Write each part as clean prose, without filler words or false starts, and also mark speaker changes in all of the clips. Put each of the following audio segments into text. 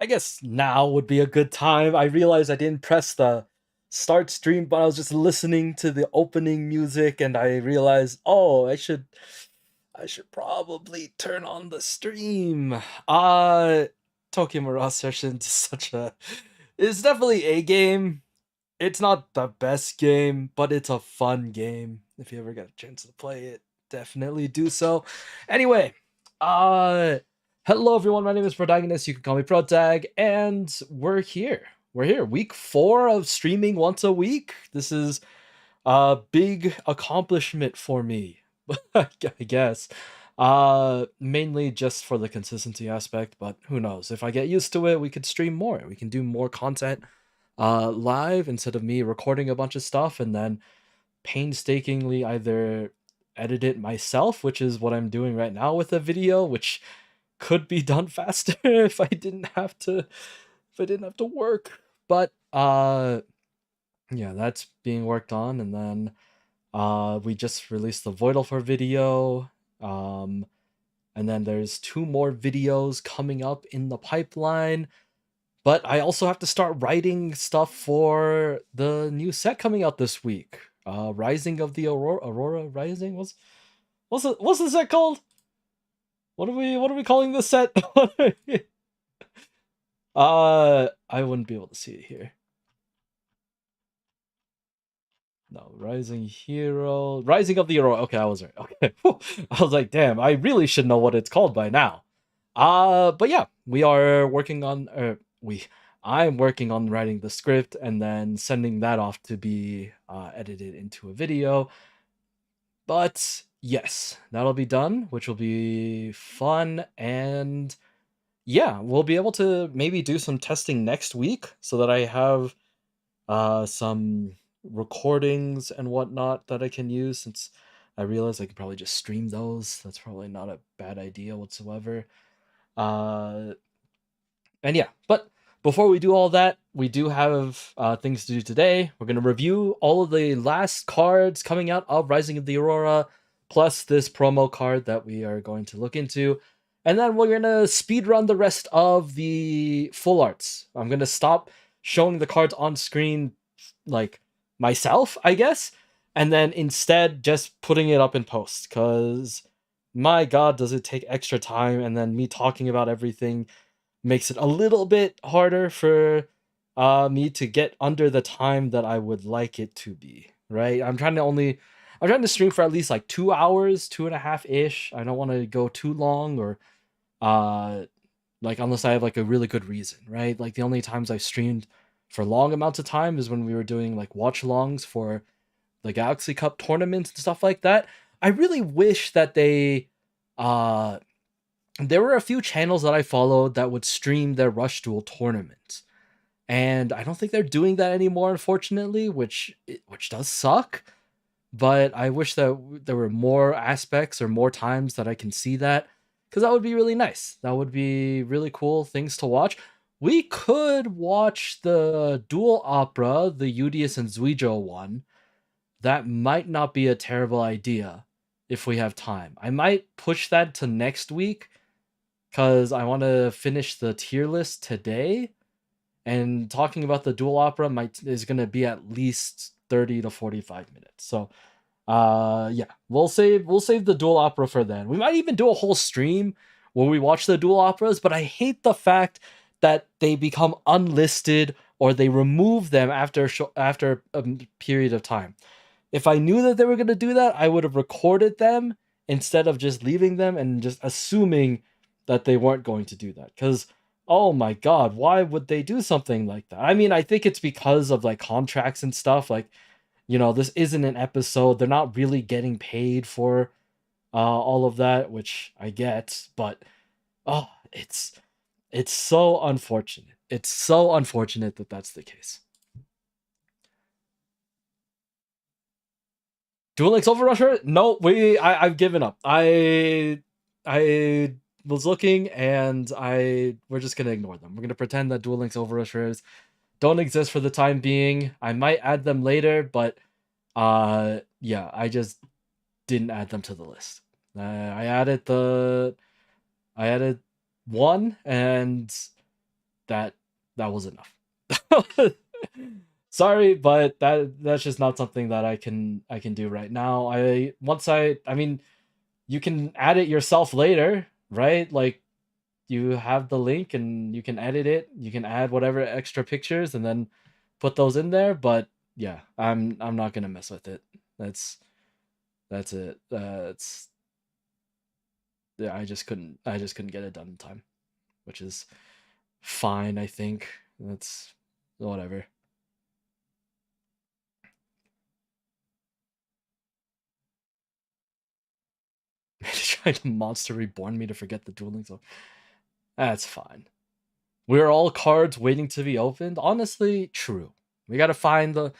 Speaker 1: I guess now would be a good time. I realized I didn't press the start stream, but I was just listening to the opening music, and I realized, oh, I should probably turn on the stream. Tokyo Mirage Sessions is such a, it's definitely a game. It's not the best game, but it's a fun game. If you ever get a chance to play it, definitely do so. Anyway, uh hello everyone, my name is Protagonist, you can call me Protag, and we're here. We're here. Week 4 of streaming once a week. This is a big accomplishment for me. I guess. Mainly just for the consistency aspect, but who knows? If I get used to it, we could stream more. We can do more content live instead of me recording a bunch of stuff and then painstakingly either edit it myself, which is what I'm doing right now with a video, which could be done faster if I didn't have to work. But yeah, that's being worked on. And then we just released the Voidalfar video. And then there's 2 more videos coming up in the pipeline. But I also have to start writing stuff for the new set coming out this week. Rising of the Aurora Rising. What's the set called? What are we calling this set? I wouldn't be able to see it here. No, Rising of the Aurora. Okay, I was right. Okay. I was like, damn, I really should know what it's called by now. But yeah, we are working on I'm working on writing the script and then sending that off to be edited into a video. But yes, that'll be done, which will be fun. And yeah, we'll be able to maybe do some testing next week so that I have some recordings and whatnot that I can use, since I realize I could probably just stream those. That's probably not a bad idea whatsoever. Uh, and yeah, but before we do all that, we do have things to do today. We're going to review all of the last cards coming out of Rising of the Aurora, plus this promo card that we are going to look into. And then we're going to speed run the rest of the full arts. I'm going to stop showing the cards on screen like myself, I guess, and then instead just putting it up in post, because my god, does it take extra time, and then me talking about everything makes it a little bit harder for me to get under the time that I would like it to be, right? I'm trying to stream for at least like 2 hours, 2.5 ish. I don't want to go too long, or uh like unless I have like a really good reason, right? Like the only times I've streamed for long amounts of time is when we were doing like watch longs for the Galaxy Cup tournaments and stuff like that. I really wish that uh there were a few channels that I followed that would stream their Rush Duel tournaments. And I don't think they're doing that anymore, unfortunately, which does suck. But I wish that there were more aspects or more times that I can see that, because that would be really nice. That would be really cool things to watch. We could watch the dual opera, the Udius and Zuijo one. That might not be a terrible idea if we have time. I might push that to next week because I want to finish the tier list today. And talking about the dual opera is going to be at least 30 to 45 minutes. So yeah, we'll save the dual opera for then. We might even do a whole stream where we watch the dual operas, but I hate the fact that they become unlisted or they remove them after a period of time. If I knew that they were going to do that, I would have recorded them instead of just leaving them and just assuming that they weren't going to do that. Because, oh my god, why would they do something like that? I mean, I think it's because of like contracts and stuff. Like, this isn't an episode. They're not really getting paid for all of that, which I get. But, oh, it's so unfortunate. It's so unfortunate that that's the case. Duel Links Overrusher? No, I've given up. I was looking and we're just gonna ignore them. We're gonna pretend that Duel Links Overrushers don't exist for the time being. I might add them later, but yeah, I just didn't add them to the list. I added one, and that was enough. Sorry, but that's just not something that I can do right now. I mean, you can add it yourself later, right? Like you have the link and you can edit it. You can add whatever extra pictures and then put those in there. But yeah, I'm not gonna mess with it. That's it. It's yeah. I just couldn't get it done in time, which is fine. I think that's whatever. Trying to monster reborn me to forget the dueling so that's fine. We're all cards waiting to be opened. Honestly, true. We gotta find the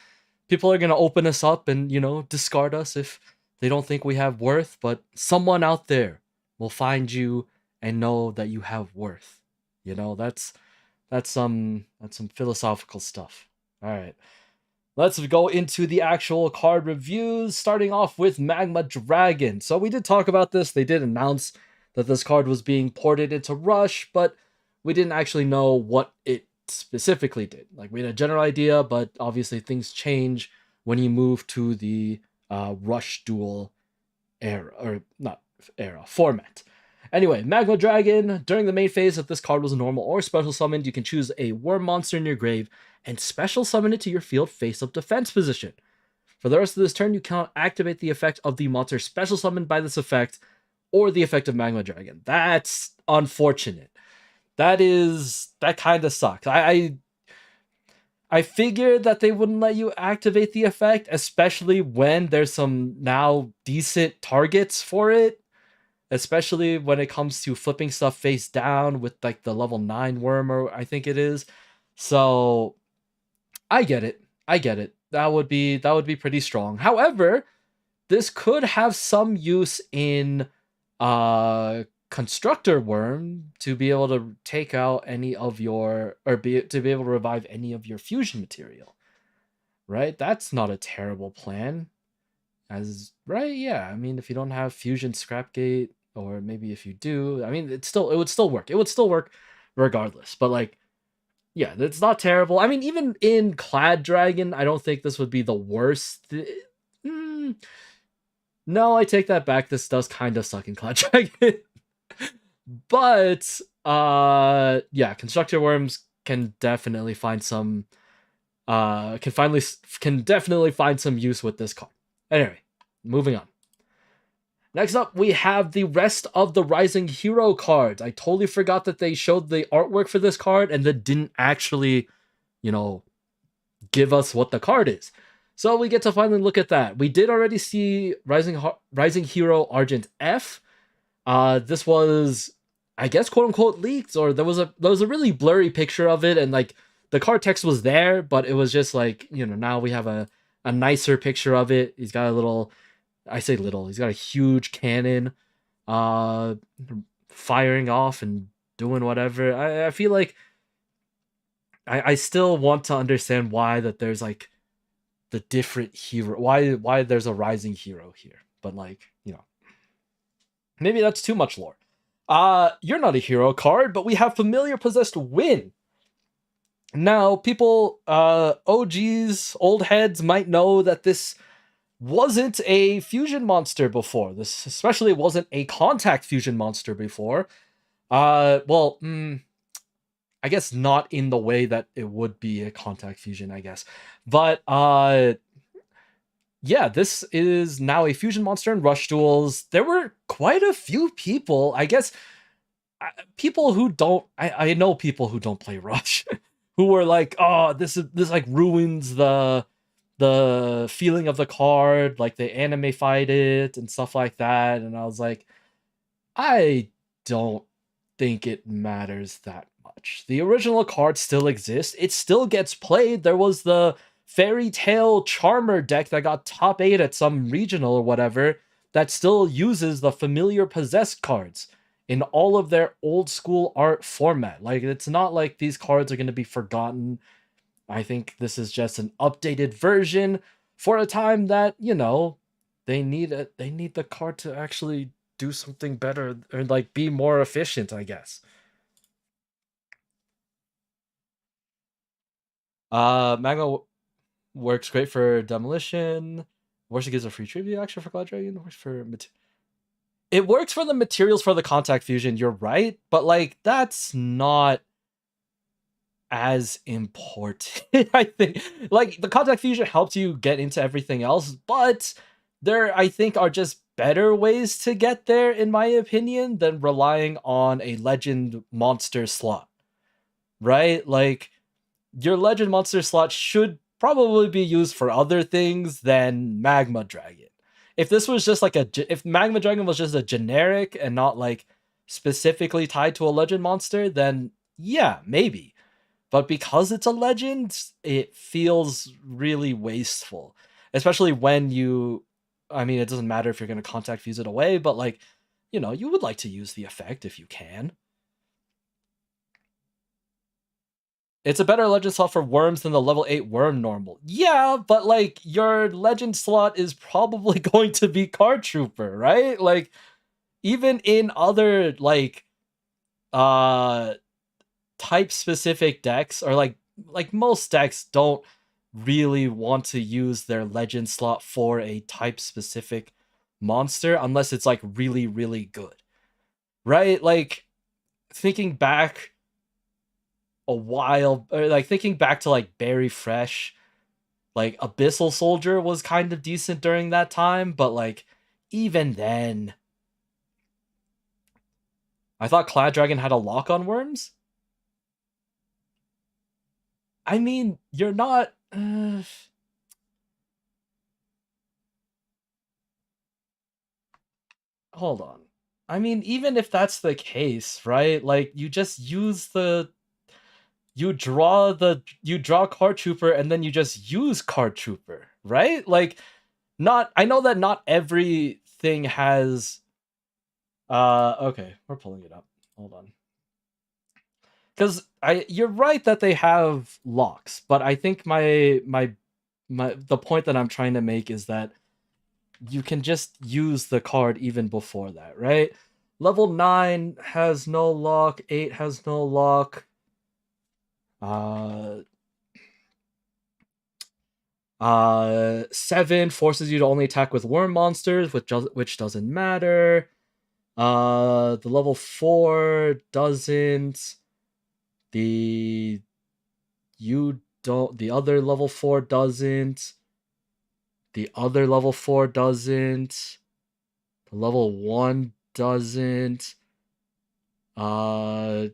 Speaker 1: people are gonna open us up and discard us if they don't think we have worth. But someone out there will find you and know that you have worth. That's some philosophical stuff. All right. Let's go into the actual card reviews, starting off with Magma Dragon. So we did talk about this. They did announce that this card was being ported into Rush, but we didn't actually know what it specifically did. Like we had a general idea, but obviously things change when you move to the Rush Duel era, or not era, format. Anyway, Magma Dragon. During the main phase, if this card was normal or special summoned, you can choose a worm monster in your grave and special summon it to your field face-up defense position. For the rest of this turn, you cannot activate the effect of the monster special summoned by this effect or the effect of Magma Dragon. That's unfortunate. That kind of sucks. I figured that they wouldn't let you activate the effect, especially when there's some now decent targets for it, especially when it comes to flipping stuff face down with like the level 9 worm, or I think it is. So I get it. I get it. That would be pretty strong. However, this could have some use in constructor worm to be able to take out any of your to be able to revive any of your fusion material. Right? That's not a terrible plan. As right, yeah. I mean, if you don't have fusion scrapgate, or maybe if you do, I mean, it would still work. It would still work regardless. But like, yeah, it's not terrible. I mean, even in Clad Dragon, I don't think this would be the worst. No, I take that back. This does kind of suck in Clad Dragon. But yeah, constructor worms can definitely find some can definitely find some use with this card. Anyway, moving on. Next up, we have the rest of the Rising Hero cards. I totally forgot that they showed the artwork for this card and then didn't actually, you know, give us what the card is. So we get to finally look at that. We did already see Rising Hero Argent F. This was, I guess, quote unquote leaked, or there was a really blurry picture of it, and like the card text was there, but it was just like, now we have a nicer picture of it. He's got a little, I say little, he's got a huge cannon, uh, firing off and doing whatever. I feel like I still want to understand why that there's like the different hero, why there's a rising hero here, but like, maybe that's too much lore. You're not a hero card, but we have Familiar Possessed Win. Now, people, OGs, old heads might know that this wasn't a fusion monster before. This especially wasn't a contact fusion monster before. Well, I guess not in the way that it would be a contact fusion, I guess. But yeah, this is now a fusion monster in Rush Duels. There were quite a few people, I guess, people who don't. I know people who don't play Rush, who were like, "Oh, this like ruins the feeling of the card." Like they anime fight it and stuff like that. And I was like, I don't think it matters that much. The original card still exists. It still gets played. There was the Fairy Tale Charmer deck that got top 8 at some regional or whatever that still uses the familiar possessed cards in all of their old school art format. Like, it's not like these cards are going to be forgotten. I think this is just an updated version for a time that, they need the card to actually do something better or like be more efficient, I guess. Magma works great for demolition. Worse, it gives a free tribute action for Cloud Dragon. Works for it works for the materials for the contact fusion. You're right, but like that's not as important. I think like the contact fusion helps you get into everything else, but there I think are just better ways to get there in my opinion than relying on a legend monster slot. Right? Like your legend monster slot should probably be used for other things than Magma Dragon. If this was just like if Magma Dragon was just a generic and not like specifically tied to a legend monster, then yeah, maybe. But because it's a legend, it feels really wasteful. Especially when you I mean, it doesn't matter if you're going to contact fuse it away, but like, you would like to use the effect if you can. It's a better legend slot for worms than the level 8 worm normal. Yeah, but like your legend slot is probably going to be Card Trooper, right? Like even in other like uh type specific decks or like most decks don't really want to use their legend slot for a type specific monster unless it's like really really good. Right? Like thinking back a while or like thinking back to like Berry Fresh, like Abyssal Soldier was kind of decent during that time, but like even then I thought Clad Dragon had a lock on worms. I mean, you're not hold on. I mean, even if that's the case, right? Like you just use you draw Card Trooper and then you just use Card Trooper, right? Like not I know that not everything has okay, we're pulling it up. Hold on. Cuz you're right that they have locks, but I think my the point that I'm trying to make is that you can just use the card even before that, right? Level 9 has no lock, 8 has no lock. Uh 7 forces you to only attack with worm monsters, which doesn't matter. The level 4 doesn't. The you don't the other level 4 doesn't. The other level 4 doesn't. The level 1 doesn't. Can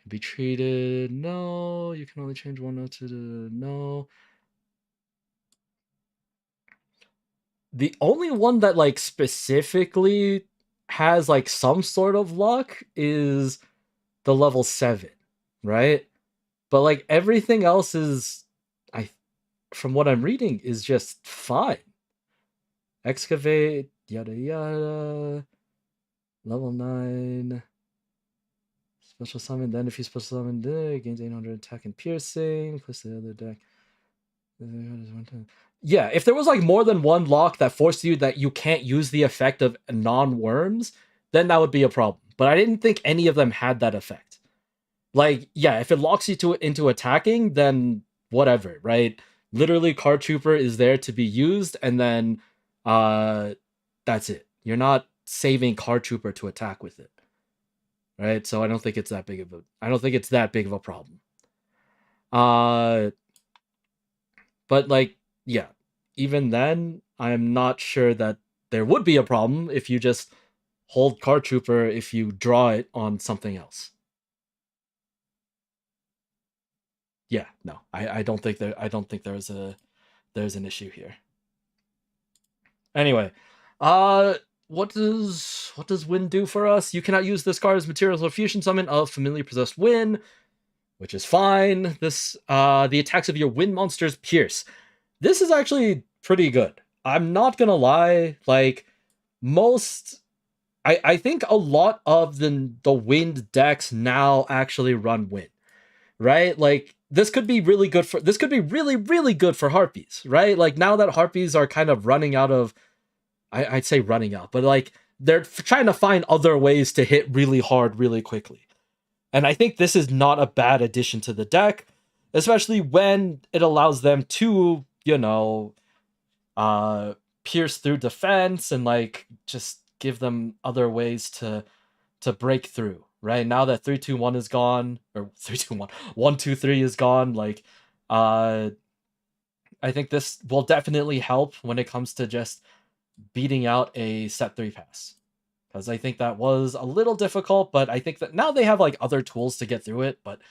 Speaker 1: be treated. No, you can only change one note to the no. The only one that like specifically has like some sort of luck is the level 7, right? But like everything else is I from what I'm reading is just fine. Excavate, yada yada. Level 9. Special summon, then if you special summon, it gains 800 attack and piercing. Plus the other deck. Yeah, if there was like more than one lock that forced you that you can't use the effect of non-worms, then that would be a problem. But I didn't think any of them had that effect. Like, yeah, if it locks you into attacking, then whatever, right? Literally, Card Trooper is there to be used, and then that's it. You're not saving Card Trooper to attack with it. Right? So I don't think it's that big of a problem. But like, yeah, even then, I'm not sure that there would be a problem if you just hold Card Trooper if you draw it on something else. Yeah, no, I don't think there's an issue here. Anyway, uh what does Win do for us? You cannot use this card as materials or fusion summon of familiar possessed Win, which is fine. This the attacks of your Win monsters pierce. This is actually pretty good. I'm not gonna lie, like most I think a lot of the wind decks now actually run Win, right? Like this could be really good for this could be really really good for harpies, right? Like now that harpies are kind of running out of I'd say running out, but like they're trying to find other ways to hit really hard really quickly. And I think this is not a bad addition to the deck. especially when it allows them to, uh, pierce through defense and like just give them other ways to break through. Right now that 3-2-1 is gone, or 3-2-1, 1-2-3 is gone. Like, I think this will definitely help when it comes to just beating out a set 3 pass, because I think that was a little difficult, but I think that now they have like other tools to get through it. But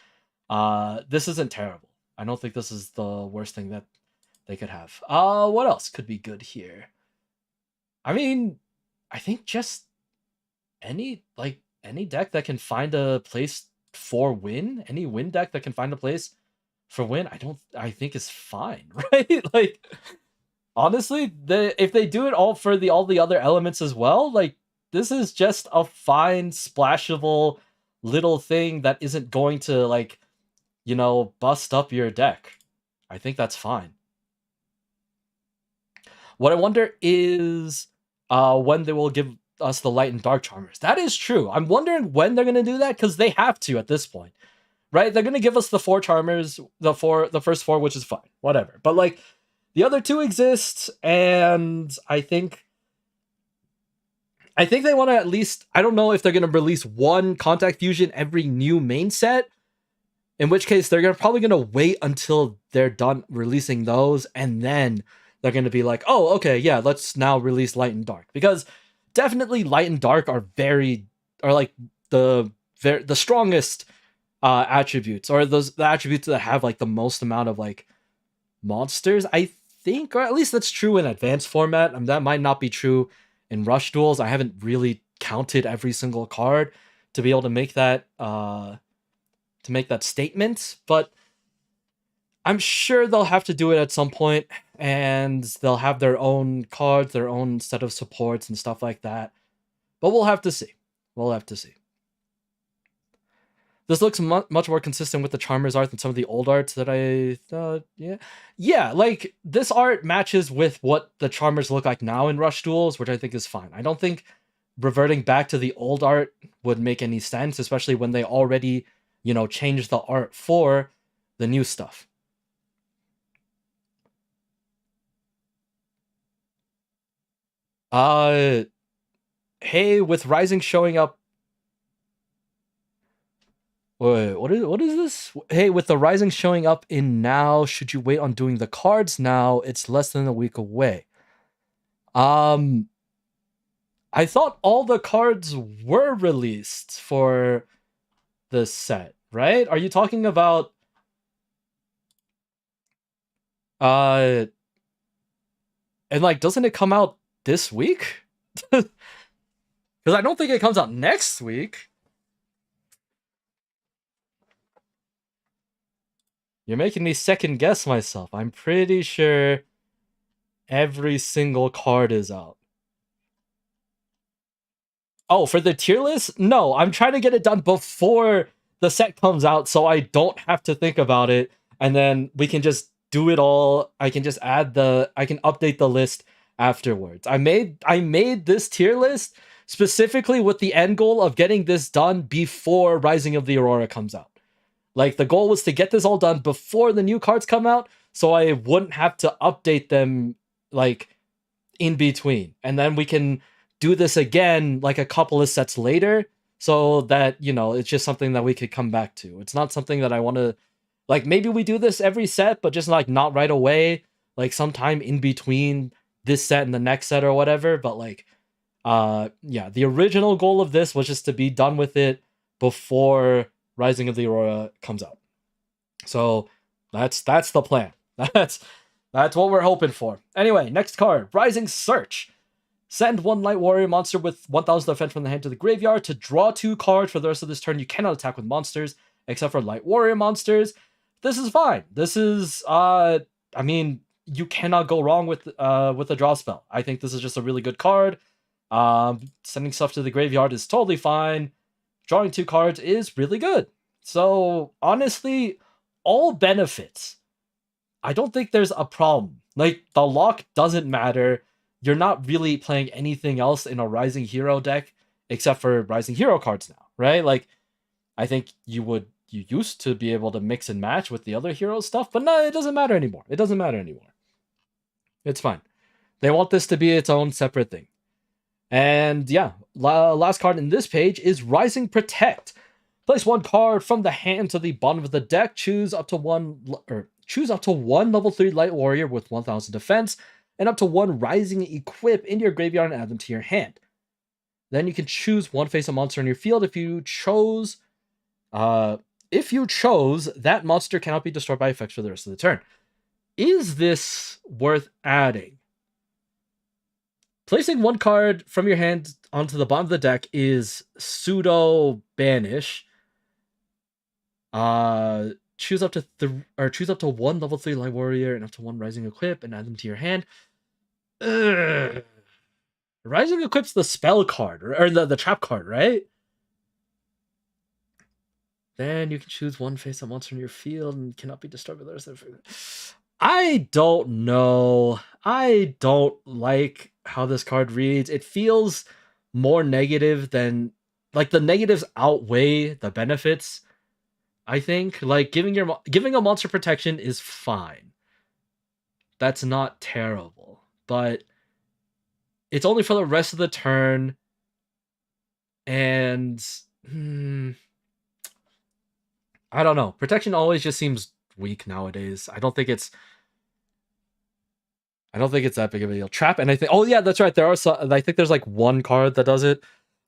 Speaker 1: this isn't terrible. I don't think this is the worst thing that they could have. What else could be good here? I mean, I think just any deck that can find a place for win, any win deck that can find a place for win, I think is fine, right? Like, honestly, if they do it all for all the other elements as well, like, this is just a fine splashable little thing that isn't going to like, bust up your deck. I think that's fine. What I wonder is when they will give us the light and dark charmers. That is true. I'm wondering when they're going to do that, because they have to at this point, right? They're going to give us the 4 charmers, the first 4, which is fine, whatever. But like, the other 2 exist, and I think they want to at least, I don't know if they're going to release 1 contact fusion every new main set, in which case they're probably going to wait until they're done releasing those, and then they're going to be like, oh, okay, yeah, let's now release light and dark. Because definitely light and dark are like the strongest attributes, or the attributes that have like the most amount of like monsters, I think, or at least that's true in advanced format. That might not be true in rush duels. I haven't really counted every single card to be able to make that statement, but I'm sure they'll have to do it at some point, and they'll have their own cards, their own set of supports and stuff like that. But we'll have to see. This looks much more consistent with the Charmers art than some of the old arts that I thought. Yeah, like, this art matches with what the Charmers look like now in Rush Duels, which I think is fine. I don't think reverting back to the old art would make any sense, especially when they already, changed the art for the new stuff. Hey, with Rising showing up. Wait, what is this? Hey, with the Rising showing up in now, should you wait on doing the cards now? It's less than a week away. I thought all the cards were released for the set, right? Are you talking about and like, doesn't it come out this week? Because I don't think it comes out next week. You're making me second guess myself. I'm pretty sure every single card is out. Oh, for the tier list? No, I'm trying to get it done before the set comes out, so I don't have to think about it, and then we can just do it all. I can just I can update the list afterwards. I made this tier list specifically with the end goal of getting this done before Rising of the Aurora comes out. Like, the goal was to get this all done before the new cards come out, so I wouldn't have to update them, like, in between. And then we can do this again, like, a couple of sets later, so that, it's just something that we could come back to. It's not something that I want to, like, maybe we do this every set, but just, like, not right away, like, sometime in between this set and the next set or whatever. But, like, yeah, the original goal of this was just to be done with it before Rising of the Aurora comes out. So that's the plan. That's what we're hoping for. Anyway, next card, Rising Search. Send 1 Light Warrior monster with 1000 defense from the hand to the graveyard to draw 2 cards for the rest of this turn. You cannot attack with monsters except for Light Warrior monsters. This is fine. This is I mean, you cannot go wrong with a draw spell. I think this is just a really good card. Sending stuff to the graveyard is totally fine. Drawing 2 cards is really good. So, honestly, all benefits. I don't think there's a problem. Like, the lock doesn't matter. You're not really playing anything else in a Rising Hero deck except for Rising Hero cards now, right? Like, I think you would you used to be able to mix and match with the other hero stuff, but no, it doesn't matter anymore. It doesn't matter anymore. It's fine. They want this to be its own separate thing. And yeah, last card in this page is Rising Protect. Place one card from the hand to the bottom of the deck. Choose up to one level 3 light warrior with 1000 defense, and up to one rising equip in your graveyard and add them to your hand. Then you can choose one face-up monster in your field. If you chose, that monster cannot be destroyed by effects for the rest of the turn. Is this worth adding? Placing one card from your hand onto the bottom of the deck is pseudo banish. Choose up to one level 3 light warrior and up to one rising equip and add them to your hand. Rising equip's the spell card or the trap card, right? Then you can choose one face-up monster in your field and cannot be destroyed by the rest of the. I don't know. I don't like how this card reads. It feels more negative than, like, the negatives outweigh the benefits. I think, like, giving a monster protection is fine. That's not terrible, but it's only for the rest of the turn, and I don't know. Protection always just seems weak nowadays. I don't think it's that big of a deal. Trap, and I think, oh yeah, that's right. I think there's like one card that does it.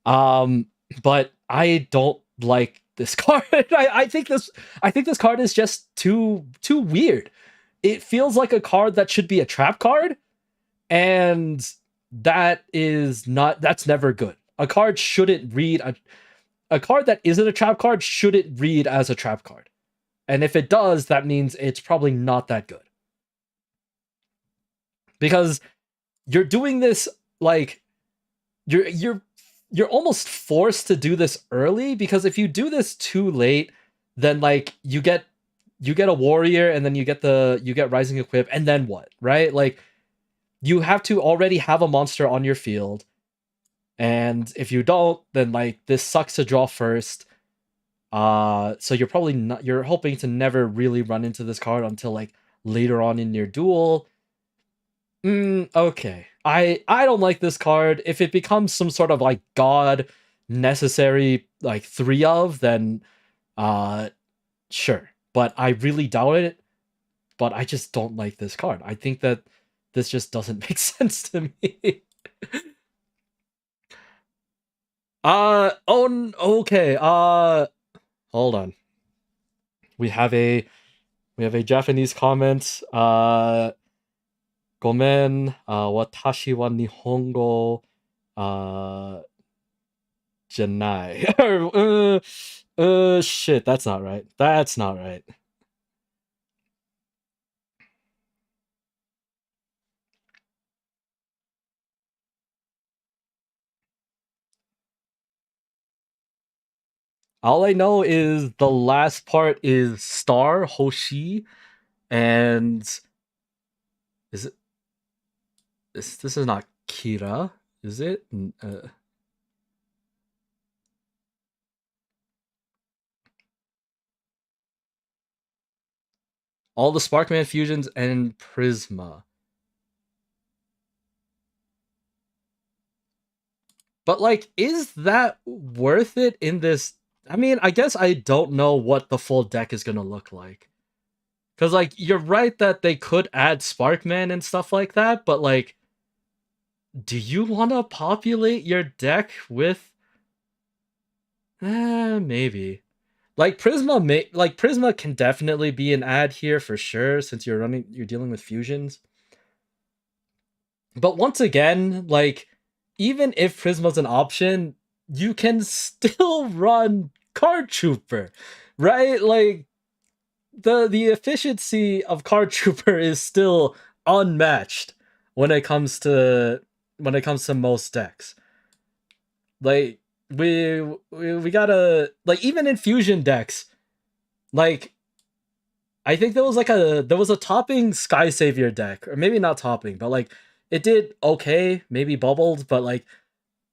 Speaker 1: But I don't like this card. I think this card is just too weird. It feels like a card that should be a trap card, and that's never good. A card shouldn't read a card that isn't a trap card shouldn't read as a trap card. And if it does, that means it's probably not that good. Because you're doing this, like, you're almost forced to do this early, because if you do this too late, then, like, you get a warrior, and then you get rising equip, and then what, right? Like, you have to already have a monster on your field, and if you don't, then, like, this sucks to draw first. So you're hoping to never really run into this card until, like, later on in your duel. Okay. I don't like this card. If it becomes some sort of, like, god necessary, like, 3 of, then sure. But I really doubt it. But I just don't like this card. I think that this just doesn't make sense to me. Okay. Hold on. We have a Japanese comment. Gomen, watashi wa nihongo janai. Shit, that's not right. That's not right. All I know is the last part is star, Hoshi, and is it this is not Kira, is it? All the Sparkman fusions and Prisma. But, like, is that worth it in this? I mean, I guess I don't know what the full deck is gonna look like. Because, like, you're right that they could add Sparkman and stuff like that, but, like, do you want to populate your deck with... maybe. Like, Prisma can definitely be an add here for sure, since you're dealing with fusions. But once again, like, even if Prisma's an option, you can still run Card Trooper, right? Like, the efficiency of Card Trooper is still unmatched when it comes to most decks. Like, we gotta, like, even in fusion decks, like, I think there was a topping Sky Savior deck, or maybe not topping, but, like, it did okay, maybe bubbled, but, like,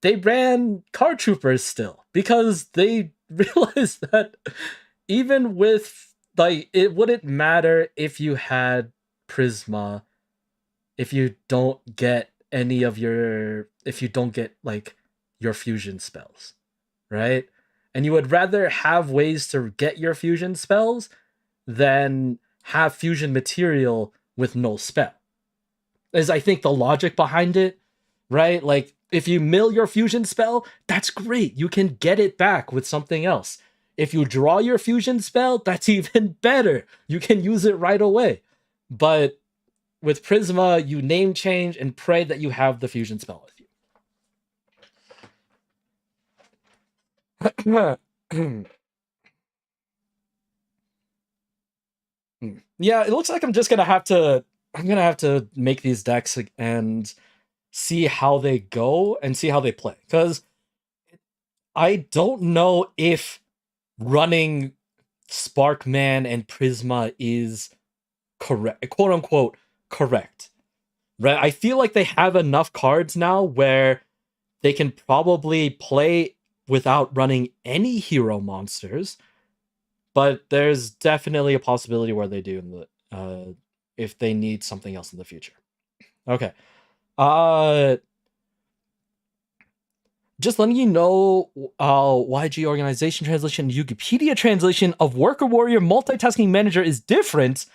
Speaker 1: they ran Card Troopers still because they realized that even with like it wouldn't matter if you had Prisma if you don't get any of your if you don't get like your fusion spells, right? And you would rather have ways to get your fusion spells than have fusion material with no spell. Is I think the logic behind it, right? Like if you mill your fusion spell, that's great. You can get it back with something else. If you draw your fusion spell, that's even better. You can use it right away. But with Prisma, you name change and pray that you have the fusion spell with you. Yeah, it looks like I'm just I'm gonna have to make these decks and see how they go and see how they play. Because I don't know if running Sparkman and Prisma is correct, quote unquote correct. Right? I feel like they have enough cards now where they can probably play without running any hero monsters, but there's definitely a possibility where they do in the if they need something else in the future. Okay. Just letting you know, YG organization translation, Wikipedia translation of Worker Warrior Multitasking Manager is different.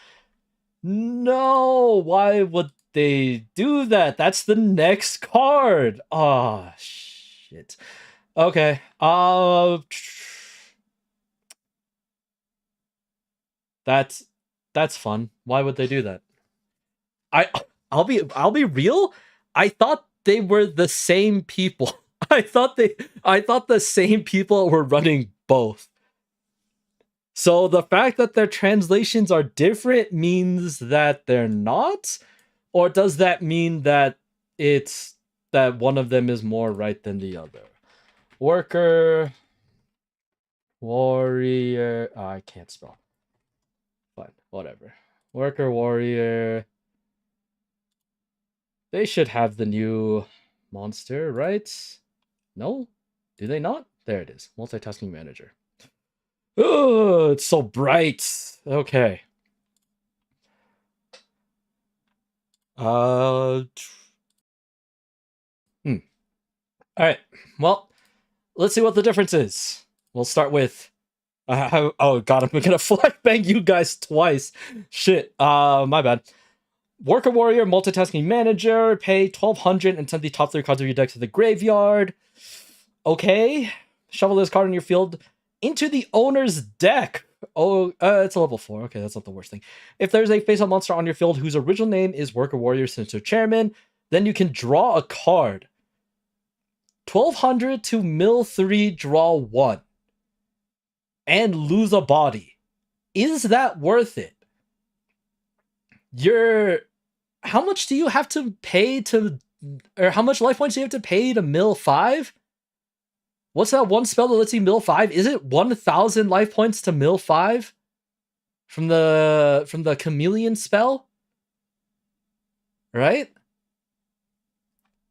Speaker 1: No, why would they do that? That's the next card. Oh shit. Okay. That's fun. Why would they do that? I I'll be real. I thought they were the same people. I thought the same people were running both. So the fact that their translations are different means that they're not? Or does that mean that it's that one of them is more right than the other? Worker, warrior. Oh, I can't spell. Fine, whatever. Worker, warrior. They should have the new monster, right? No? Do they not? There it is. Multitasking manager. Oh, it's so bright. Okay. Uh. All right. Well, let's see what the difference is. We'll start with. Oh god, I'm gonna flashbang you guys twice. Shit. My bad. Worker Warrior, Multitasking Manager, pay 1,200 and send the top 3 cards of your deck to the graveyard. Okay. Shovel this card in your field into the owner's deck. Oh, it's a level 4. Okay, that's not the worst thing. If there's a face-up monster on your field whose original name is Worker Warrior Center Chairman, then you can draw a card. 1,200 to mill 3, draw 1. And lose a body. Is that worth it? How much do you have to pay to, or how much life points do you have to pay to mill 5? What's that one spell that lets you mill 5? Is it 1,000 life points to mill 5? From the chameleon spell? Right?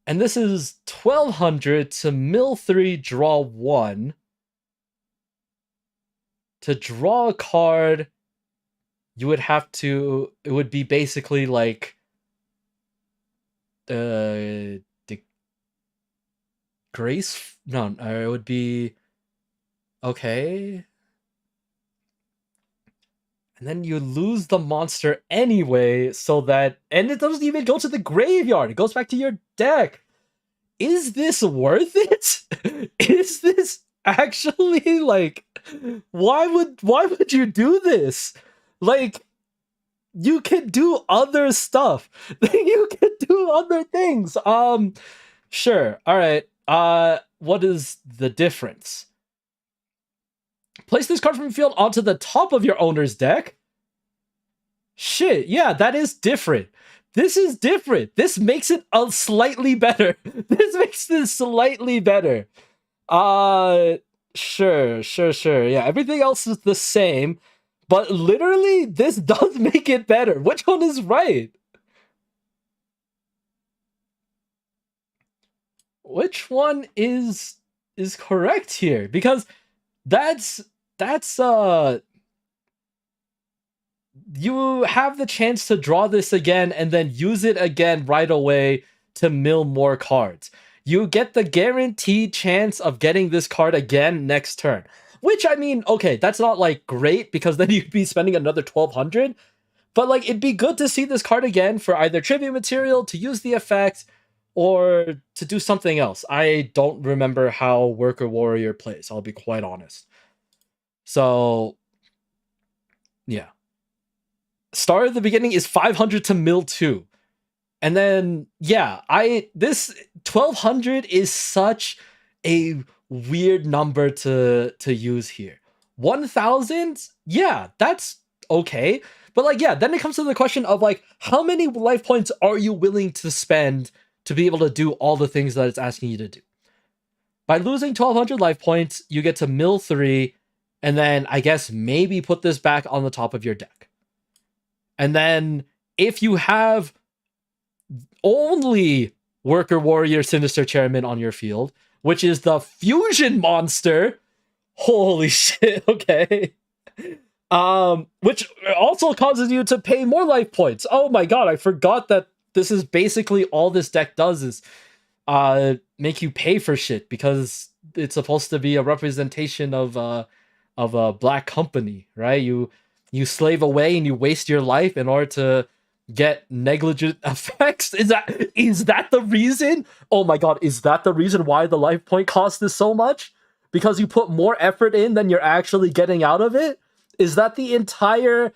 Speaker 1: And this is 1,200 to mill 3, draw 1. To draw a card, you would have to, it would be basically like Grace? No, it would be okay. And then you lose the monster anyway, so that, and it doesn't even go to the graveyard. It goes back to your deck. Is this worth it? Is this actually like, why would you do this? Like, you can do other stuff. You can do other things. Sure. All right. What is the difference? Place this card from your field onto the top of your owner's deck. Shit, yeah, that is different. This is different. This makes it slightly better. This makes this slightly better. Sure. Yeah, everything else is the same, but literally, this does make it better. Which one is right? Which one is correct here? Because that's you have the chance to draw this again and then use it again right away to mill more cards. You get the guaranteed chance of getting this card again next turn. Which, I mean, okay, that's not like great because then you'd be spending another 1200. But like, it'd be good to see this card again for either tribute material, to use the effect, or to do something else. I don't remember how Worker Warrior plays, I'll be quite honest. So, yeah. Start at the beginning is 500 to mill 2. And then, yeah, this 1200 is such a weird number to use here. 1000, yeah, that's okay. But like, yeah, then it comes to the question of like, how many life points are you willing to spend to be able to do all the things that it's asking you to do? By losing 1200 life points, you get to mill 3, and then I guess maybe put this back on the top of your deck. And then if you have only Worker Warrior Sinister Chairman on your field, which is the fusion monster, holy shit, okay. Which also causes you to pay more life points. Oh my god, I forgot that this is basically all this deck does is make you pay for shit because it's supposed to be a representation of a black company, right? You slave away and you waste your life in order to get negligent effects. Is that the reason? Oh my god, is that the reason why the life point cost is so much? Because you put more effort in than you're actually getting out of it? Is that the entire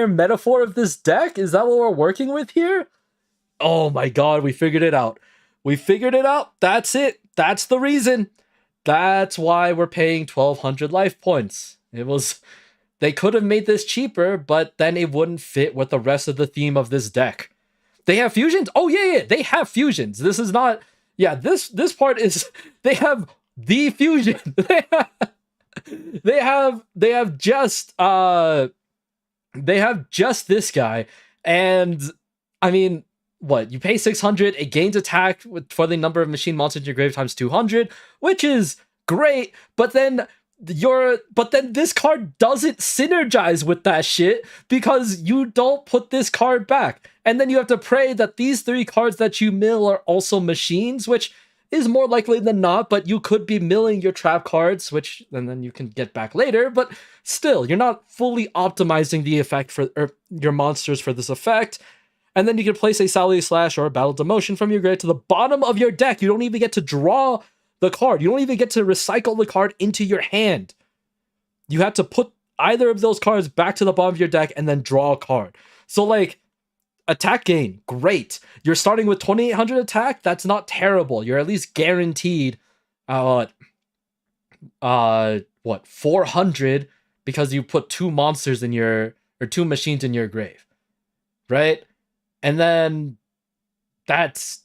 Speaker 1: metaphor of this deck? Is that what we're working with here? Oh my god, we figured it out. We figured it out. That's it. That's the reason. That's why we're paying 1200 life points. They could have made this cheaper, but then it wouldn't fit with the rest of the theme of this deck. They have fusions? Oh yeah, they have fusions. This is not, yeah, this part is, they have the fusion. They have just this guy, and I mean, what, you pay 600, it gains attack for the number of machine monsters in your grave times 200, which is great, but then this card doesn't synergize with that shit because you don't put this card back. And then you have to pray that these 3 cards that you mill are also machines, which is more likely than not, but you could be milling your trap cards, which and then you can get back later, but still, you're not fully optimizing the effect for your monsters for this effect. And then you can place a Salary Slash or a Battle Demotion from your grave to the bottom of your deck. You don't even get to draw the card. You don't even get to recycle the card into your hand. You have to put either of those cards back to the bottom of your deck and then draw a card. So like, attack gain, great. You're starting with 2800 attack. That's not terrible. You're at least guaranteed 400 because you put 2 monsters in your, or 2 machines in your grave, right? And then that's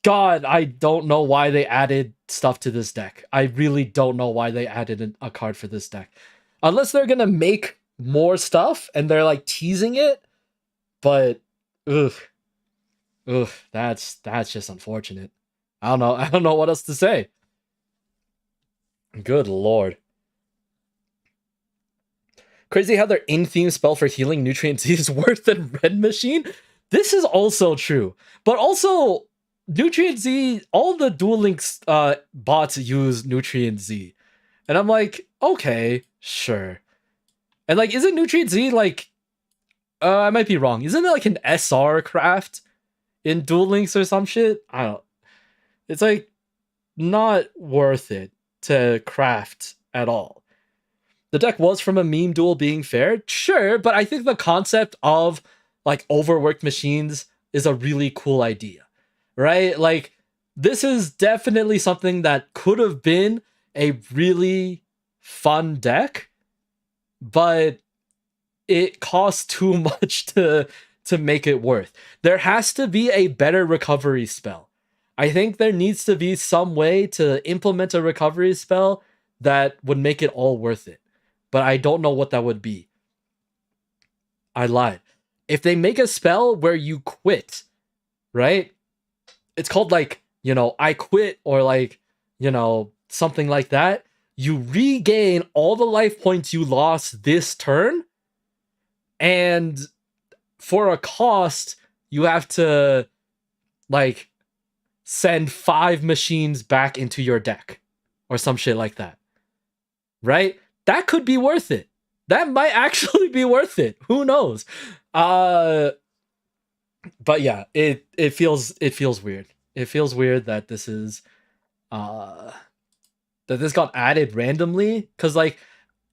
Speaker 1: God, I don't know why they added stuff to this deck. I really don't know why they added a card for this deck. Unless they're gonna make more stuff and they're like teasing it. But that's just unfortunate. I don't know what else to say. Good lord. Crazy how their in-theme spell for healing Nutrient Z is worse than Red Machine. This is also true. But also, Nutrient Z, all the Duel Links bots use Nutrient Z. And I'm like, okay, sure. And like, isn't Nutrient Z like, I might be wrong. Isn't it like an SR craft in Duel Links or some shit? I don't. It's like not worth it to craft at all. The deck was from a meme duel being fair, sure, but I think the concept of like overworked machines is a really cool idea, right? Like, this is definitely something that could have been a really fun deck, but it costs too much to make it worth. There has to be a better recovery spell. I think there needs to be some way to implement a recovery spell that would make it all worth it. But I don't know what that would be. I lied. If they make a spell where you quit, right? It's called like, I quit, or like, something like that. you regain all the life points you lost this turn, and for a cost, you have to like send 5 machines back into your deck or some shit like that. Right? That could be worth it. That might actually be worth it. Who knows? But yeah, it feels weird. It feels weird that this is that this got added randomly, cuz like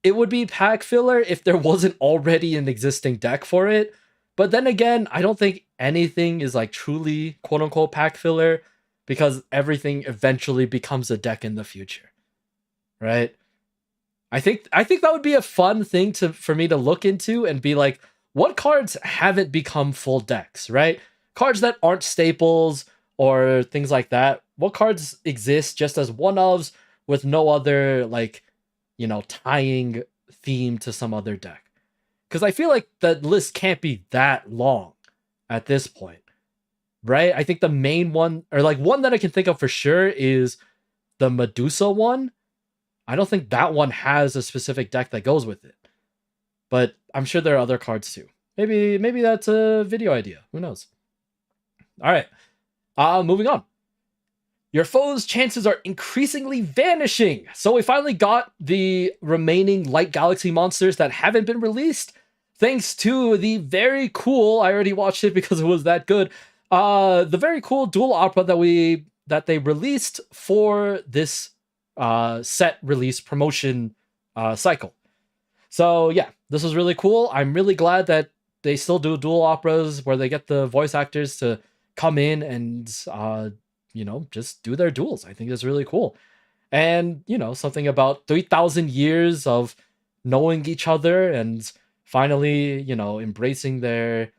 Speaker 1: it would be pack filler if there wasn't already an existing deck for it. But then again, I don't think anything is like truly quote unquote pack filler, because everything eventually becomes a deck in the future. Right? I think that would be a fun thing for me to look into and be like, what cards haven't become full decks, right? Cards that aren't staples or things like that. What cards exist just as one-ofs with no other like, tying theme to some other deck? Because I feel like the list can't be that long at this point, right? I think the main one, or like one that I can think of for sure, is the Medusa one. I don't think that one has a specific deck that goes with it, but I'm sure there are other cards too. Maybe that's a video idea. Who knows? All right, moving on. Your foe's chances are increasingly vanishing. So we finally got the remaining Light Galaxy monsters that haven't been released, thanks to the very cool, I already watched it because it was that good, the very cool dual opera that they released for this set release promotion cycle. So yeah, this was really cool. I'm really glad that they still do dual operas where they get the voice actors to come in and just do their duels. I think it's really cool. And something about 3,000 years of knowing each other and finally embracing their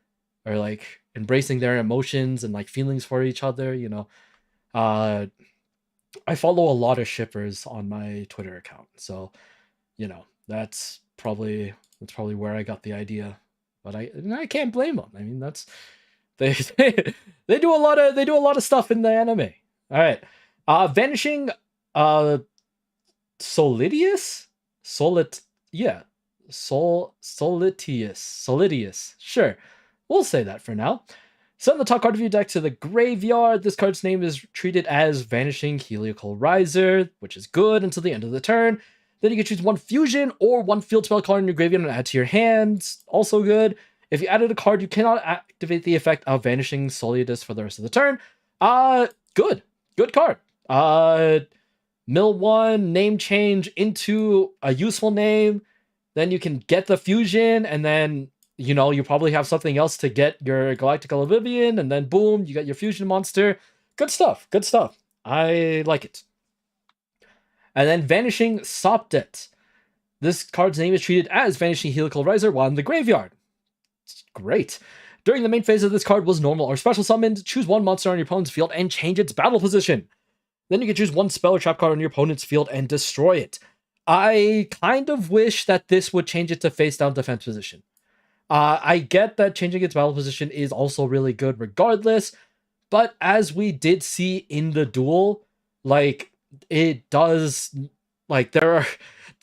Speaker 1: emotions and like feelings for each other. I follow a lot of shippers on my Twitter account, so that's probably where I got the idea. But I can't blame them. I mean, that's they they do a lot of stuff in the anime. All right, Vanishing, Solidius, yeah, Solidius. Sure, we'll say that for now. Send the top card of your deck to the graveyard. This card's name is treated as Vanishing Helical Riser, which is good until the end of the turn. Then you can choose one fusion or one field spell card in your graveyard and add to your hands. Also good. If you added a card, you cannot activate the effect of Vanishing Solidus for the rest of the turn. Good. Good card. Mill 1, name change into a useful name. Then you can get the fusion, and then you probably have something else to get your Galactical Oblivion, and then boom, you got your fusion monster. Good stuff. I like it. And then Vanishing Sopdet. This card's name is treated as Vanishing Helical Riser while in the graveyard. It's great. During the main phase of this card was normal or special summoned, choose one monster on your opponent's field and change its battle position. Then you can choose one spell or trap card on your opponent's field and destroy it. I kind of wish that this would change it to face down defense position. I get that changing its battle position is also really good regardless, but as we did see in the duel, like it does, like there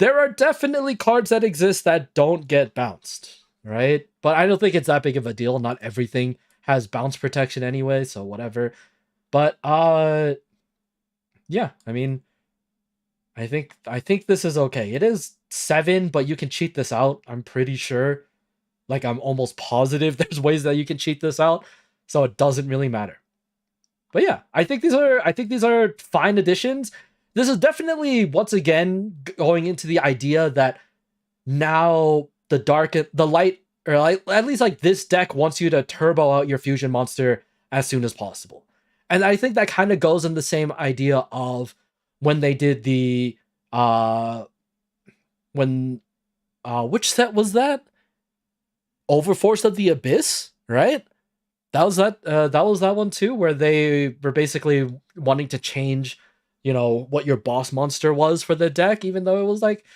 Speaker 1: are definitely cards that exist that don't get bounced, right? But I don't think it's that big of a deal. Not everything has bounce protection anyway, so whatever. But yeah, I mean, I think this is okay. It is 7, but you can cheat this out, I'm pretty sure. Like, I'm almost positive there's ways that you can cheat this out, so it doesn't really matter. But yeah, I think these are fine additions. This is definitely, once again, going into the idea that now the light, or like, at least like this deck wants you to turbo out your fusion monster as soon as possible. And I think that kind of goes in the same idea of when they did the which set was that? Overforce of the Abyss, right? That was that one too, where they were basically wanting to change, what your boss monster was for the deck, even though it was like,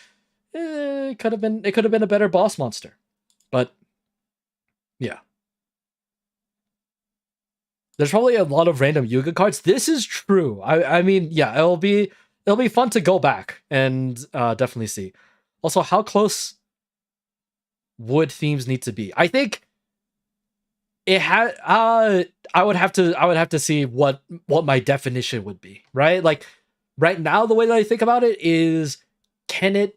Speaker 1: it could have been a better boss monster. But yeah. There's probably a lot of random Yuga cards. This is true. I mean, yeah, it'll be it'll be fun to go back and definitely see. Also, how close would themes need to be? I think it had I would have to see what my definition would be, right? Like right now the way that I think about it is can it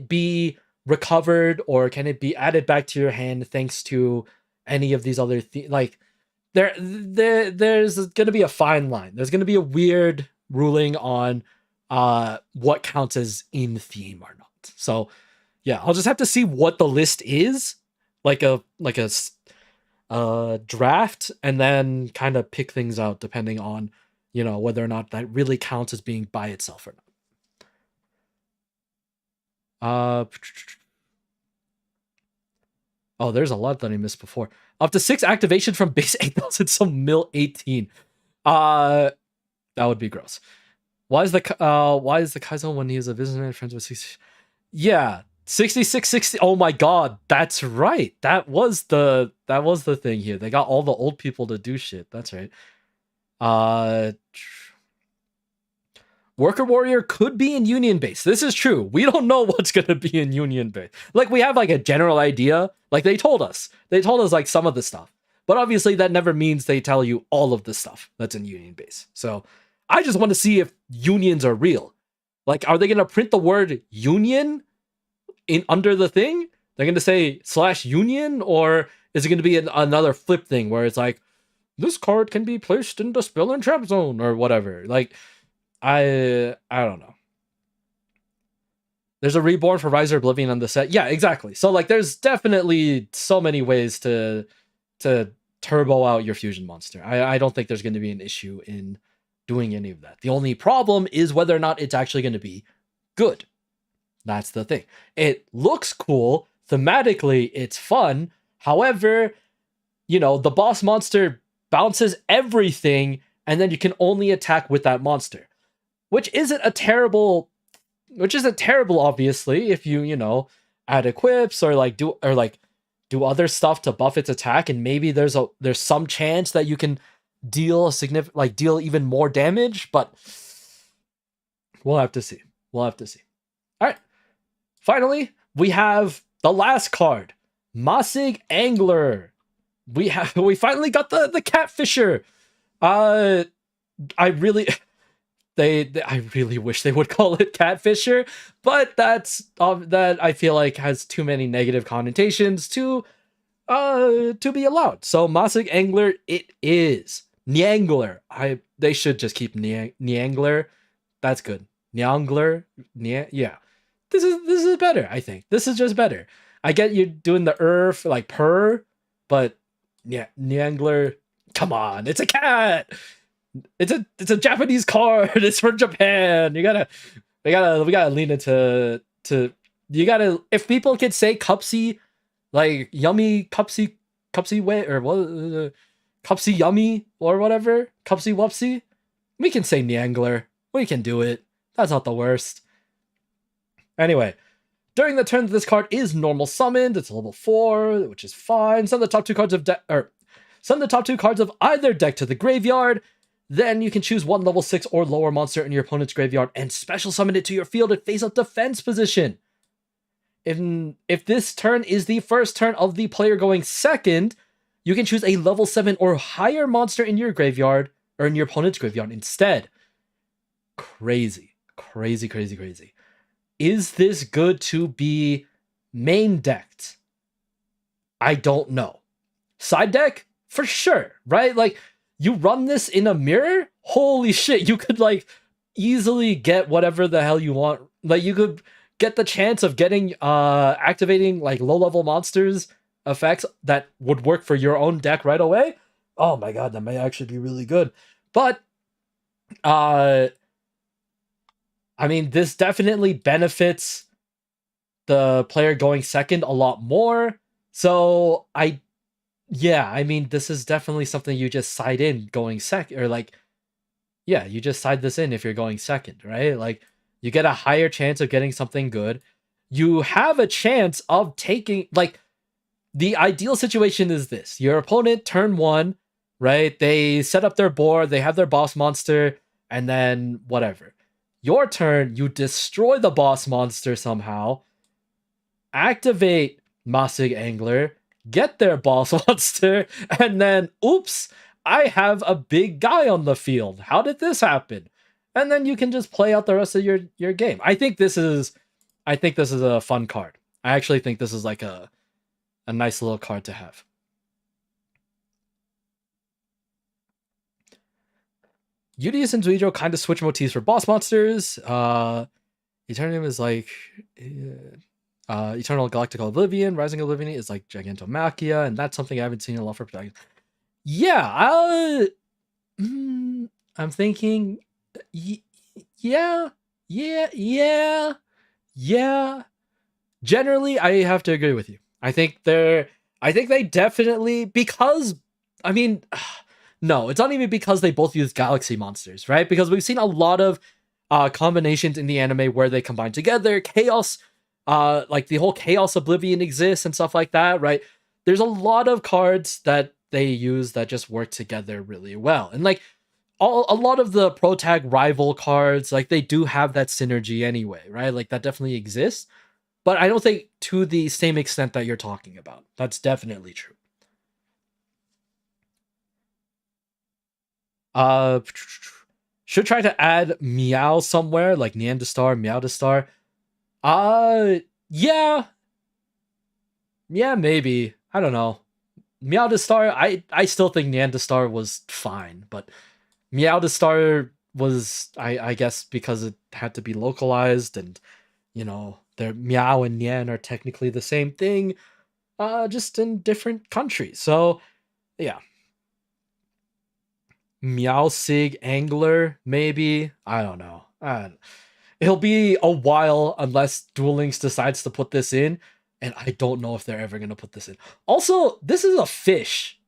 Speaker 1: be recovered or can it be added back to your hand thanks to any of these other like there's going to be a fine line. There's going to be a weird ruling on what counts as in theme or not. So yeah, I'll just have to see what the list is, like a draft, and then kind of pick things out depending on whether or not that really counts as being by itself or not. Oh, there's a lot that I missed before. Up to 6 activation from base 8,000, so mil 18. That would be gross. Why is the Kaizo when he is a visitor friends with 60? Yeah, 6660. Oh my god, that's right. That was the thing here. They got all the old people to do shit. That's right. Worker Warrior could be in Union Base. This is true. We don't know what's going to be in Union Base. Like, we have, like, a general idea. Like, they told us. They told us, like, some of the stuff. But obviously, that never means they tell you all of the stuff that's in Union Base. So, I just want to see if unions are real. Like, are they going to print the word union in under the thing? They're going to say /union? Or is it going to be another flip thing where it's like, this card can be placed in the spell and trap zone or whatever? Like, I don't know. There's a reborn for Riser Oblivion on the set. Yeah, exactly. So like there's definitely so many ways to turbo out your fusion monster. I don't think there's going to be an issue in doing any of that. The only problem is whether or not it's actually going to be good. That's the thing. It looks cool. Thematically, it's fun. However, the boss monster bounces everything, and then you can only attack with that monster. Which isn't terrible, obviously, if you add equips or do other stuff to buff its attack, and maybe there's some chance that you can deal deal even more damage, but we'll have to see. All right. Finally, we have the last card, Masig Angler. We finally got the catfisher. I really I really wish they would call it catfisher, but that I feel like has too many negative connotations to be allowed. So Masig Angler it is. Nyangler. They should just keep Nyangler. That's good. Nyangler. Yeah. This is better, I think. This is just better. I get you doing the like purr, but yeah, Nyangler, come on, it's a cat. It's a Japanese card. It's from Japan. We gotta lean into you gotta, if people can say cupsy, like yummy cupsy way, or what cupsy yummy or whatever, cupsy wupsy, we can say Nyangler. We can do it. That's not the worst. Anyway, during the turn that this card is normal summoned, it's a level 4, which is fine. Send the top 2 cards of either deck to the graveyard. Then you can choose one level 6 or lower monster in your opponent's graveyard and special summon it to your field at face-up defense position. If this turn is the first turn of the player going second, you can choose a level 7 or higher monster in your graveyard or in your opponent's graveyard instead. Crazy. Is this good to be main decked? I don't know. Side deck? For sure, right? Like, you run this in a mirror? Holy shit, you could like easily get whatever the hell you want. Like, you could get the chance of getting activating like low-level monsters effects that would work for your own deck right away. Oh my god, that may actually be really good. But I mean, this definitely benefits the player going second a lot more. So I mean, this is definitely something you just side in going second, or like, yeah, you just side this in if you're going second, right? Like, you get a higher chance of getting something good. You have a chance of taking, like, the ideal situation is this. Your opponent, turn 1, right? They set up their board, they have their boss monster, and then whatever. Your turn, you destroy the boss monster somehow, activate Masig Angler, get their boss monster, and then, oops, I have a big guy on the field. How did this happen? And then you can just play out the rest of your game. I think this is a fun card. I actually think this is like a nice little card to have. Udius and Zuijo kind of switch motifs for boss monsters. Eternium is like Eternal Galactical Oblivion. Rising Oblivion is like Gigantomachia, and that's something I haven't seen a lot for Protagonist. Yeah, I'm thinking, yeah. Generally, I have to agree with you. I think they definitely, because, I mean, no, it's not even because they both use galaxy monsters, right? Because we've seen a lot of combinations in the anime where they combine together. Chaos, like the whole Chaos Oblivion exists and stuff like that, right? There's a lot of cards that they use that just work together really well. And like a lot of the protag rival cards, like they do have that synergy anyway, right? Like that definitely exists. But I don't think to the same extent that you're talking about. That's definitely true. Should try to add Meow somewhere, like Neanderstar, Meowdestar. Yeah. Yeah, maybe. I don't know. Meowdestar, I still think Neanderstar was fine, but Meowdestar was, I guess, because it had to be localized, and, you know, their Meow and Nian are technically the same thing, just in different countries. So, yeah. Meowsig Angler, maybe? I don't know. It'll be a while unless Duel Links decides to put this in, and I don't know if they're ever going to put this in. Also, this is a fish.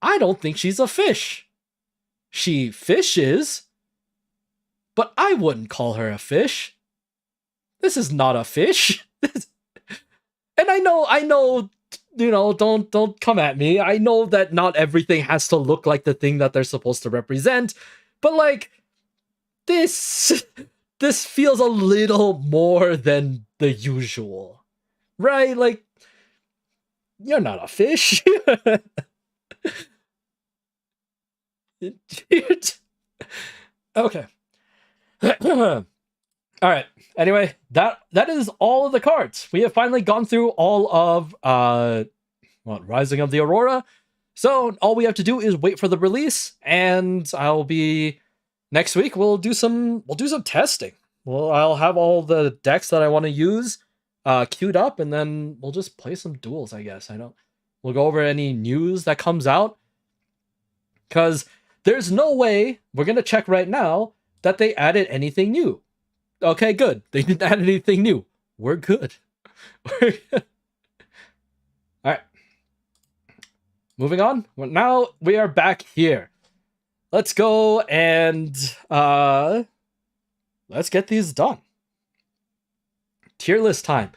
Speaker 1: I don't think she's a fish. She fishes, but I wouldn't call her a fish. This is not a fish. And I know, you know, don't come at me. I know that not everything has to look like the thing that they're supposed to represent, but like this feels a little more than the usual, right? Like, you're not a fish. Okay. All right. Anyway, that is all of the cards. We have finally gone through all of Rising of the Aurora. So all we have to do is wait for the release, and I'll be next week. We'll do some testing. Well, I'll have all the decks that I want to use queued up, and then we'll just play some duels, I guess. We'll go over any news that comes out, because there's no way, we're gonna check right now, that they added anything new. Okay, good. They didn't add anything new. We're good. We're good. All right. Moving on. Well, now we are back here. Let's go and let's get these done. Tier list time.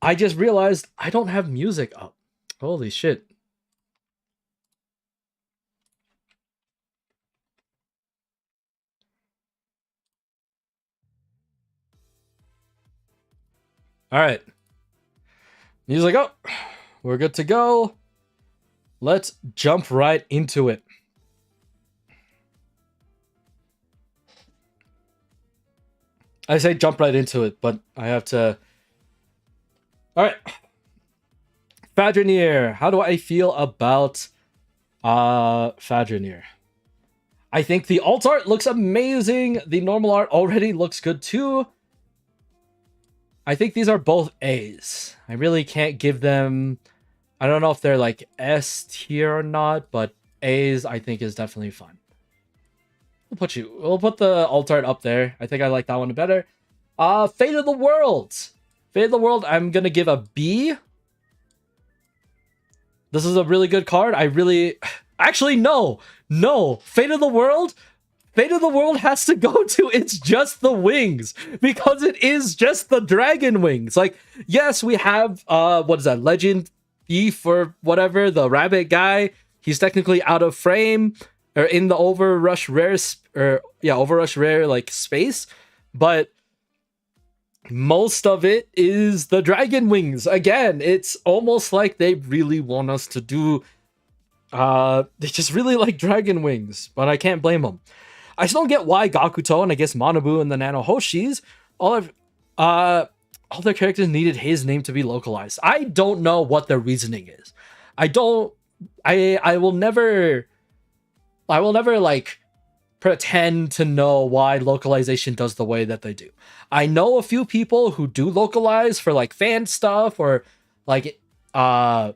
Speaker 1: I just realized I don't have music up. Holy shit. All right. Music up. We're good to go. Let's jump right into it. I say jump right into it, but I have to... All right. Fadranir. How do I feel about Fadranir? I think the alt art looks amazing. The normal art already looks good too. I think these are both A's. I really can't give them... I don't know if they're like S tier or not, but A's I think is definitely fun. We'll put the alt art up there. I think I like that one better. Fate of the World. Fate of the World, I'm gonna give a B. This is a really good card. I really... Actually, no. Fate of the World has to go to It's Just the Wings, because it is just the dragon wings. Like, yes, we have, what is that, Legend Thief or whatever, the rabbit guy. He's technically out of frame, or in the Overrush Overrush rare like space, but most of it is the dragon wings. Again, it's almost like they really want us to do they just really like dragon wings, but I can't blame them. I still don't get why Gakuto and I guess Manabu and the Nano Hoshis all their characters needed his name to be localized. I don't know what their reasoning is. I will never like pretend to know why localization does the way that they do. I know a few people who do localize for like fan stuff, or like I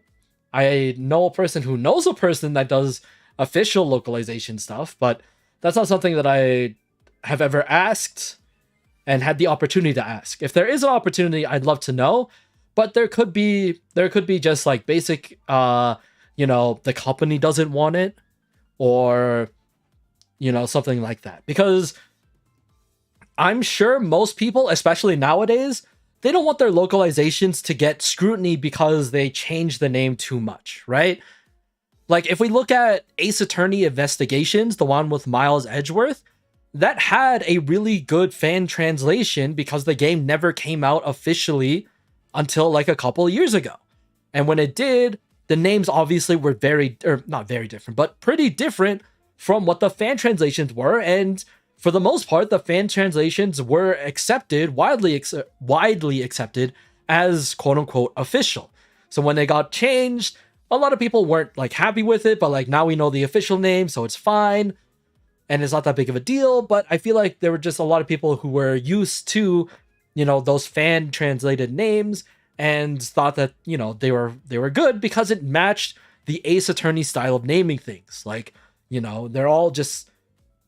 Speaker 1: know a person who knows a person that does official localization stuff, but that's not something that I have ever asked and had the opportunity to ask. If there is an opportunity, I'd love to know, but there could be just like basic the company doesn't want it, or something like that. Because I'm sure most people, especially nowadays, they don't want their localizations to get scrutiny because they change the name too much, right? Like, if we look at Ace Attorney Investigations, the one with Miles Edgeworth, that had a really good fan translation because the game never came out officially until like a couple of years ago. And when it did, the names obviously were not very different, but pretty different from what the fan translations were. And for the most part, the fan translations were widely accepted as quote unquote official. So when they got changed, a lot of people weren't like happy with it, but like now we know the official name, so it's fine. And it's not that big of a deal, but I feel like there were just a lot of people who were used to, those fan translated names and thought that, they were good because it matched the Ace Attorney style of naming things. Like, they're all just,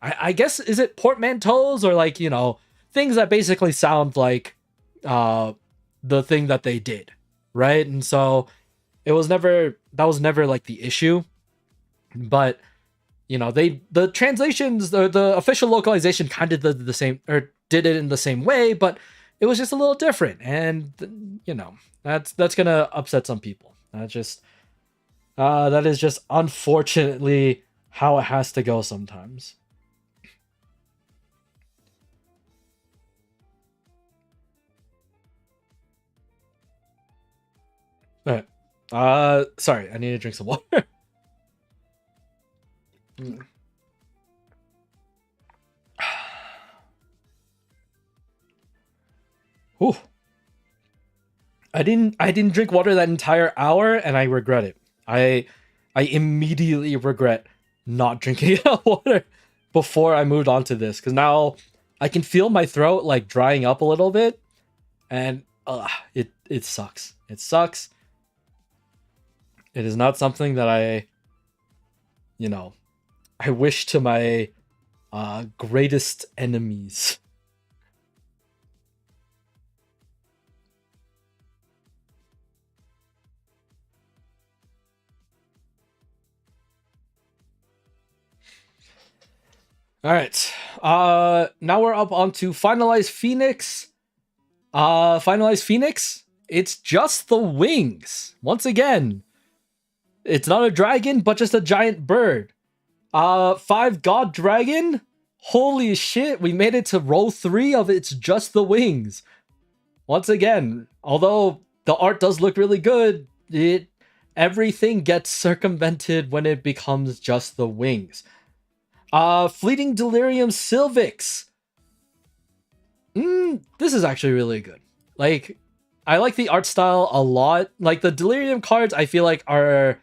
Speaker 1: I guess, is it portmanteaus or like, things that basically sound like the thing that they did, right? And so that was never like the issue. But the translations, the official localization kind of did the same, or did it in the same way, but it was just a little different. And that's gonna upset some people. That is just unfortunately how it has to go sometimes. All right. Sorry, I need to drink some water. Ooh. I didn't drink water that entire hour, and I regret it. I immediately regret not drinking water before I moved on to this, because now I can feel my throat like drying up a little bit, and it sucks. It sucks. It is not something that I wish to my greatest enemies. All right. Now we're up onto Finalize Phoenix. Finalize Phoenix. It's just the wings. Once again, it's not a dragon, but just a giant bird. 5 God Dragon. Holy shit, we made it to row 3 of It's Just the Wings. Once again, although the art does look really good, everything gets circumvented when it becomes just the wings. Fleeting Delirium Sylvix. This is actually really good. Like, I like the art style a lot. Like, the Delirium cards, I feel like are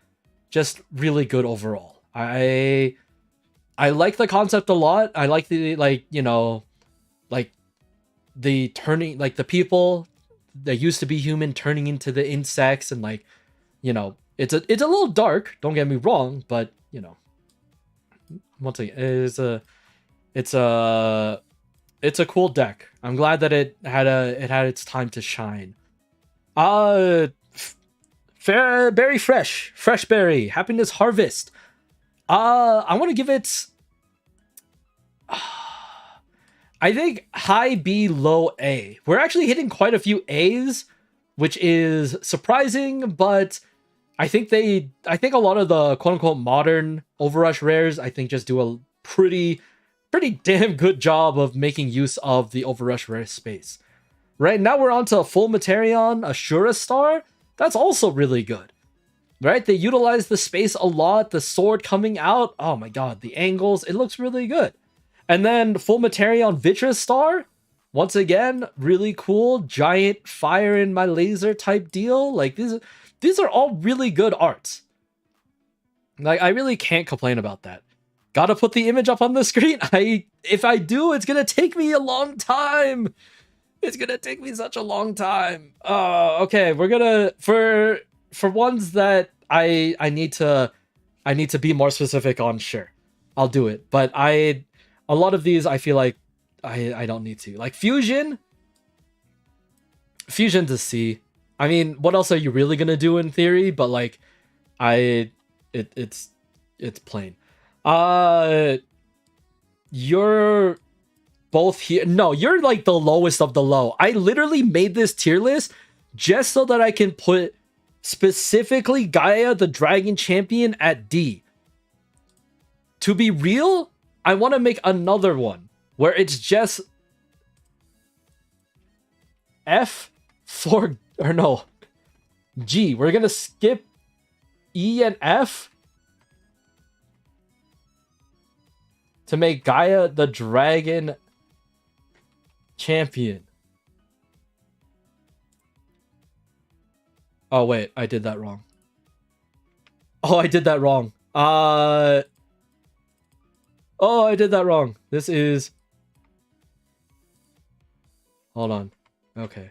Speaker 1: just really good overall. I like the concept a lot. I like the, like the turning, like the people that used to be human turning into the insects, and like, it's a little dark, don't get me wrong, but once again, it's a cool deck. I'm glad that it had its time to shine. Berry Fresh Berry Happiness Harvest. I want to give it I think high B, low A. We're actually hitting quite a few A's, which is surprising, but I think a lot of the quote unquote modern Overrush rares, I think, just do a pretty pretty damn good job of making use of the Overrush rare space. Right, now we're on to a full Materion, Ashura Star. That's also really good. Right, they utilize the space a lot. The sword coming out, oh my god, the angles, it looks really good. And then full Materion Vitra Star, once again, really cool. Giant fire in my laser type deal. Like, these are all really good arts. Like, I really can't complain about that. Gotta put the image up on the screen. If I do, it's gonna take me a long time. It's gonna take me such a long time. Okay, we're gonna for ones that I need to be more specific on. Sure, I'll do it. But a lot of these I feel like I don't need to. Like Fusion to C. I mean, what else are you really gonna do in theory? But like, it's plain. You're both here. No, you're like the lowest of the low. I literally made this tier list just so that I can put specifically Gaia the Dragon Champion at D. To be real, I want to make another one where it's just F for, or no, G. We're gonna skip E and F to make Gaia the Dragon Champion. Oh wait, I did that wrong. Oh, I did that wrong. Oh, I did that wrong. This is... Hold on. Okay.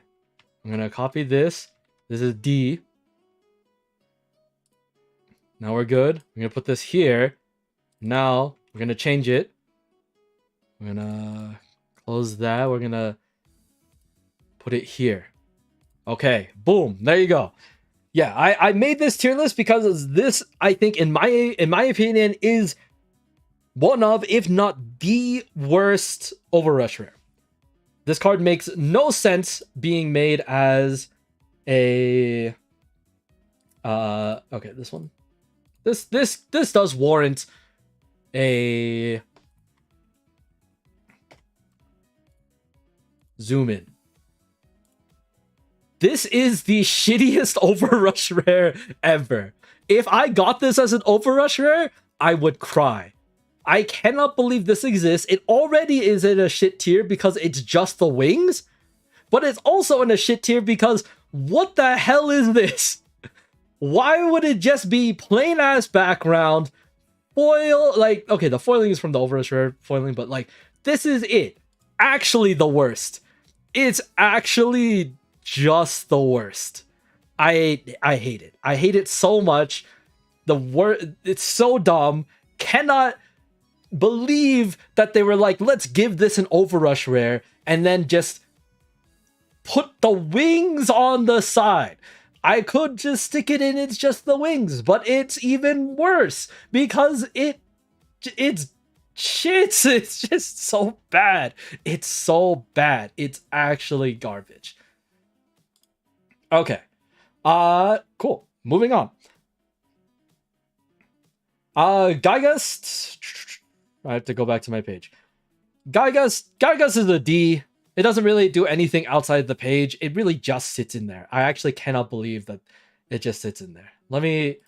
Speaker 1: I'm gonna copy this. This is D. Now we're good. I'm gonna put this here. Now, we're gonna change it. We're gonna close that. We're gonna put it here. Okay, boom. There you go. Yeah, I made this tier list because this, I think, in my opinion, is one of, if not the worst Overrush rare. This card makes no sense being made as a okay, this one. This does warrant a zoom in. This is the shittiest Overrush rare ever. If I got this as an Overrush rare, I would cry. I cannot believe this exists. It already is in a shit tier because it's just the wings, but it's also in a shit tier because what the hell is this? Why would it just be plain ass background, foil? Like, okay, the foiling is from the Overrush rare foiling, but like, this is it. Actually the worst. It's actually just the worst. I hate it. I hate it so much. It's so dumb. Cannot believe that they were like, let's give this an Overrush rare and then just put the wings on the side. I could just stick it in, it's just the wings, but it's even worse because it's shit. It's just so bad. It's so bad. It's actually garbage. Okay. Cool. Moving on. Gygust. I have to go back to my page. Gygust is a D. It doesn't really do anything outside the page. It really just sits in there. I actually cannot believe that it just sits in there. Let me...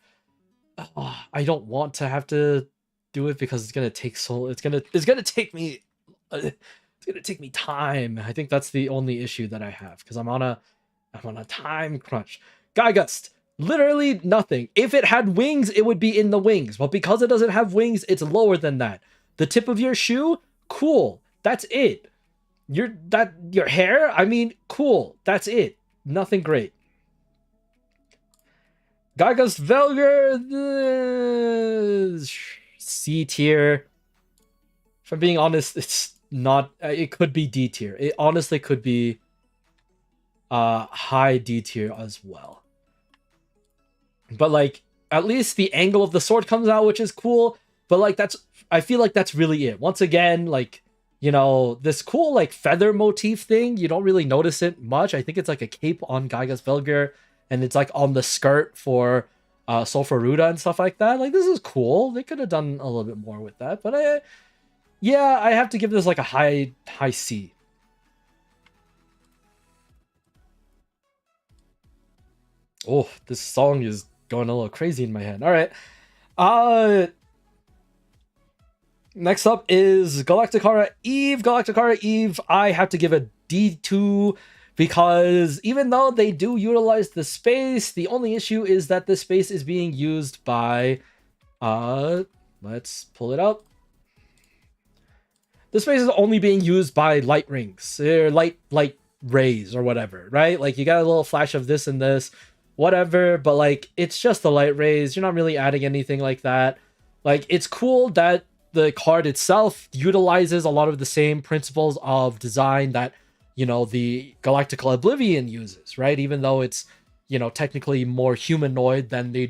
Speaker 1: I don't want to have to do it because it's gonna take so... It's gonna take me... it's gonna take me time. I think that's the only issue that I have because I'm on a time crunch. Gygust. Literally nothing. If it had wings, it would be in the wings. But because it doesn't have wings, it's lower than that. The tip of your shoe, cool. That's it. Your hair, I mean, cool. That's it. Nothing great. Gygust Velger, C tier. If I'm being honest, it's not. It could be D tier. It honestly could be high D tier as well. But like, at least the angle of the sword comes out, which is cool. But like, I feel like that's really it. Once again, like, you know, this cool like feather motif thing, you don't really notice it much. I think it's like a cape on Gygust Velger, and it's like on the skirt for Sulfuruda and stuff like that. Like, this is cool. They could have done a little bit more with that, but Yeah, I have to give this like a high C. Oh, this song is going a little crazy in my head. All right. Uh Next up is Galacticara Eve. Galacticara Eve, I have to give a D2 because even though they do utilize the space, the only issue is that the space is being used by let's pull it up. The space is only being used by light rings or light rays or whatever, right? Like you got a little flash of this and this, whatever, but like it's just the light rays. You're not really adding anything like that. Like it's cool that the card itself utilizes a lot of the same principles of design that, you know, the Galactical Oblivion uses, right? Even though it's, you know, technically more humanoid than the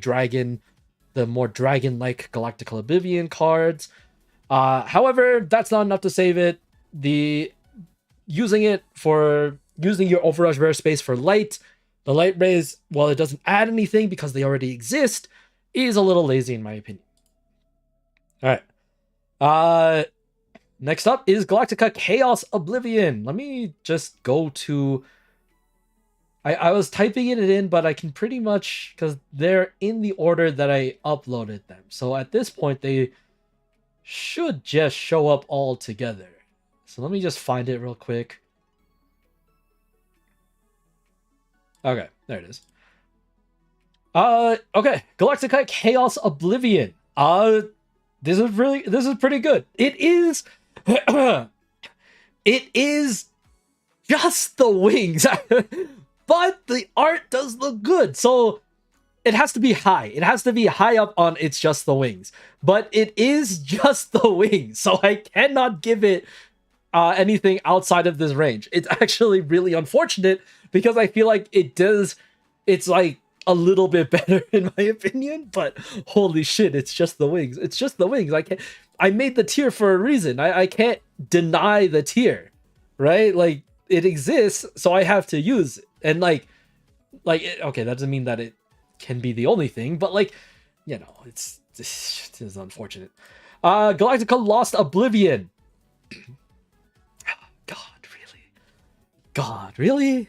Speaker 1: more dragon-like Galactical Oblivion cards. However, that's not enough to save it. Using your Overrush Rare space for light, the light rays, while it doesn't add anything because they already exist, is a little lazy in my opinion. All right. Next up is Galactica Chaos Oblivion. Let me just go to... I was typing it in, but I can pretty much... because they're in the order that I uploaded them. So at this point, they should just show up all together. So let me just find it real quick. Okay, there it is. Okay, Galactica Chaos Oblivion. This is pretty good. It is it is just the wings. But the art does look good. So it has to be high. It has to be high up on It's Just the Wings. But it is just the wings. So I cannot give it anything outside of this range. It's actually really unfortunate because I feel like it's like a little bit better in my opinion, but holy shit, it's just the wings. It's just the wings. I made the tier for a reason. I can't deny the tier, right? Like it exists, so I have to use it. And okay, that doesn't mean that it can be the only thing, but like, you know, it's unfortunate. Galactica Lost Oblivion. God, really?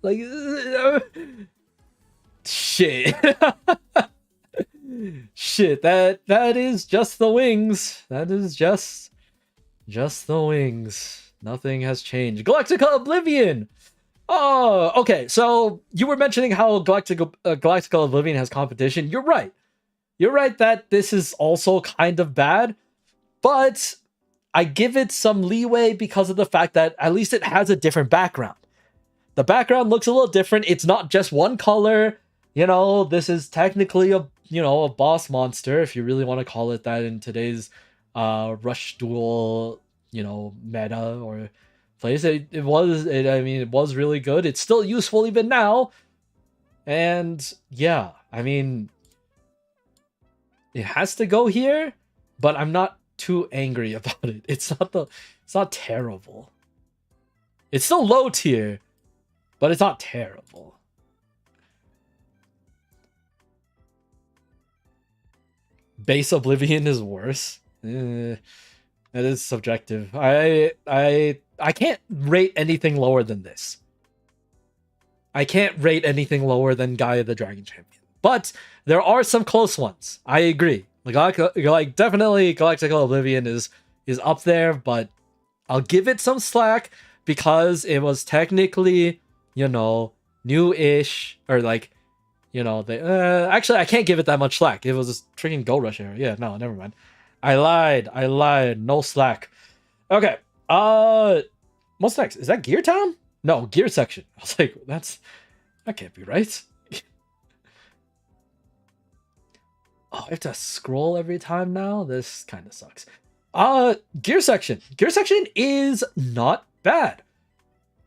Speaker 1: Like, shit. Shit, that is just the wings. That is just the wings. Nothing has changed. Galactica Oblivion. Oh, okay. So you were mentioning how Galactica Oblivion has competition. You're right. You're right that this is also kind of bad, but I give it some leeway because of the fact that at least it has a different background. The background looks a little different. It's not just one color. You know, this is technically a boss monster, if you really want to call it that in today's Rush Duel, meta or place. It was really good. It's still useful even now. And yeah, I mean, it has to go here, but I'm not too angry about it. It's not terrible. It's still low tier, but it's not terrible. Base Oblivion is worse. That is subjective. I can't rate anything lower than this. I can't rate anything lower than Gaia the Dragon Champion. But there are some close ones. I agree. Definitely Galactical Oblivion is up there, but I'll give it some slack because it was technically, new-ish, or actually I can't give it that much slack. It was a freaking Go Rush era. Yeah, no, never mind. I lied. No slack. Okay. What's next? Is that Gear Town? No, Gear Section. I was like, that can't be right. Oh, I have to scroll every time now? This kind of sucks. Gear Section. Gear Section is not bad.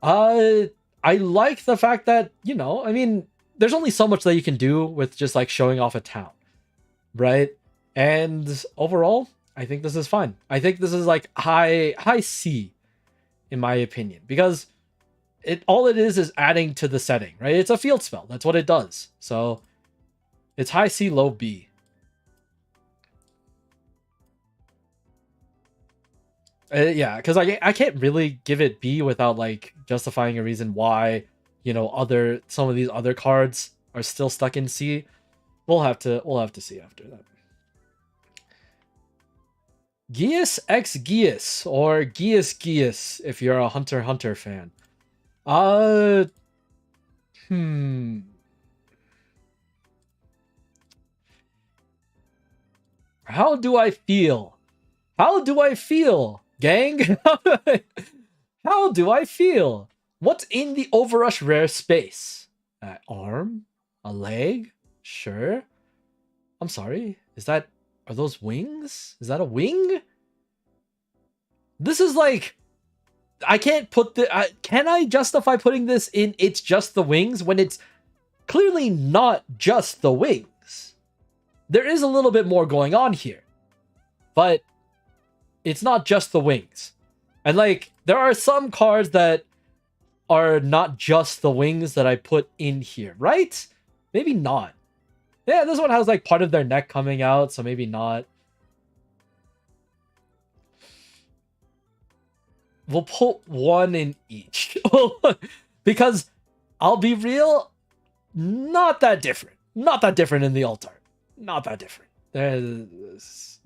Speaker 1: I like the fact that, there's only so much that you can do with just like showing off a town, right? And overall, I think this is fine. I think this is like high C, in my opinion, because all it is adding to the setting, right? It's a field spell. That's what it does. So it's high C, low B. Yeah, because I can't really give it B without like justifying a reason why, you know, some of these other cards are still stuck in C. We'll have to see after that. Geas X Geas or Geas Geas if you're a Hunter x Hunter fan. Uh hmm. How do I feel? How do I feel, gang? How do I feel? What's in the Overrush rare space? An arm? A leg? Sure. I'm sorry. Are those wings? Is that a wing? This is like, I can't put can I justify putting this in it's just the wings when it's clearly not just the wings? There is a little bit more going on here, but it's not just the wings. And like, there are some cards that are not just the wings that I put in here, right? Maybe not. Yeah, this one has like part of their neck coming out, so maybe not. We'll put one in each. Because I'll be real, not that different. Not that different in the alt art. Not that different. There's...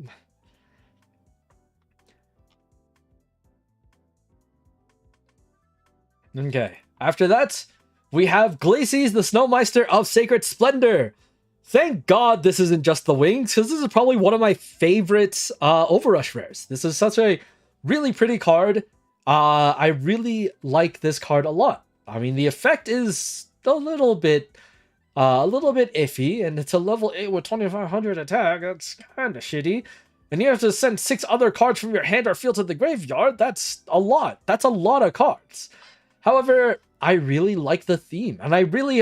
Speaker 1: Okay. After that, we have Glacies, the Snowmeister of Sacred Splendor. Thank God this isn't just the wings, because this is probably one of my favorite Overrush rares. This is such a really pretty card. I really like this card a lot. I mean, the effect is a little bit iffy, and it's a level 8 with 2500 attack. That's kind of shitty. And you have to send 6 other cards from your hand or field to the graveyard. That's a lot. That's a lot of cards. However, I really like the theme, and I really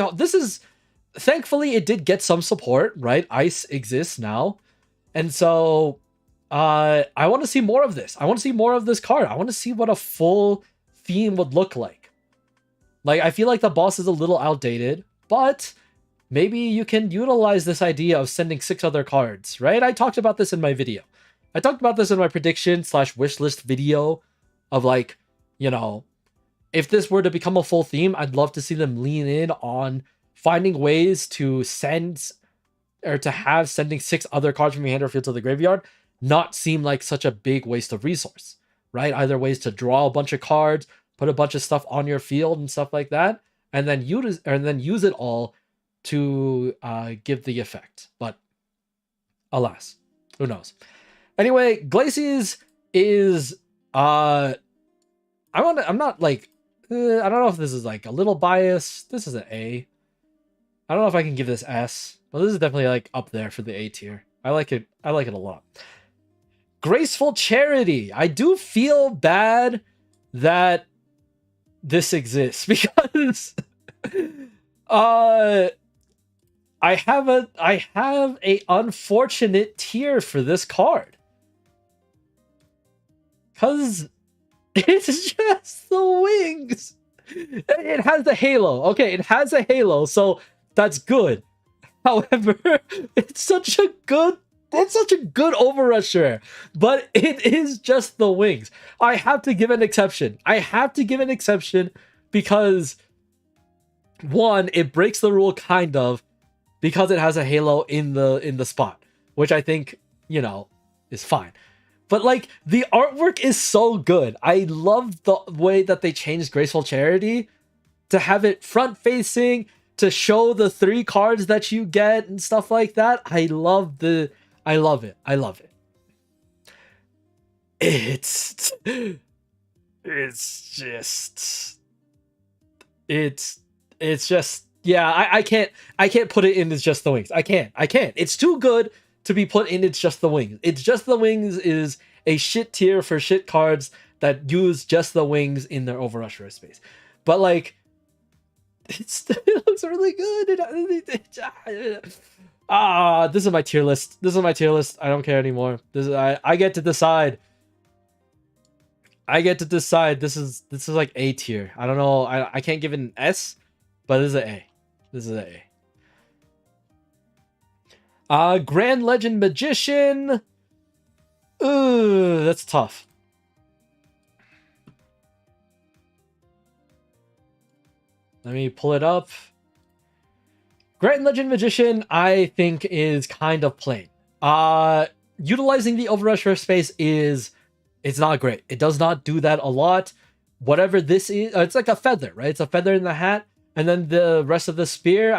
Speaker 1: thankfully it did get some support, right? Ice exists now, and so I want to see more of this. I want to see more of this card. I want to see what a full theme would look like. Like, I feel like the boss is a little outdated, but maybe you can utilize this idea of sending 6 other cards, right? I talked about this in my video. I talked about this in my prediction / wish list video of like, you know, if this were to become a full theme, I'd love to see them lean in on finding ways to send or to have sending 6 other cards from your hand or field to the graveyard not seem like such a big waste of resource, right? Either ways to draw a bunch of cards, put a bunch of stuff on your field and stuff like that, and then use it all to give the effect. But alas, who knows? Anyway, Glacies is I'm not like I don't know if this is like a little biased. This is an A. I don't know if I can give this S, but this is definitely like up there for the A tier. I like it. I like it a lot. Graceful Charity. I do feel bad that this exists because I have a unfortunate tier for this card. Cause it's just the wings. It has the halo. Okay, it has a halo, so that's good. However, it's such a good Overrusher, but it is just the wings. I have to give an exception. Because one, it breaks the rule kind of because it has a halo in the spot, which I think, you know, is fine. But like, the artwork is so good. I love the way that they changed Graceful Charity to have it front facing, to show the 3 cards that you get and stuff like that. I love it. It's just, yeah, I can't put it in as just the wings. I can't. It's too good to be put in it's just the wings. It's just the wings is a shit tier for shit cards that use just the wings in their Overrush rare space. But like, it looks really good. This is my tier list. I don't care anymore. I get to decide. This is like A tier. I don't know. I can't give it an S, but this is an A. Grand Legend Magician. Ooh, that's tough. Let me pull it up. Grand Legend Magician, I think, is kind of plain. Utilizing the Overrush for space it's not great. It does not do that a lot. Whatever this is, it's like a feather, right? It's a feather in the hat, and then the rest of the staff.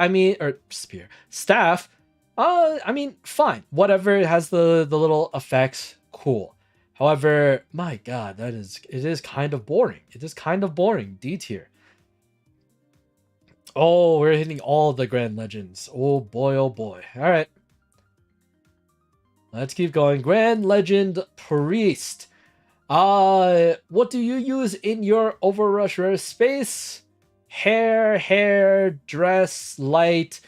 Speaker 1: I mean, fine. Whatever, it has the little effects, cool. However, my God, it is kind of boring. It is kind of boring. D tier. Oh, we're hitting all the Grand Legends. Oh boy, oh boy. All right. Let's keep going. Grand Legend Priest. What do you use in your Overrush rare space? Hair, dress, light.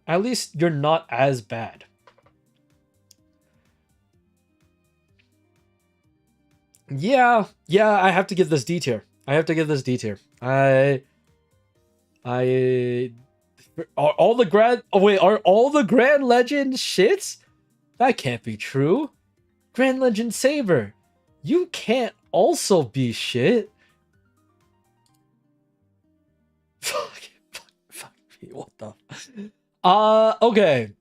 Speaker 1: At least you're not as bad. Yeah, I have to give this D tier. Are all the Grand Legend shits? That can't be true. Grand Legend Saber, you can't also be shit. Fuck me, what the? Okay.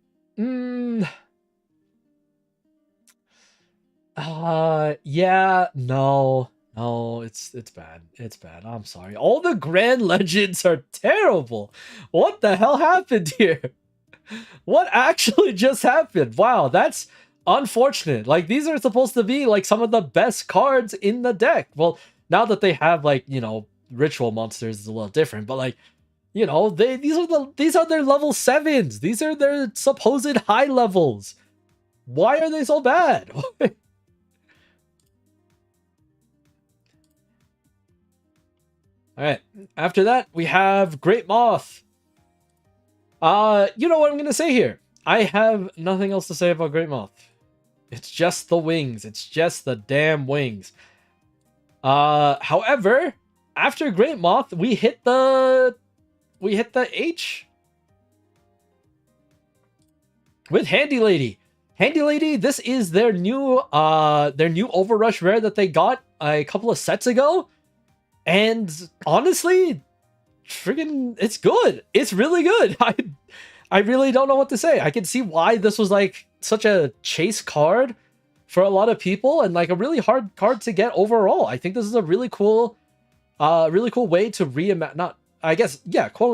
Speaker 1: Yeah, no, it's bad. It's bad. I'm sorry. All the Grand Legends are terrible. What the hell happened here? What actually just happened? Wow, that's unfortunate. Like, these are supposed to be like some of the best cards in the deck. Well, now that they have, like, you know, ritual monsters is a little different, but like, you know, these are their level 7s. These are their supposed high levels. Why are they so bad? All right. After that, we have Great Moth. You know what I'm gonna say here? I have nothing else to say about Great Moth. It's just the wings. It's just the damn wings. However, after Great Moth, we hit the H with Handy Lady. Handy Lady, this is their new Overrush rare that they got a couple of sets ago. And honestly, friggin', it's good. It's really good. I really don't know what to say. I can see why this was like such a chase card for a lot of people and like a really hard card to get overall. I think this is a really cool way to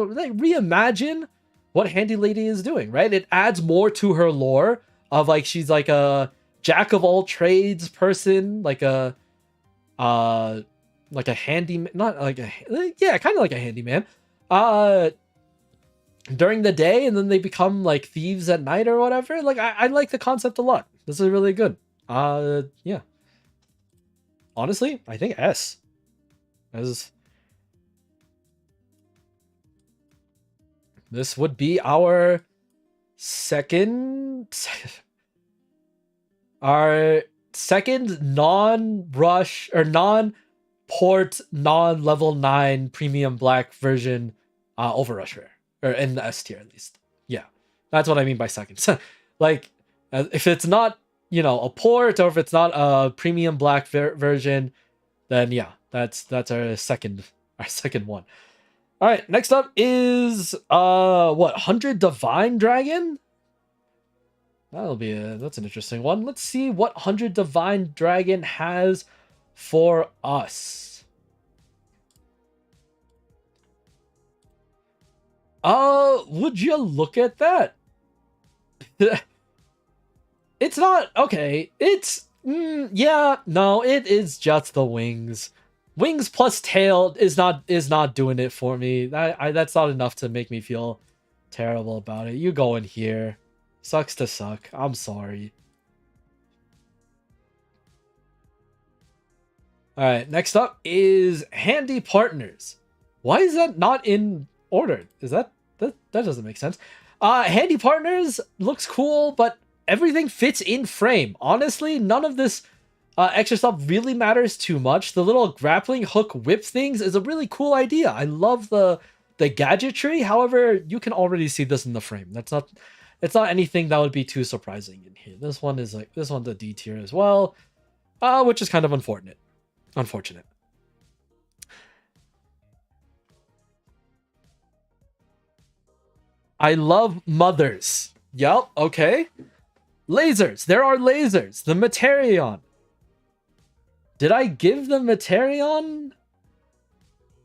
Speaker 1: reimagine what Handy Lady is doing, right? It adds more to her lore of like she's like a jack of all trades person, like a handyman, not like a, yeah, kind of like a handyman. During the day, and then they become like thieves at night or whatever. Like I like the concept a lot. This is really good. Yeah. Honestly, I think S. As this would be our second non-rush or non-port, non-level 9 premium black version Overrush rare. Or in the S tier, at least. Yeah, that's what I mean by second. Like, if it's not, you know, a port, or if it's not a premium black version, then yeah, that's our second one. All right, next up is 100 Divine Dragon. That's an interesting one. Let's see what 100 Divine Dragon has for us. Would you look at that? It's not okay. It's yeah, no, it is just the wings. Wings plus tail is not doing it for me. That's not enough to make me feel terrible about it. You go in here. Sucks to suck. I'm sorry. All right, next up is Handy Partners. Why is that not in order? Is that doesn't make sense. Handy Partners looks cool, but everything fits in frame. Honestly, none of this extra stuff really matters too much. The little grappling hook whip things is a really cool idea. I love the gadgetry. However, you can already see this in the frame. It's not anything that would be too surprising in here. This one's a D tier as well, which is kind of unfortunate. I love mothers. Yup, okay. Lasers. There are lasers. The Materion. Did I give the Materion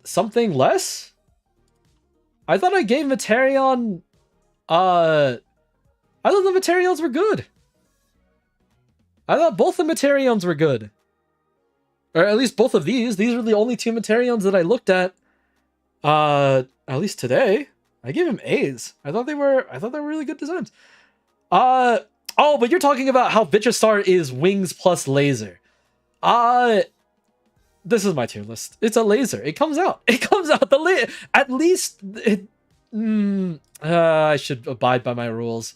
Speaker 1: something less? I thought I gave Materion... I thought the Materions were good. I thought both the Materions were good. Or at least both of these. These are the only two Materions that I looked at least today. I gave him A's. I thought they were really good designs. Oh, but you're talking about how Vitrastar is wings plus laser. This is my tier list. It's a laser. It comes out. It comes out. At least it, I should abide by my rules.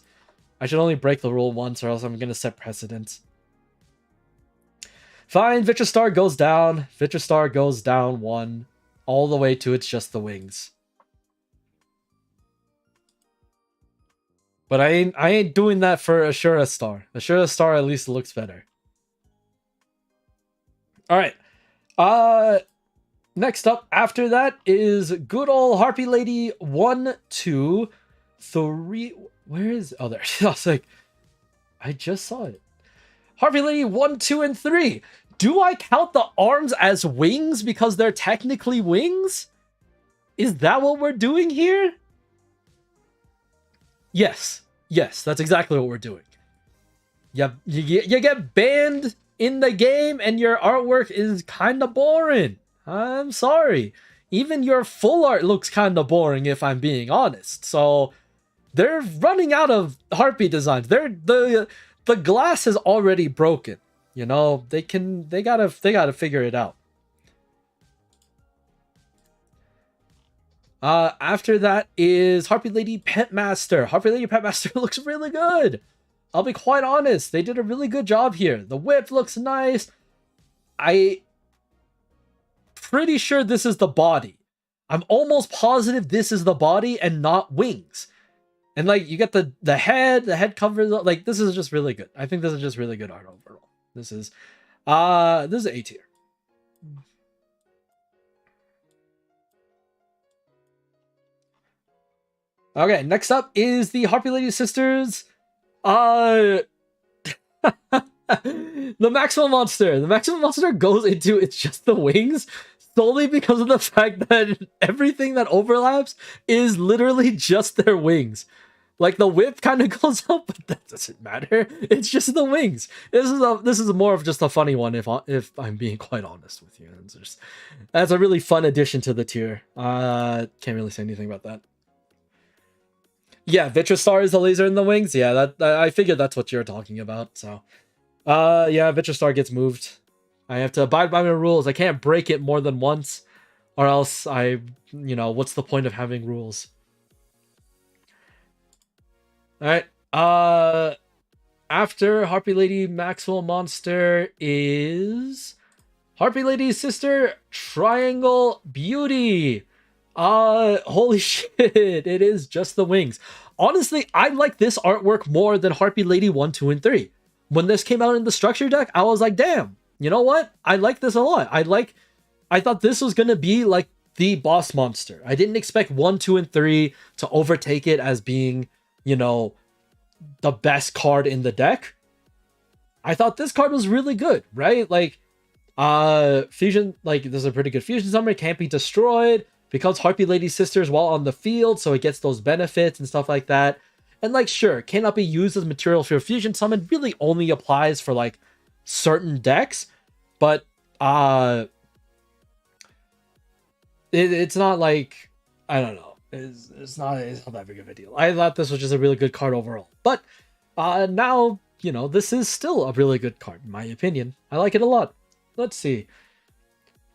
Speaker 1: I should only break the rule once, or else I'm gonna set precedents. Fine, Vitrastar goes down. Vitrastar goes down 1. All the way to it's just the wings. But I ain't doing that for Ashura Star. Ashura Star at least looks better. Alright. Next up after that is good old Harpy Lady 1, 2, 3. Where is... Oh, there. I was like... I just saw it. Harpy Lady 1, 2, and 3. Do I count the arms as wings because they're technically wings? Is that what we're doing here? Yes. Yes, that's exactly what we're doing. You get banned in the game and your artwork is kind of boring. I'm sorry. Even your full art looks kind of boring if I'm being honest. So they're running out of Harpy designs. The glass is already broken. You know, they gotta figure it out. After that is Harpy Lady Pet Master. Harpy Lady Pet Master looks really good. I'll be quite honest. They did a really good job here. The whip looks nice. I pretty sure this is the body. I'm almost positive this is the body and not wings. And like you get the head covers up. Like this is just really good. I think this is just really good art overall. This is A tier. Okay, next up is the Harpy Lady Sisters. The Maximum Monster. The Maximum Monster goes into it's just the wings solely because of the fact that everything that overlaps is literally just their wings. Like the whip kind of goes up, but that doesn't matter. It's just the wings. This is more of just a funny one if I'm being quite honest with you. That's a really fun addition to the tier. Can't really say anything about that. Yeah, Vitrastar is the laser in the wings. Yeah, I figured that's what you're talking about. So, yeah, Vitrastar gets moved. I have to abide by my rules. I can't break it more than once, or else what's the point of having rules? All right. After Harpy Lady Maxwell Monster is Harpy Lady's sister Triangle Beauty. Holy shit, it is just the wings. Honestly, I like this artwork more than Harpy Lady 1, 2, and 3. When this came out in the structure deck, I was like, damn, you know what? I like this a lot. I thought this was gonna be like the boss monster. I didn't expect 1, 2, and 3 to overtake it as being, the best card in the deck. I thought this card was really good, right? Like, fusion, like, this is a pretty good fusion summon. It can't be destroyed. Becomes Harpy Lady Sisters while on the field, so it gets those benefits and stuff like that. And like, sure, cannot be used as material for a fusion summon. Really only applies for like certain decks, but it's not like, I don't know. It's not that big of a deal. I thought this was just a really good card overall. But now, this is still a really good card, in my opinion. I like it a lot. Let's see.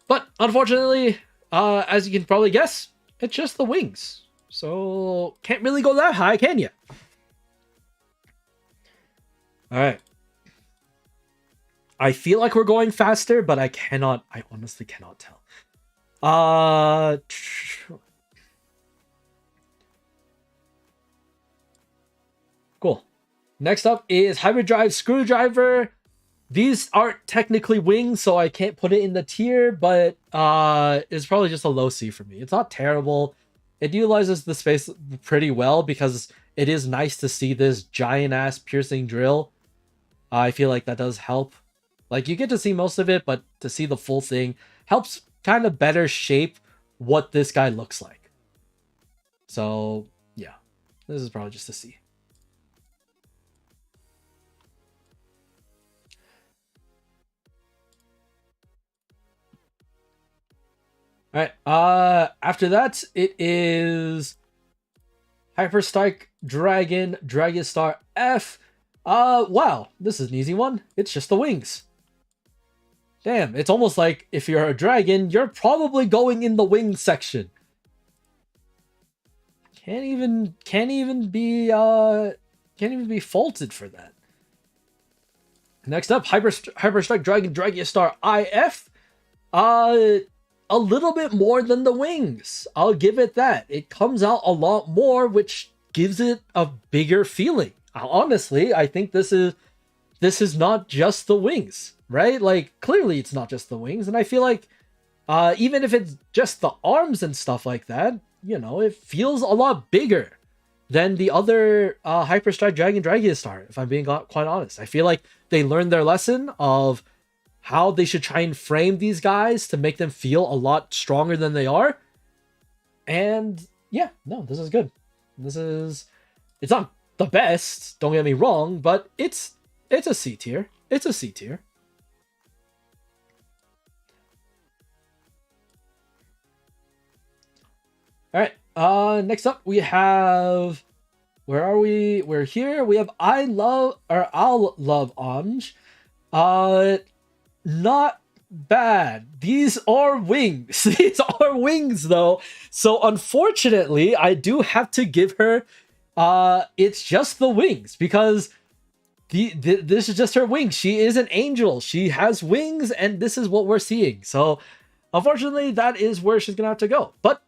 Speaker 1: But unfortunately, as you can probably guess, it's just the wings. So can't really go that high, can you? All right. I feel like we're going faster, but I honestly cannot tell. Cool. Next up is Hybrid Drive Screwdriver. These aren't technically wings, so I can't put it in the tier, but it's probably just a low C for me. It's not terrible. it utilizes the space pretty well because it is nice to see this giant ass piercing drill. I feel like that does help. Like, you get to see most of it, but to see the full thing helps kind of better shape what this guy looks like. So, yeah. This is probably just to see. Alright, after that, it is Hyper Strike Dragon, Dragon Star F. Wow, this is an easy one. It's just the wings. Damn, it's almost like if you're a dragon, you're probably going in the wing section. Can't even be faulted for that. Next up, Hyper Strike Dragon, Dragon Star IF. A little bit more than the wings. I'll give it that. It comes out a lot more, which gives it a bigger feeling. Honestly, I think this is not just the wings, right? Like, clearly it's not just the wings, and I feel like even if it's just the arms and stuff like that, you know, it feels a lot bigger than the other Hyper Strike Dragon Star, if I'm being quite honest. I feel like they learned their lesson of how they should try and frame these guys to make them feel a lot stronger than they are. And yeah, no, this is good. It's not the best, don't get me wrong, but it's a C tier. It's a C tier. All right, next up we have, where are we? We're here. We have I'll love Ange. Not bad. These are wings. These are wings, though. So unfortunately, I do have to give her it's just the wings, because this is just her wings. She is an angel. She has wings, and this is what we're seeing. So unfortunately, that is where she's gonna have to go. But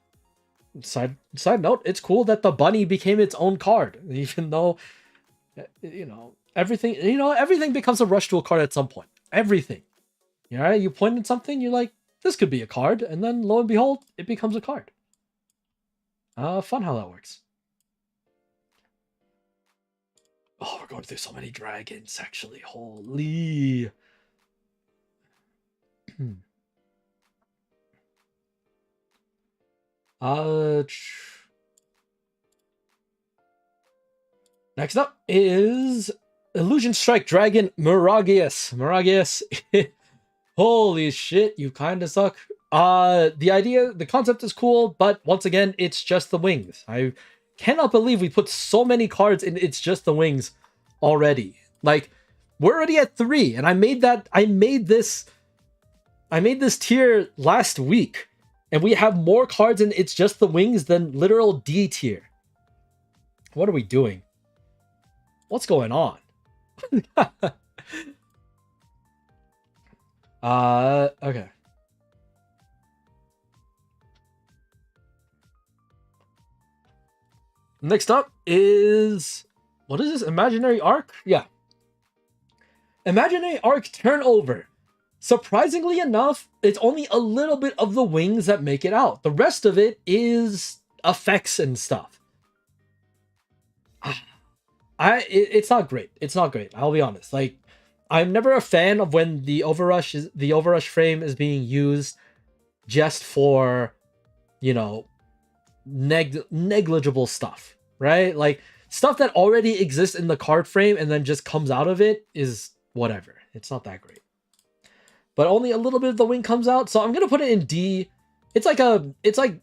Speaker 1: side note, it's cool that the bunny became its own card, even though everything becomes a rush to a card at some point. Everything. Right? You point at something, you're like, this could be a card, and then lo and behold, it becomes a card. Fun how that works. Oh, we're going through so many dragons, actually. Holy. Next up is Illusion Strike Dragon Miragius. Holy shit, you kinda suck. The concept is cool, but once again, it's just the wings. I cannot believe we put so many cards in It's Just the Wings already. Like, we're already at 3, and I made this tier last week, and we have more cards in It's Just the Wings than literal D tier. What are we doing? What's going on? Okay. Next up is, what is this? Imaginary Arc? Yeah. Imaginary Arc Turnover. Surprisingly enough, it's only a little bit of the wings that make it out. The rest of it is effects and stuff. It's not great. It's not great. I'll be honest. Like, I'm never a fan of when the overrush frame is being used just for, negligible stuff, right? Like, stuff that already exists in the card frame and then just comes out of it is whatever. It's not that great. But only a little bit of the wing comes out, so I'm gonna put it in D. It's like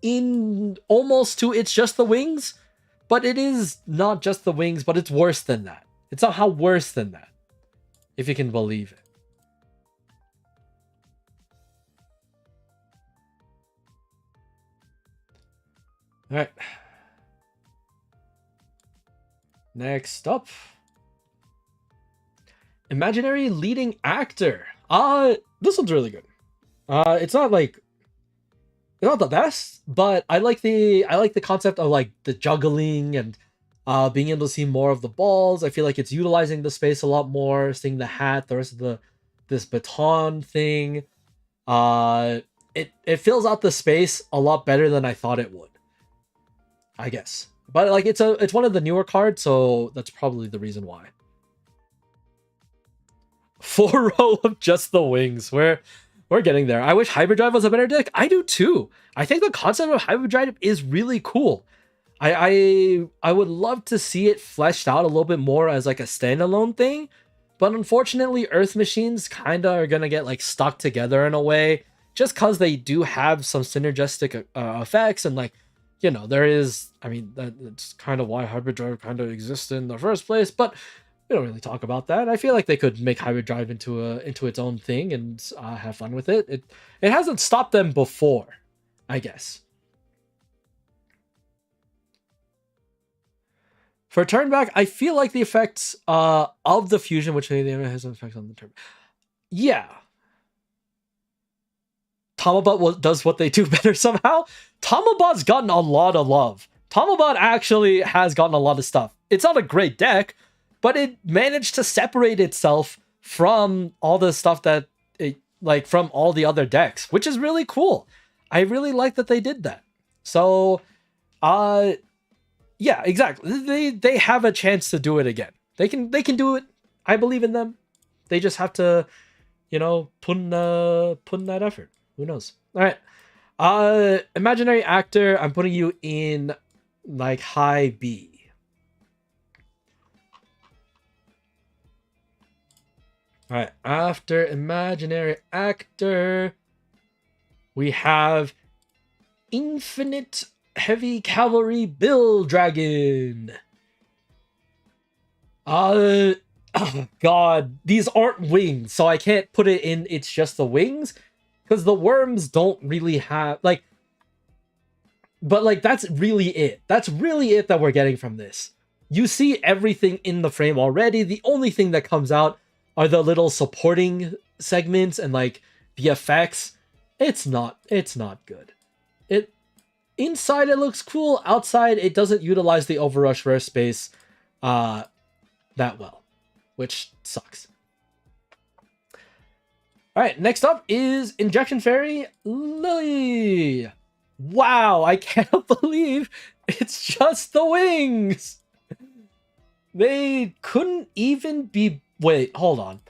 Speaker 1: in almost to It's Just the Wings, but it is not just the wings, but it's worse than that. It's somehow worse than that, if you can believe it. All right. Next up, Imaginary Leading Actor. This one's really good. It's not the best, but I like the concept of like the juggling and being able to see more of the balls. I feel like it's utilizing the space a lot more, seeing the hat, the rest of this baton thing. It fills out the space a lot better than I thought it would. I guess. But like it's one of the newer cards, so that's probably the reason why. 4-row of just the wings. We're getting there. I wish Hyperdrive was a better deck. I do too. I think the concept of Hyperdrive is really cool. I would love to see it fleshed out a little bit more as like a standalone thing, but unfortunately Earth Machines kind of are gonna get like stuck together in a way, just because they do have some synergistic effects, and like, you know, there is, I mean, that's kind of why Hyperdrive kind of exists in the first place, but we don't really talk about that. I feel like they could make Hyperdrive into its own thing and have fun with it. It hasn't stopped them before, I guess. For turn back, I feel like the effects of the fusion, which has an effect on the turn. Yeah. Tomabot does what they do better somehow. Tomabot's gotten a lot of love. Tomabot actually has gotten a lot of stuff. It's not a great deck, but it managed to separate itself from all the stuff that like from all the other decks, which is really cool. I really like that they did that. So, yeah, exactly. They have a chance to do it again. They can do it. I believe in them. They just have to, you know, put in that effort. Who knows? All right. Imaginary actor, I'm putting you in like high B. All right. After imaginary actor, we have Infinite Heavy Cavalry Bill Dragon. Oh god, these aren't wings, so I can't put it in it's just the wings, because the worms don't really have like, but like that's really it. That's really it that we're getting from this. You see everything in the frame already. The only thing that comes out are the little supporting segments and like the effects. It's not good. Inside it looks cool. Outside it doesn't utilize the Overrush rare space that well, which sucks. All right, next up is Injection Fairy Lily. Wow, I can't believe it's just the wings. They couldn't even be... Wait, hold on.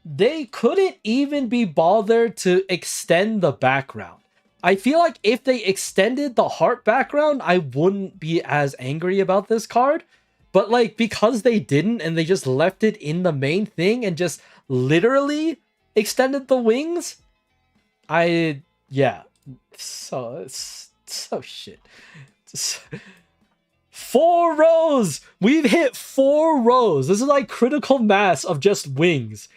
Speaker 1: They couldn't even be bothered to extend the background. I feel like if they extended the heart background, I wouldn't be as angry about this card. But like, because they didn't and they just left it in the main thing and just literally extended the wings, yeah. So shit. 4 rows! We've hit 4 rows. This is like critical mass of just wings.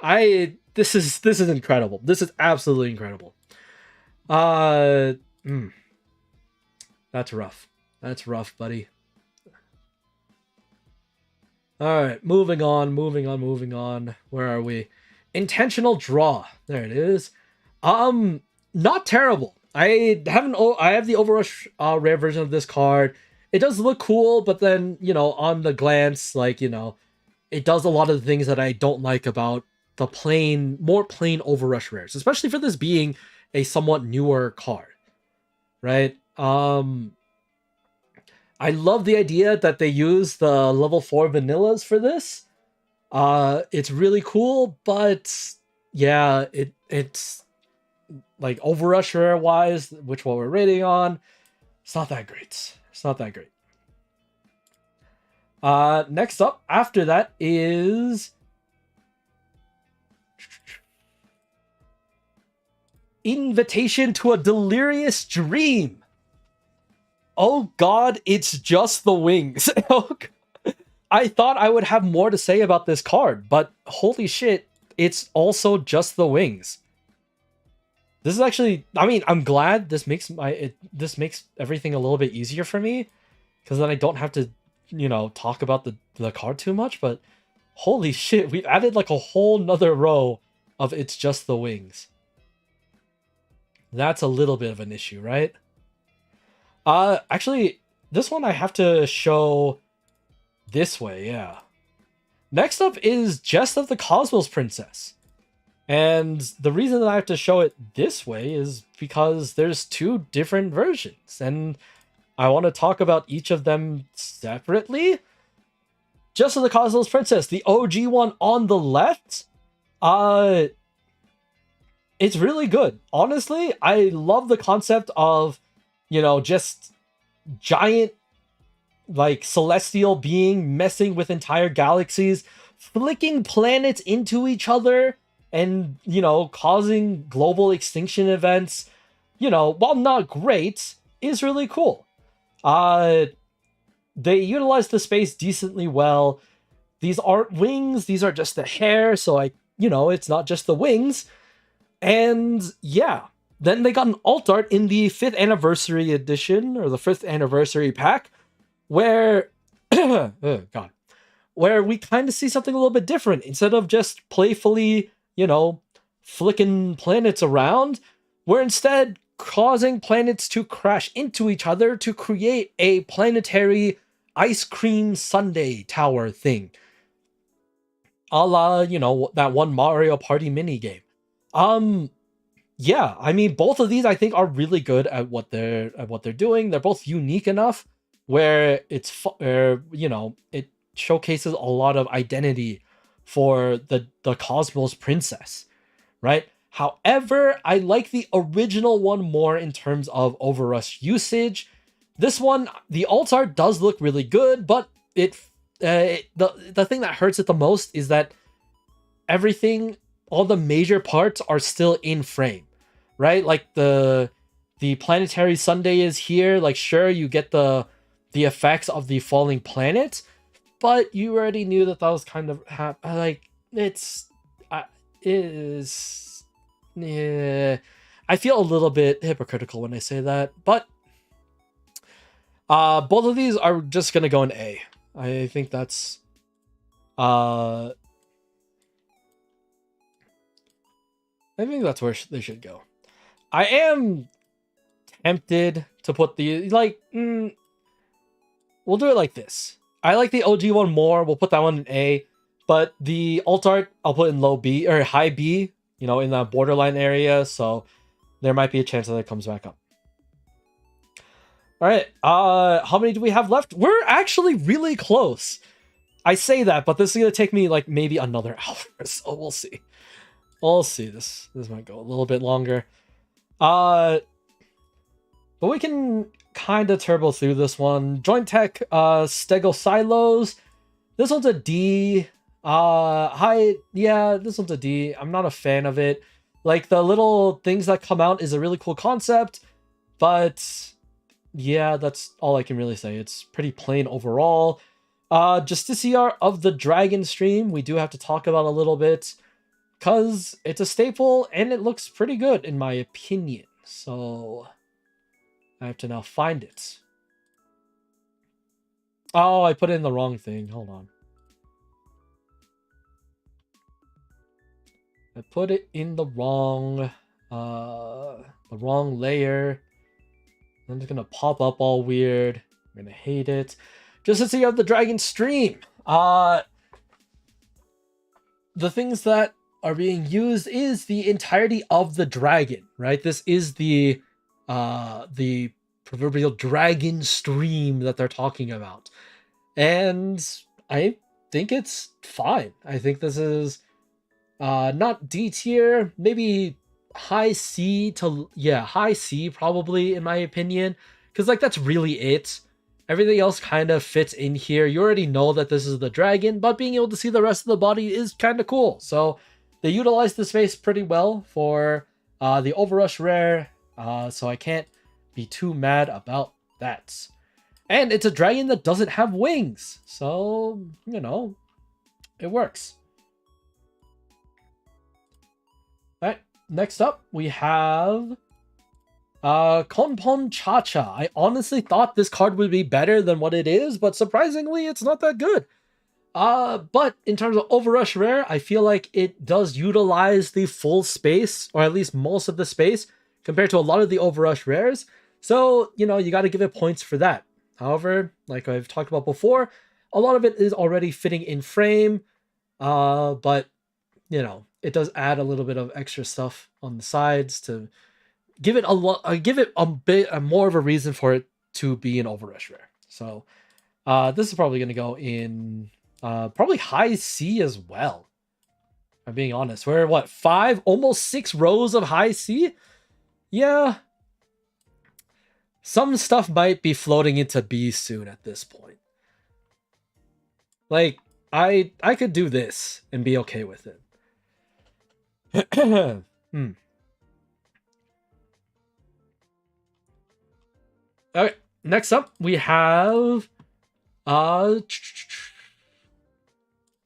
Speaker 1: This is incredible. This is absolutely incredible. That's rough. That's rough, buddy. All right, moving on. Where are we? Intentional draw. There it is. Not terrible. I have the Overrush rare version of this card. It does look cool, but then, you know, on the glance, like, you know, it does a lot of the things that I don't like about the more plain Overrush rares, especially for this being a somewhat newer card, right? I love the idea that they use the level 4 vanillas for this. It's really cool, but yeah, it's like Overrush rare wise, which what we're rating on, it's not that great. It's not that great. Next up after that is Invitation to a Delirious Dream. Oh god, it's just the wings. I thought I would have more to say about this card, but holy shit, it's also just the wings. This is actually, I mean, I'm glad this makes everything a little bit easier for me, because then I don't have to, you know, talk about the card too much, but holy shit, we've added like a whole nother row of it's just the wings. That's a little bit of an issue, right? Actually, this one I have to show this way, yeah. Next up is Jest of the Cosmos Princess. And the reason that I have to show it this way is because there's 2 different versions. And I want to talk about each of them separately. Just of the Cosmos Princess, the OG one on the left, uh, it's really good. Honestly, I love the concept of, just giant, like, celestial being messing with entire galaxies, flicking planets into each other, and, causing global extinction events. While not great, is really cool. They utilize the space decently well. These aren't wings, these are just the hair, so it's not just the wings. And yeah, then they got an alt art in the 5th anniversary edition, or the 5th anniversary pack, where oh god, where we kind of see something a little bit different. Instead of just playfully, flicking planets around, we're instead causing planets to crash into each other to create a planetary ice cream sundae tower thing. A la, that one Mario Party mini game. Yeah, I mean, both of these I think are really good at what they're doing. They're both unique enough where it showcases a lot of identity for the Cosmos Princess, right? However, I like the original one more in terms of overrush usage. This one, the alt art does look really good, but the thing that hurts it the most is that all the major parts are still in frame, right? Like the planetary sundae is here. Like, sure, you get the effects of the falling planet, but you already knew that was kind of yeah. I feel a little bit hypocritical when I say that, but both of these are just gonna go in A. I think that's I think that's where they should go. I am tempted to put we'll do it like this. I like the OG one more. We'll put that one in A, but the alt art I'll put in low B or high B, in that borderline area. So there might be a chance that it comes back up. All right. How many do we have left? We're actually really close. I say that, but this is gonna take me like maybe another hour, so we'll see. We'll see. This might go a little bit longer. But we can kind of turbo through this one. Joint Tech, Stego Silos. This one's a D. This one's a D. I'm not a fan of it. Like, the little things that come out is a really cool concept, but yeah, that's all I can really say. It's pretty plain overall. Justiciar of the Dragon stream, we do have to talk about a little bit, because it's a staple and it looks pretty good in my opinion. So I have to now find it. Oh, I put in the wrong thing. Hold on. I put it in the wrong layer. I'm just gonna pop up all weird. I'm gonna hate it. Just to see of the Dragon stream. The things that are being used is the entirety of the dragon, right? This is the proverbial dragon stream that they're talking about. And I think it's fine. I think this is not D tier, maybe high C high C probably in my opinion, because like that's really it. Everything else kind of fits in here. You already know that this is the dragon, but being able to see the rest of the body is kind of cool. So they utilize the space pretty well for the Overrush rare, so I can't be too mad about that. And it's a dragon that doesn't have wings, so, it works. Alright, next up, we have Konpon Cha-Cha. I honestly thought this card would be better than what it is, but surprisingly, it's not that good. But in terms of Overrush rare, I feel like it does utilize the full space, or at least most of the space, compared to a lot of the Overrush rares. So, you got to give it points for that. However, like I've talked about before, a lot of it is already fitting in frame. But, it does add a little bit of extra stuff on the sides to give it a bit more of a reason for it to be an Overrush rare. So this is probably going to go in probably high C as well. I'm being honest. We're what, 5, almost 6 rows of high C? Yeah. Some stuff might be floating into B soon at this point. Like, I could do this and be okay with it. Okay, next up we have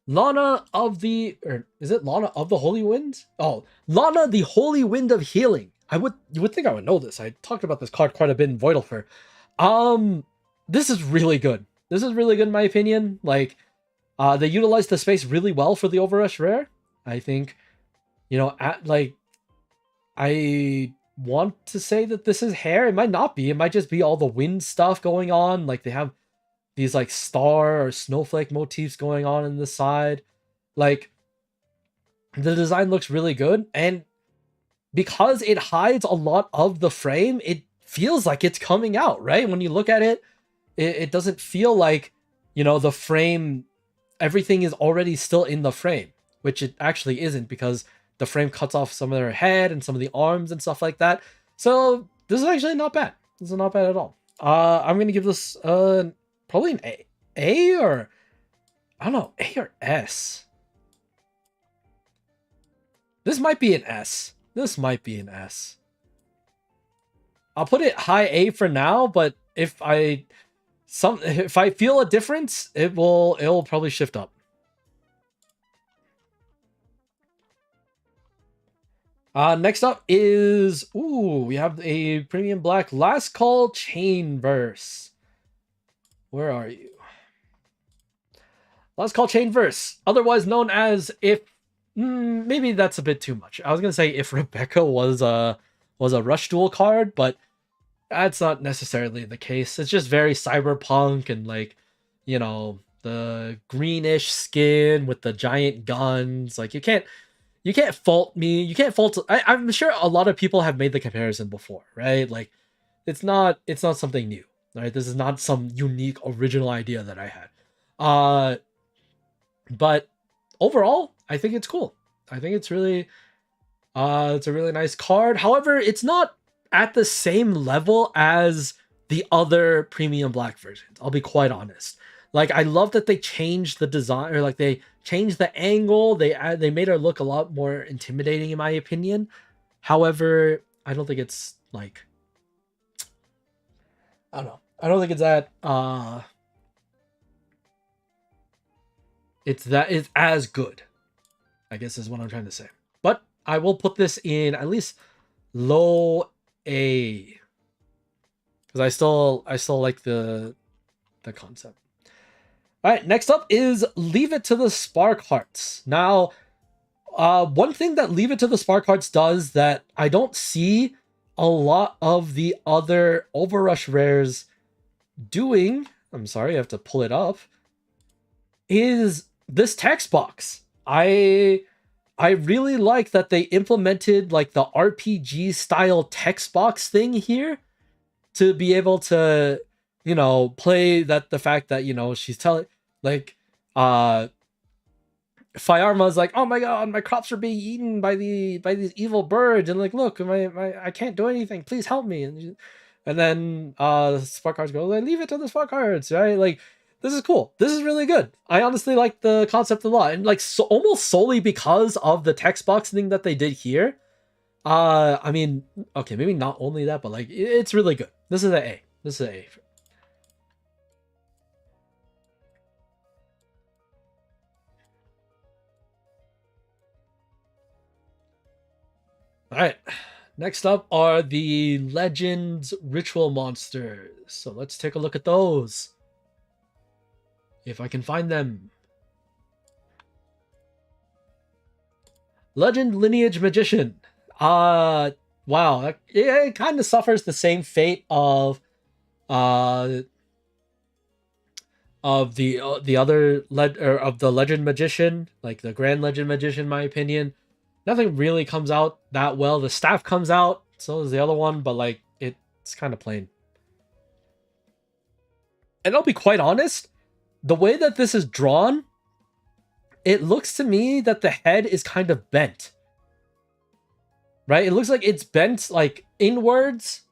Speaker 1: Lana of the, or is it Lana of the Holy Wind? Oh, Lana the Holy Wind of Healing. You would think I would know this. I talked about this card quite a bit in Voidalfer. This is really good. This is really good in my opinion. Like, they utilize the space really well for the Overrush rare. I think, you know, I want to say that this is hair. It might not be. It might just be all the wind stuff going on. Like, they have these like star or snowflake motifs going on in the side. Like, the design looks really good, and because it hides a lot of the frame, it feels like it's coming out, right? When you look at it, it doesn't feel like, you know, the frame, everything is already still in the frame, which it actually isn't, because the frame cuts off some of their head and some of the arms and stuff like that. So this is actually not bad. This is not bad at all. I'm gonna give this probably an A, or I don't know, A or S. This might be an S. This might be an S. I'll put it high A for now, but if I feel a difference, it'll probably shift up. Next up is, we have a premium black Last Call Chainverse. Where are you? Last Call Chainverse, otherwise known as if, maybe that's a bit too much. I was gonna say if Rebecca was a Rush Duel card, but that's not necessarily the case. It's just very cyberpunk, and like, you know, the greenish skin with the giant guns. Like, you can't fault me. You can't fault. I'm sure a lot of people have made the comparison before, right? Like, it's not something new, right? This is not some unique original idea that I had. But overall, I think it's cool. I think it's really, it's a really nice card. However, it's not at the same level as the other premium black versions. I'll be quite honest. Like, I love that they changed the design, or like they changed the angle. They made her look a lot more intimidating, in my opinion. However, I don't think it's like, I don't know. I don't think it's that it's as good, I guess is what I'm trying to say. But I will put this in at least low A, because I still like the concept. All right, next up is Leave It to the Spark Hearts. Now, one thing that Leave It to the Spark Hearts does that I don't see a lot of the other Overrush rares doing, I'm sorry, I have to pull it up, is this text box. I really like that they implemented like the RPG style text box thing here to be able to, you know, play that the fact that, you know, she's telling, like, Fiarma's like, oh my god, my crops are being eaten by these evil birds, and like, look, I can't do anything, please help me. And then Spark Hearts go, leave it to the Spark Hearts, right? Like, this is cool. This is really good. I honestly like the concept a lot, and like, so almost solely because of the text box thing that they did here. I mean, okay, maybe not only that, but like, it's really good. This is an A. This is an A. All right, next up are the Legends Ritual Monsters. So let's take a look at those, if I can find them. Legend Lineage Magician. Wow, it kind of suffers the same fate of the other of the Legend Magician, like the Grand Legend Magician, in my opinion. Nothing really comes out that well. The staff comes out, so does the other one, but like, it's kind of plain. And I'll be quite honest, the way that this is drawn, it looks to me that the head is kind of bent. Right? It looks like it's bent like inwards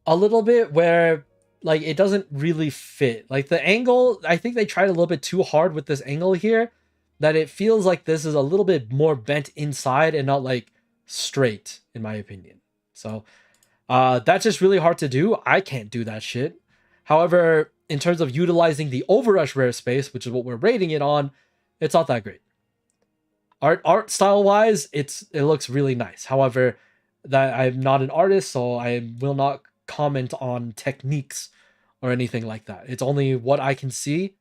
Speaker 1: a little bit, where like it doesn't really fit. Like the angle, I think they tried a little bit too hard with this angle here, that it feels like this is a little bit more bent inside and not like straight, in my opinion. So that's just really hard to do. I can't do that shit. However, in terms of utilizing the overrush rare space, which is what we're rating it on, it's not that great. Art style wise, it looks really nice. However, that I'm not an artist, so I will not comment on techniques or anything like that. It's only what I can see,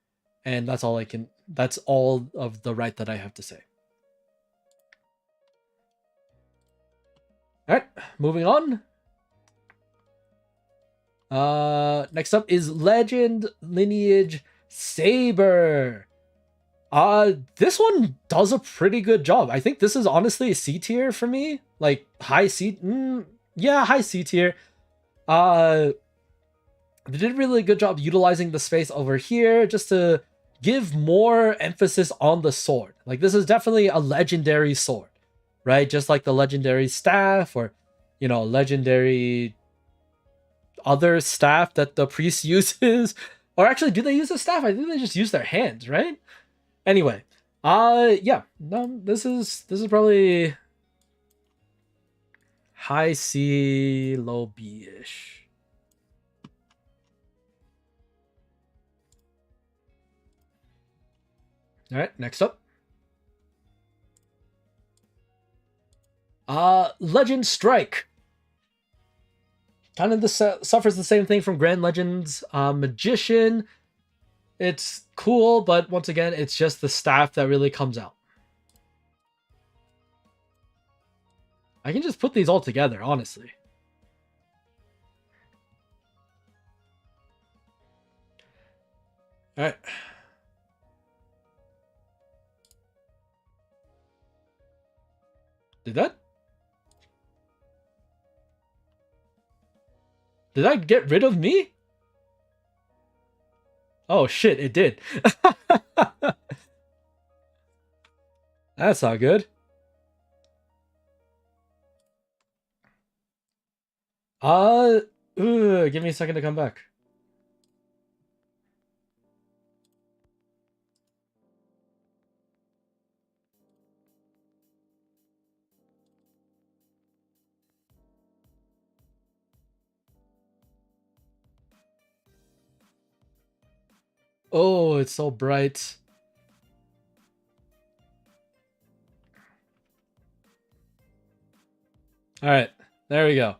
Speaker 1: and that's all that's all of the right that I have to say. All right, moving on. Next up is Legend Lineage Saber. This one does a pretty good job. I think this is honestly a C tier for me. Like high C, yeah, high C tier. They did a really good job utilizing the space over here just to give more emphasis on the sword. Like this is definitely a legendary sword, right? Just like the legendary staff, or you know, legendary other staff that the priest uses. Or actually, do they use a staff? I think they just use their hands, right? Anyway, yeah, no, this is probably high C, low B-ish. All right, next up. Legend Strike. Kind of suffers the same thing from Grand Legends Magician. It's cool, but once again, it's just the staff that really comes out. I can just put these all together, honestly. All right. Did that get rid of me? Oh shit, it did. That's not good. Give me a second to come back. Oh, it's so bright. All right, there we go.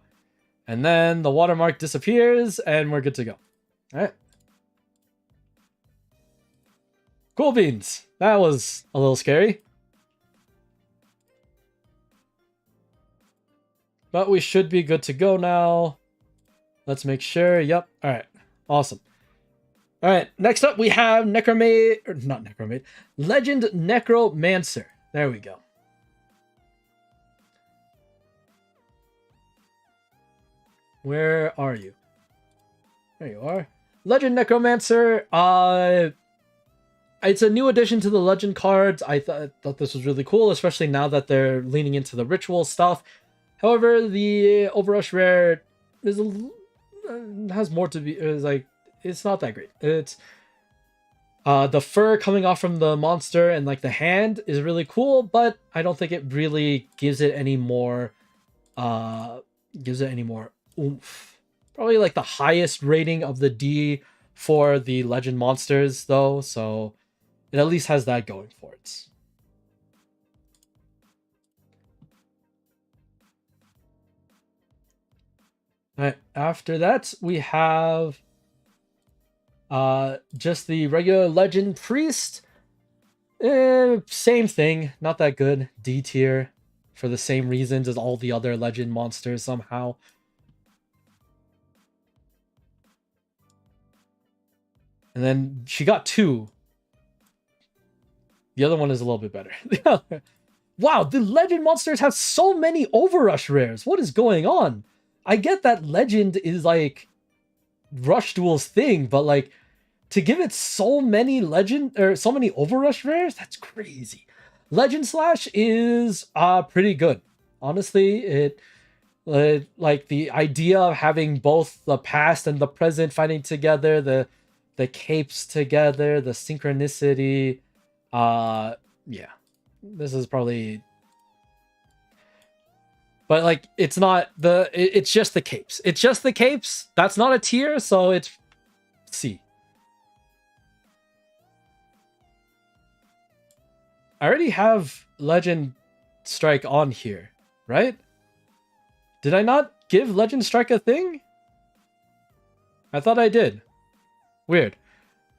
Speaker 1: And then the watermark disappears and we're good to go. All right. Cool beans. That was a little scary. But we should be good to go now. Let's make sure. Yep. All right. Awesome. All right. Next up, we have Legend Necromancer. There we go. Where are you? There you are. Legend Necromancer. It's a new addition to the Legend cards. I thought this was really cool, especially now that they're leaning into the ritual stuff. However, the Overrush rare is has more to be. It's not that great. It's the fur coming off from the monster and like the hand is really cool, but I don't think it really gives it any more. Oomph. Probably like the highest rating of the D for the Legend monsters, though, so it at least has that going for it. Alright, after that, we have just the regular Legend Priest. Same thing, not that good. D tier for the same reasons as all the other Legend monsters somehow. And then she got 2. The other one is a little bit better. Wow, the Legend monsters have so many Overrush rares. What is going on? I get that Legend is like Rush Duel's thing, but like to give it so many legend or so many overrush rares, that's crazy. Legend Slash is pretty good. Honestly, it like the idea of having both the past and the present fighting together, the capes together, the synchronicity. Yeah. This is probably, but like it's not it's just the capes. It's just the capes. That's not a tier, so it's C. I already have Legend Strike on here, right? Did I not give Legend Strike a thing? I thought I did. Weird.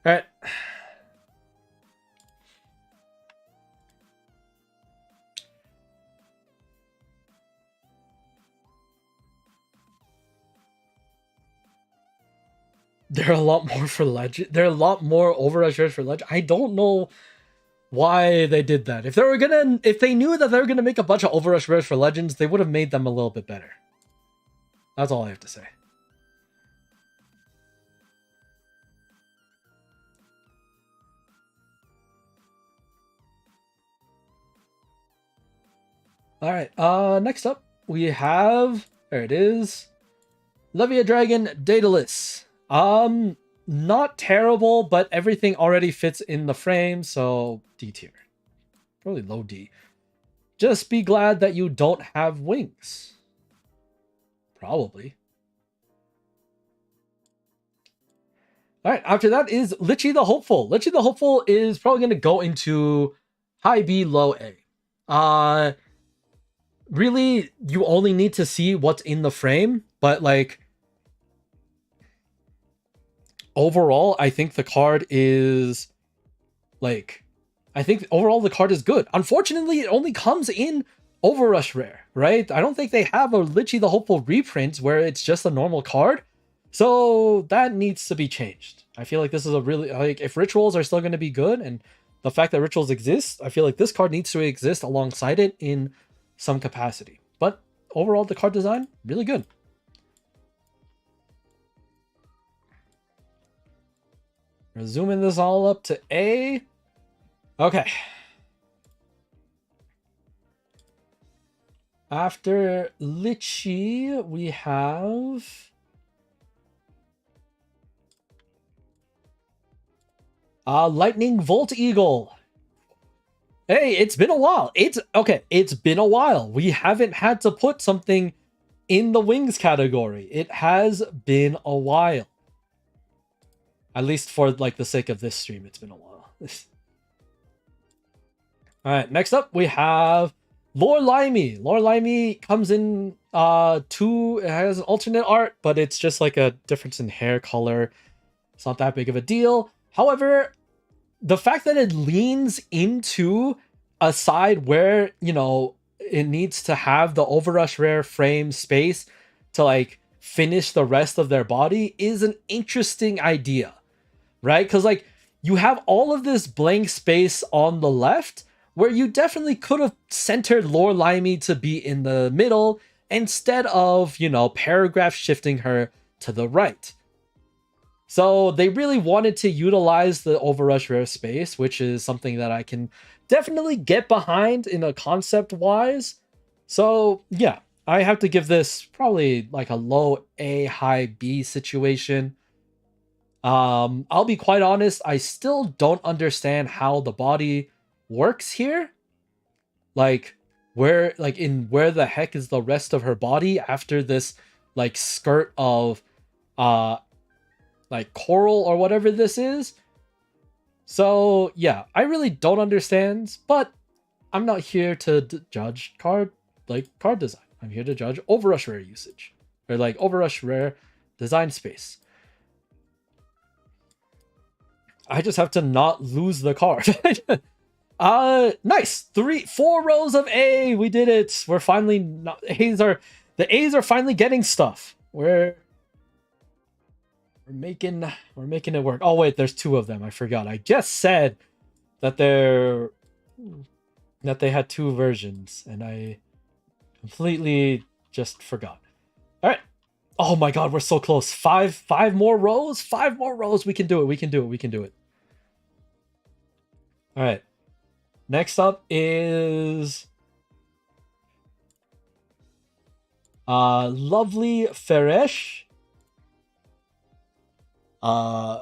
Speaker 1: All right. There are a lot more for Legend. There are a lot more overrush rares for Legend. I don't know why they did that. If they knew that they were gonna make a bunch of overrush rares for Legends, they would have made them a little bit better. That's all I have to say. All right. Next up we have, there it is, Levia Dragon Daedalus. Not terrible, but everything already fits in the frame, so D tier. Probably low D. Just be glad that you don't have wings. Probably. All right, after that is Lichy the Hopeful. Lichy the Hopeful is probably going to go into high B, low A. Really, you only need to see what's in the frame, but like overall, I think the card is like, I think overall the card is good. Unfortunately, it only comes in Overrush rare, right? I don't think they have a Lichy the Hopeful reprint where it's just a normal card. So that needs to be changed. I feel like this is a really, like, if rituals are still going to be good and the fact that rituals exist, I feel like this card needs to exist alongside it in some capacity. But overall, the card design, really good. We're zooming this all up to A. Okay. After Lichy, we have Lightning Volt Eagle. Hey, it's been a while. It's been a while. We haven't had to put something in the wings category. It has been a while. At least for like the sake of this stream, it's been a while. All right, next up we have Lore Limey. Lore Limey comes in it has an alternate art, but it's just like a difference in hair color. It's not that big of a deal. However, the fact that it leans into a side where, you know, it needs to have the Overrush rare frame space to like finish the rest of their body is an interesting idea, right? Because like you have all of this blank space on the left where you definitely could have centered Lore Limey to be in the middle instead of, you know, paragraph shifting her to the right. So they really wanted to utilize the Overrush rare space, which is something that I can definitely get behind in a concept wise. So yeah, I have to give this probably like a low A, high B situation. I'll be quite honest, I still don't understand how the body works here. Like where the heck is the rest of her body after this like skirt of like coral or whatever this is. So yeah, I really don't understand, but I'm not here to judge card design. I'm here to judge Overrush rare usage or like Overrush rare design space. I just have to not lose the card. Nice. 4 rows of A. We did it. We're finally not, the A's are finally getting stuff. We're making it work. Oh wait, there's 2 of them. I forgot. I just said that they had 2 versions and I completely just forgot. All right. Oh my god, we're so close. Five more rows? 5 more rows. We can do it. We can do it. We can do it. All right. Next up is lovely Feresh. I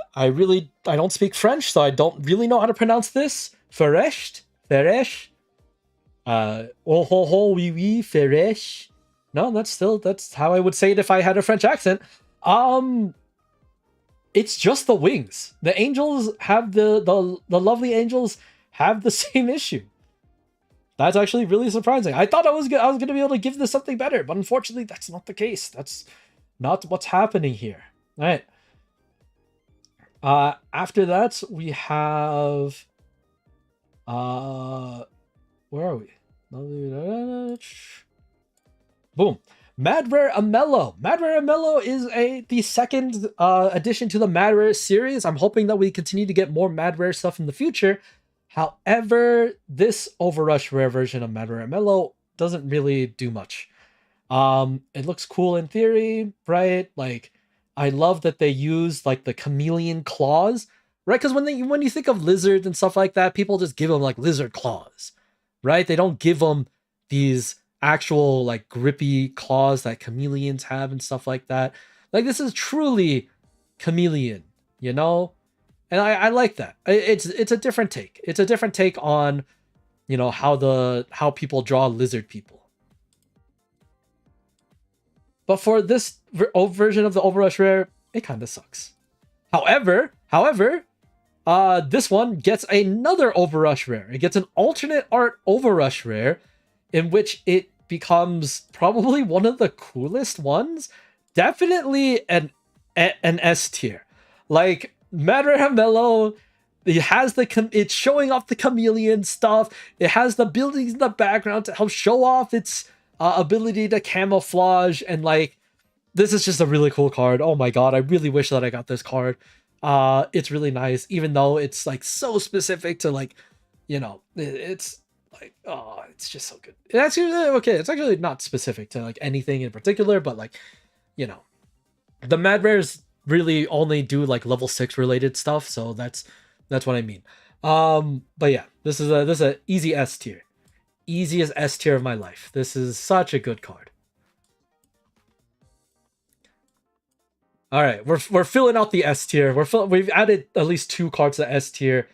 Speaker 1: don't speak French, so I don't really know how to pronounce this. Feresh. Oh ho ho oui oui Feresh. No, that's how I would say it if I had a French accent. It's just the wings. The angels have the lovely angels have the same issue. That's actually really surprising. I thought I was going to be able to give this something better, but unfortunately that's not the case. That's not what's happening here. All right. After that we have where are we? Boom. Mad Rare Amello. Mad Rare Amello is the second addition to the Mad Rare series. I'm hoping that we continue to get more Mad Rare stuff in the future. However, this Overrush Rare version of Mad Rare Amello doesn't really do much. It looks cool in theory, right? Like, I love that they use like the chameleon claws, right? Because when you think of lizards and stuff like that, people just give them like lizard claws, right? They don't give them these actual like grippy claws that chameleons have and stuff like that. Like, this is truly chameleon, you know? And I like that. It's a different take. It's a different take on, you know, how people draw lizard people. But for this version of the Overrush Rare, it kind of sucks. However, this one gets another Overrush Rare. It gets an alternate art Overrush Rare, in which it becomes probably one of the coolest ones. Definitely an S tier. Like, Mad Rare Amello, it has it's showing off the chameleon stuff. It has the buildings in the background to help show off its ability to camouflage, and like, this is just a really cool card. Oh my god, I really wish that I got this card. It's really nice, even though it's like so specific to, like, you know, it's like, oh, it's just so good. It's actually okay. It's actually not specific to like anything in particular, but like, you know, the Mad Rares really only do like level 6 related stuff, so that's what I mean. But yeah, this is a easy S tier. Easiest S tier of my life. This is such a good card. All right, we're filling out the S tier. We've added at least 2 cards to S tier.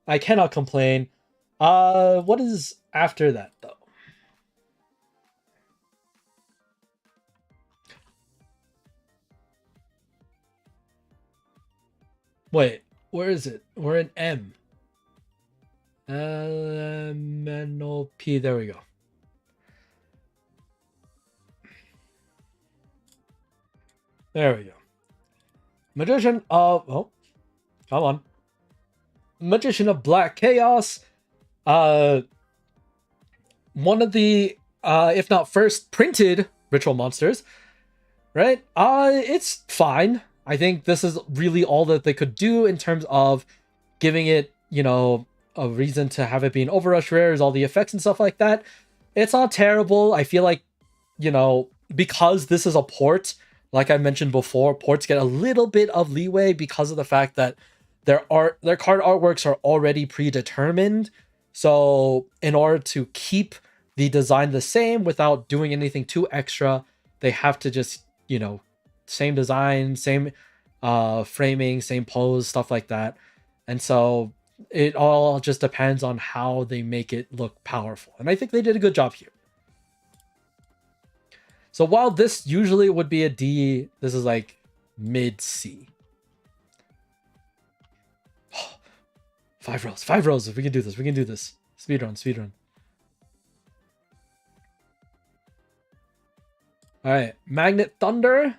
Speaker 1: I cannot complain. What is after that though? Wait, where is it? We're in M. P. There we go. There we go. Magician of... Oh, come on. Magician of Black Chaos. One of the, if not first, printed ritual monsters. Right? It's fine. I think this is really all that they could do in terms of giving it, you know, a reason to have it being Overrush Rares, all the effects and stuff like that. It's not terrible. I feel like, you know, because this is a port, like I mentioned before, ports get a little bit of leeway because of the fact that their card artworks are already predetermined. So in order to keep the design the same without doing anything too extra, they have to just, you know, same design, same framing, same pose, stuff like that. And so it all just depends on how they make it look powerful. And I think they did a good job here. So while this usually would be a D, this is like mid C. 5 rows, 5 rows. If we can do this, we can do this. Speedrun, speedrun. All right, Magnet Thunder.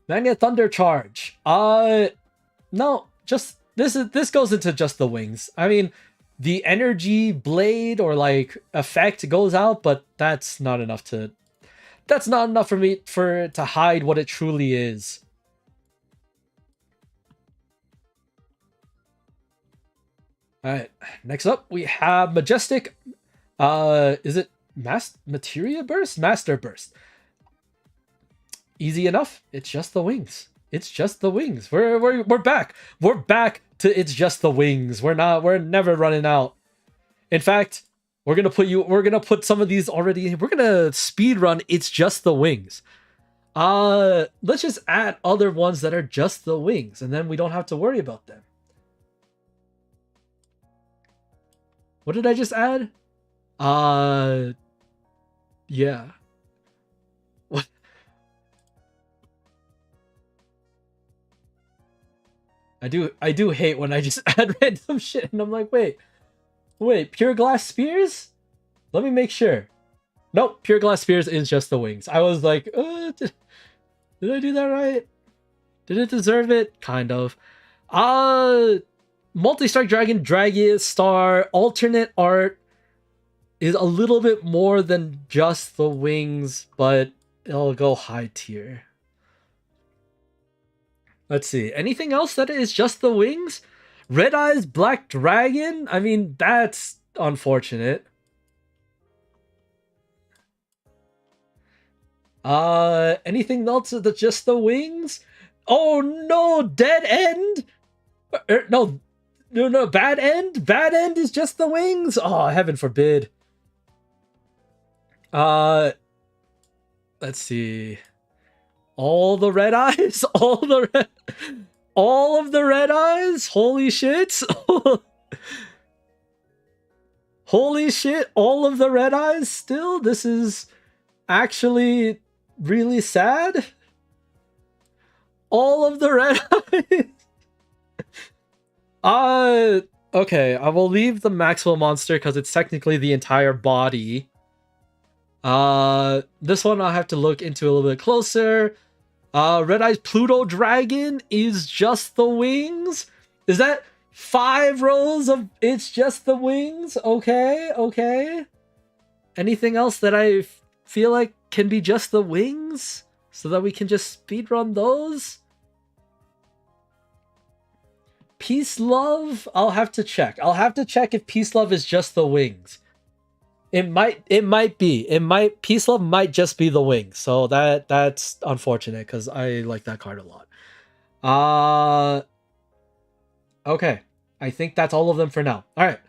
Speaker 1: Magnet Thunder Charge. No, just this goes into just the wings. I mean, the energy blade or like effect goes out, but that's not enough to. That's not enough for me to hide what it truly is. All right, next up we have Majestic. Is it Materia Burst? Master Burst. Easy enough. It's just the wings. It's just the wings. We're back. We're back to it's just the wings. We're never running out. In fact, we're gonna put some of these already. We're gonna speed run it's just the wings. Let's just add other ones that are just the wings, and then we don't have to worry about them. What did I just add? Yeah. What? I do hate when I just add random shit and I'm like, wait, pure glass spears? Let me make sure. Nope, pure glass spears is just the wings. I was like, did I do that right? Did it deserve it? Kind of. Multi-Strike Dragon, Dragon Star, alternate art is a little bit more than just the wings, but it'll go high tier. Let's see. Anything else that is just the wings? Red Eyes Black Dragon? I mean, that's unfortunate. Anything else that's just the wings? Oh no, Dead End? No, Bad End? Bad End is just the wings? Oh, heaven forbid. Let's see. All the red eyes? All of the red eyes? Holy shit. Holy shit, all of the red eyes still? This is actually really sad. All of the red eyes. Okay, I will leave the Maxwell monster because it's technically the entire body. This one I'll have to look into a little bit closer. Red Eyes Pluto Dragon is just the wings. Is that 5 rows of it's just the wings? Okay. Anything else that I feel like can be just the wings so that we can just speedrun those? Peace Love? I'll have to check. I'll have to check if Peace Love is just the wings. It might be. Peace Love might just be the wings. So that's unfortunate because I like that card a lot. Okay. I think that's all of them for now. All right.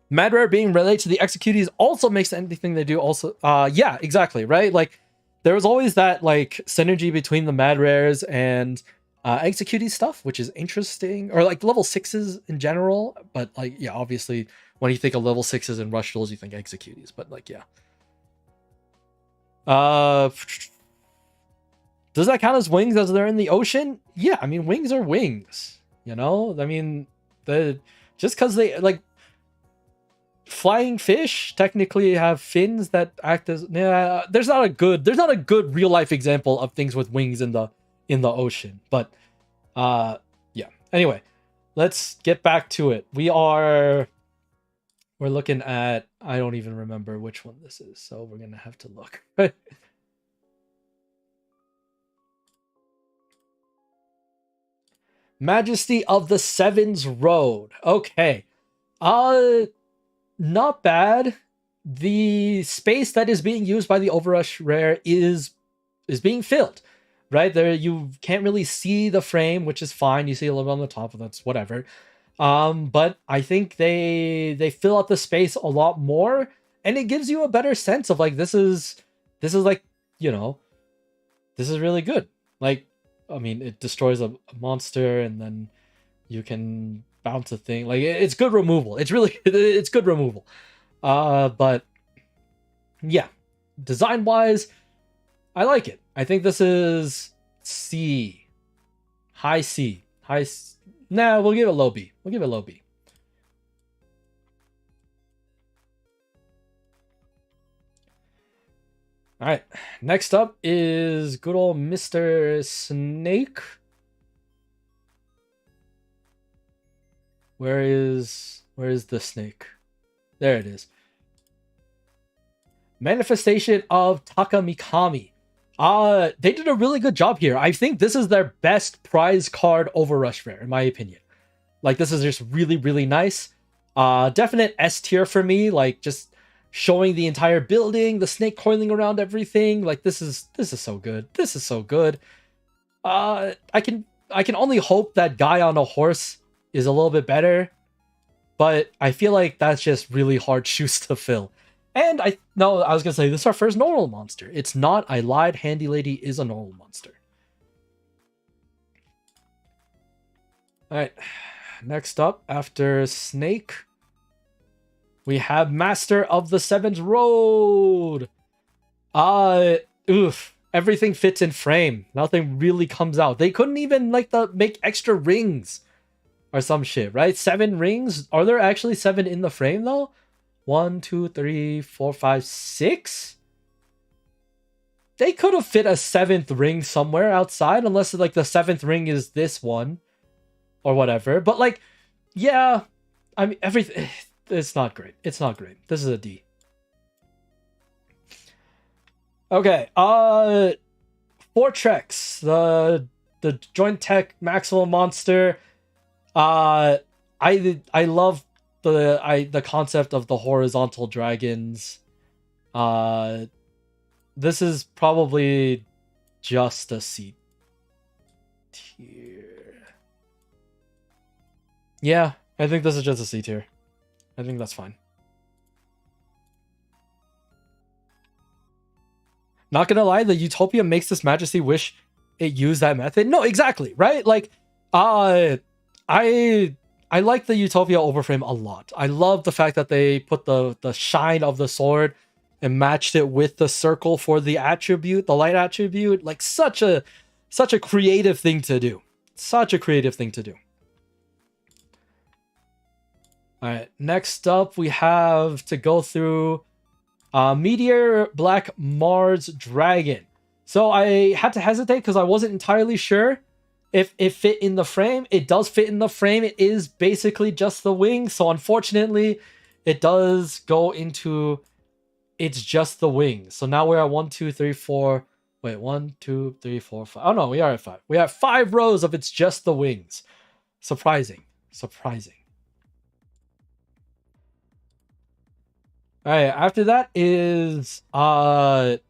Speaker 1: Mad Rare being related to the executees also makes anything they do also yeah, exactly, right? Like there was always that like synergy between the Mad Rares and executee stuff, which is interesting, or like level 6s in general, but like yeah, obviously when you think of level 6s and rush duels you think executees, but like yeah. Does that count as wings as they're in the ocean? Yeah, I mean wings are wings, you know? I mean just because they like flying fish technically have fins that act as there's not a good real life example of things with wings in the ocean, but yeah, anyway, let's get back to it. We're looking at, I don't even remember which one this is, so we're gonna have to look. Majesty of the Sevens Road. Okay, not bad. The space that is being used by the Overrush rare is being filled. Right there, you can't really see the frame, which is fine. You see a little bit on the top, but that's whatever. But I think they fill out the space a lot more, and it gives you a better sense of like this is like, you know, this is really good. Like, I mean, it destroys a monster, and then you can bounce a thing. Like it's good removal. It's good removal. But yeah, design wise, I like it. I think this is C. High C. Nah, we'll give it low B. All right. Next up is good old Mr. Snake. Where is the snake? There it is. Manifestation of Takamikami. They did a really good job here. I think this is their best prize card Overrush rare, in my opinion. Like, this is just really, really nice. Definite S tier for me. Like, just showing the entire building, the snake coiling around everything. Like this is so good. This is so good. I can only hope that guy on a horse is a little bit better, but I feel like that's just really hard shoes to fill. And I was gonna say this is our first normal monster. It's not. I lied. Handy Lady is a normal monster. All right. Next up, after Snake, we have Master of the Seventh Road. Everything fits in frame. Nothing really comes out. They couldn't even make extra rings or some shit, right? 7 rings. Are there actually 7 in the frame though? 1, 2, 3, 4, 5, 6. They could have fit a 7th ring somewhere outside, unless like the 7th ring is this one or whatever. But like, yeah, I mean everything. It's not great. It's not great. This is a D. Okay, Fortrex, the Joint Tech Maximum Monster. I love the concept of the horizontal dragons. This is probably just a C tier. Yeah, I think this is just a C tier. I think that's fine. Not gonna lie, the Utopia makes this Majesty wish it used that method. No, exactly, right? Like, I like the Utopia overframe a lot. I love the fact that they put the shine of the sword and matched it with the circle for the attribute, the light attribute. Like such a creative thing to do. Such a creative thing to do. All right, next up we have to go through Meteor Black Mars Dragon. So I had to hesitate because I wasn't entirely sure if it fit in the frame. It does fit in the frame. It is basically just the wing. So unfortunately, it does go into it's just the wing. So now we're at 1, 2, 3, 4. Wait, 1, 2, 3, 4, 5. Oh no, we are at 5. We have 5 rows of it's just the wings. Surprising. Surprising. All right, after that is it's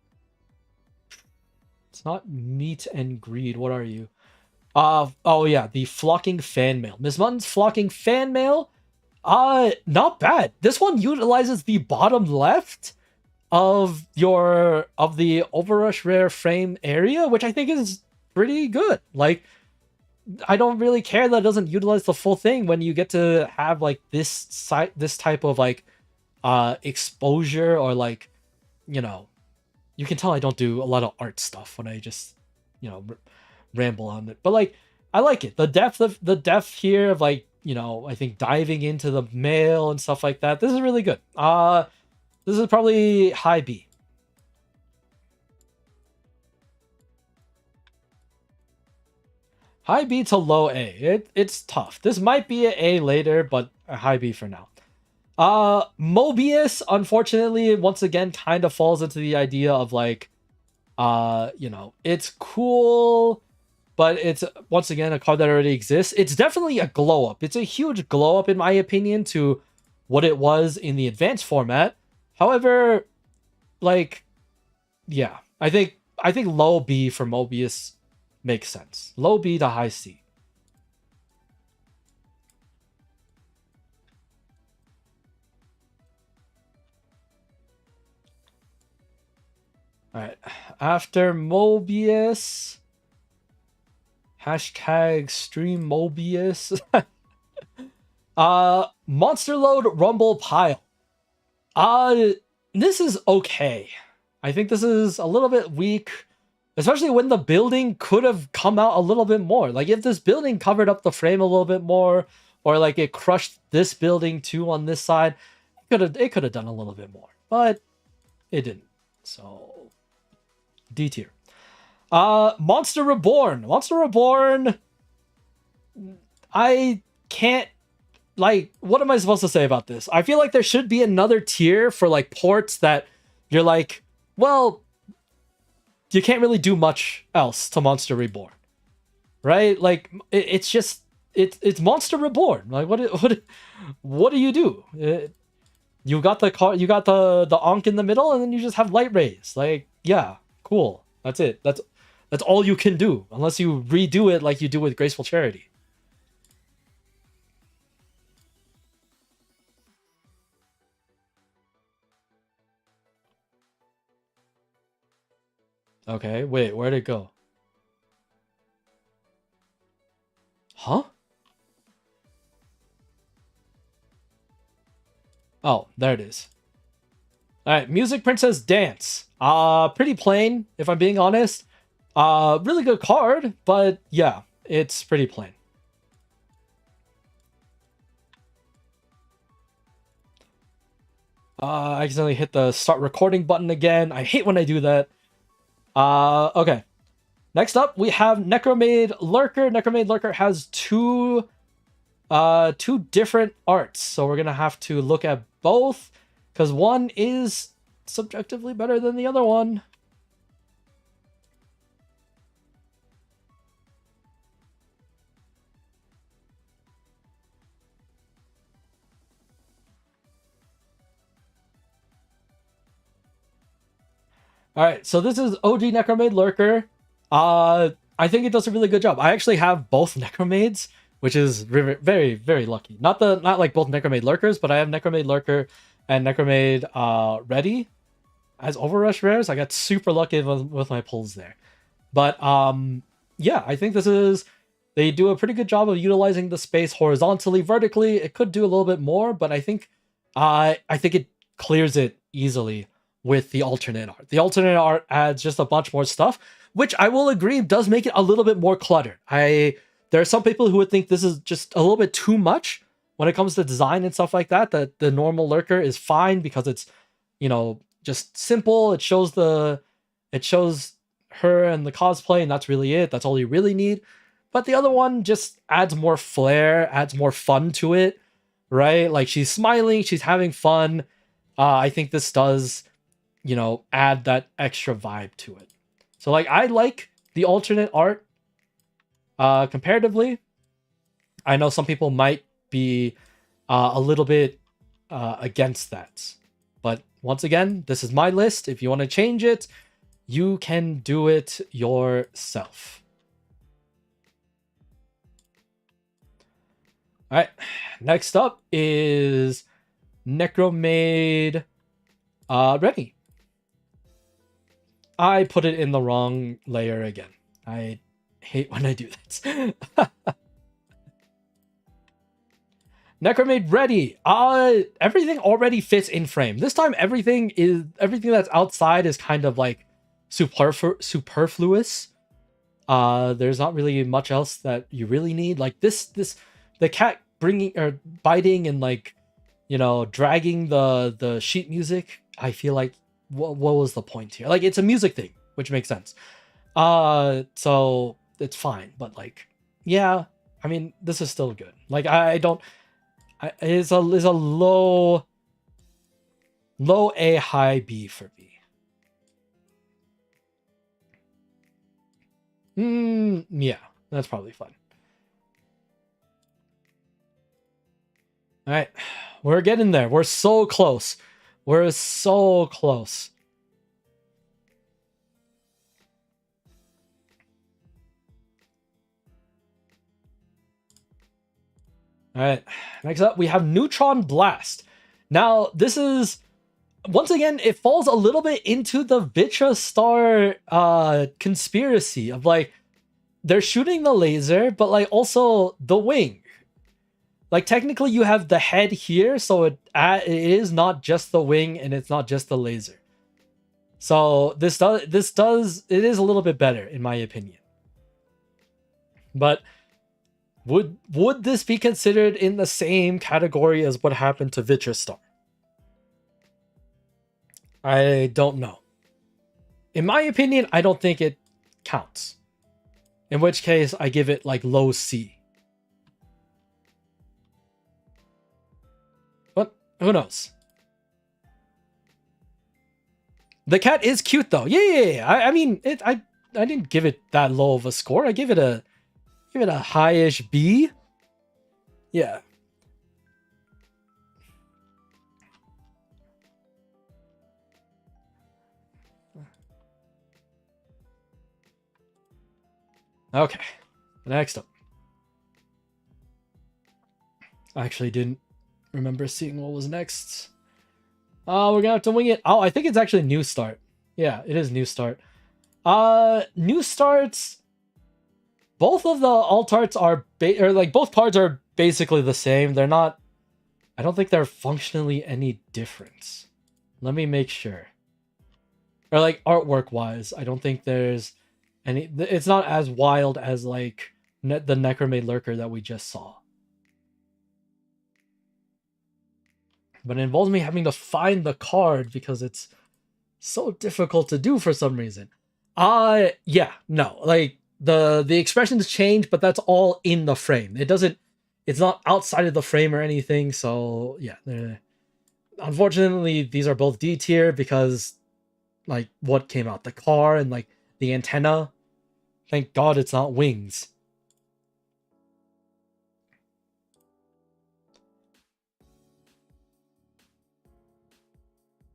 Speaker 1: not Meat and Greed. What are you? Oh yeah, the Flocking Fan Mail. Ms. Mutton's Flocking Fan Mail. Not bad. This one utilizes the bottom left of the Overrush Rare frame area, which I think is pretty good. Like, I don't really care that it doesn't utilize the full thing when you get to have like this type of like exposure, or like, you know, you can tell I don't do a lot of art stuff when I just, you know, ramble on it. But like, I like it. The depth here of like, you know, I think diving into the mail and stuff like that. This is really good. This is probably high B. High B to low A. It's tough. This might be an A later, but a high B for now. Mobius, unfortunately, once again, kind of falls into the idea of like, you know, it's cool, but it's once again a card that already exists. It's definitely a glow up. It's a huge glow up in my opinion to what it was in the advanced format. However, like, yeah, I think low B for Mobius makes sense. Low B to high C. All right, after Mobius, hashtag stream Mobius. Monster Load Rumble Pile. This is okay. I think this is a little bit weak, especially when the building could have come out a little bit more. Like if this building covered up the frame a little bit more, or like it crushed this building too on this side, it could have done a little bit more, but it didn't. So D tier. Monster Reborn. Monster Reborn. I can't, like, what am I supposed to say about this? I feel like there should be another tier for like ports that you're like, well, you can't really do much else to Monster Reborn, right? Like it's just it's Monster Reborn. Like what do you do? You got the car, you got the Ankh in the middle, and then you just have light rays. Like, yeah, cool. That's it. That's all you can do, unless you redo it like you do with Graceful Charity. Okay, wait, where'd it go? Huh? Oh, there it is. All right, Music Princess Dance. Pretty plain, if I'm being honest. Really good card, but yeah, it's pretty plain. I accidentally hit the start recording button again. I hate when I do that. Okay. Next up, we have Necromaid Lurker. Necromaid Lurker has two different arts, so we're gonna have to look at both, because one is subjectively better than the other one. All right, so this is OG Necromaid Lurker. I think it does a really good job. I actually have both Necromaids, which is very, very lucky. Not like both Necromaid Lurkers, but I have Necromaid Lurker and Necromaid ready as Overrush rares. I got super lucky with my pulls there. But yeah, I think they do a pretty good job of utilizing the space horizontally. Vertically, it could do a little bit more, but I think it clears it easily with the alternate art. The alternate art adds just a bunch more stuff, which I will agree does make it a little bit more cluttered. There are some people who would think this is just a little bit too much when it comes to design and stuff like that. That the normal lurker is fine because it's, just simple. It shows her and the cosplay, and that's really it. That's all you really need. But the other one just adds more flair, adds more fun to it, right? Like, she's smiling, she's having fun. I think this does, add that extra vibe to it. So, like, I like the alternate art comparatively. I know some people might be a little bit against that. But once again, this is my list. If you want to change it, you can do it yourself. All right, next up is Necromaid Ready. I put it in the wrong layer again. I hate when I do this. Necromaid Ready. Everything already fits in frame. This time everything that's outside is kind of like superfluous. There's not really much else that you really need. Like the cat bringing or biting and like, dragging the sheet music. I feel like what was the point here? Like, it's a music thing, which makes sense. So it's fine, but like, yeah, I mean, this is still good. Like, it's a low A, high B for me. Yeah, that's probably fun. All right, we're getting there. We're so close. We're so close. All right, next up we have Neutron Blast. Now, this is, once again, it falls a little bit into the Vitra Star conspiracy of like, they're shooting the laser, but like also the wing. Like, technically you have the head here, so it is not just the wing and it's not just the laser. So it is a little bit better in my opinion. But would this be considered in the same category as what happened to Vitra Star? I don't know. In my opinion, I don't think it counts. In which case, I give it like low C. But who knows? The cat is cute though. Yeah. I mean, I didn't give it that low of a score. I give it a high-ish B. Yeah. Okay, next up. I actually didn't remember seeing what was next. We're gonna have to wing it. Oh, I think it's actually new start. Yeah, it is new start. New starts. Both of the alt arts are both cards are basically the same. They're not. I don't think they're functionally any different. Let me make sure. Or like artwork wise, I don't think there's any. It's not as wild as like the Necromade Lurker that we just saw. But it involves me having to find the card because it's so difficult to do for some reason. Yeah, no, like the expressions change, but that's all in the frame. It's not outside of the frame or anything. So yeah, unfortunately, these are both D tier because like what came out, the car and like the antenna. Thank God it's not wings.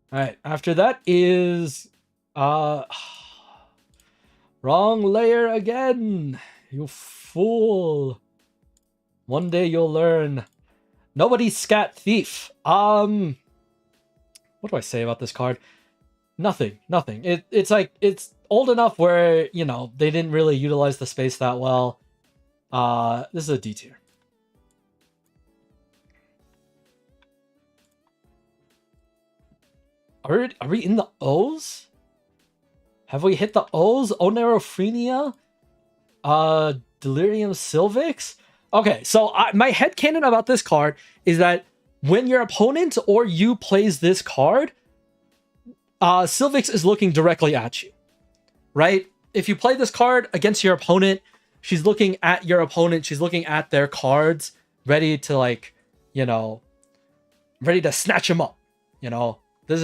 Speaker 1: All right, after that is wrong layer again. You fool. One day you'll learn. Nobody scat thief. What do I say about this card? Nothing. It's like it's old enough where, you know, they didn't really utilize the space that well. This is a D tier. Are we in the O's? Have we hit the O's? Onerophrenia? Delirium Sylvix? Okay, so my headcanon about this card is that when your opponent or you plays this card, Sylvix is looking directly at you, right? If you play this card against your opponent, she's looking at your opponent, she's looking at their cards, ready to like, you know, ready to snatch them up, you know? There's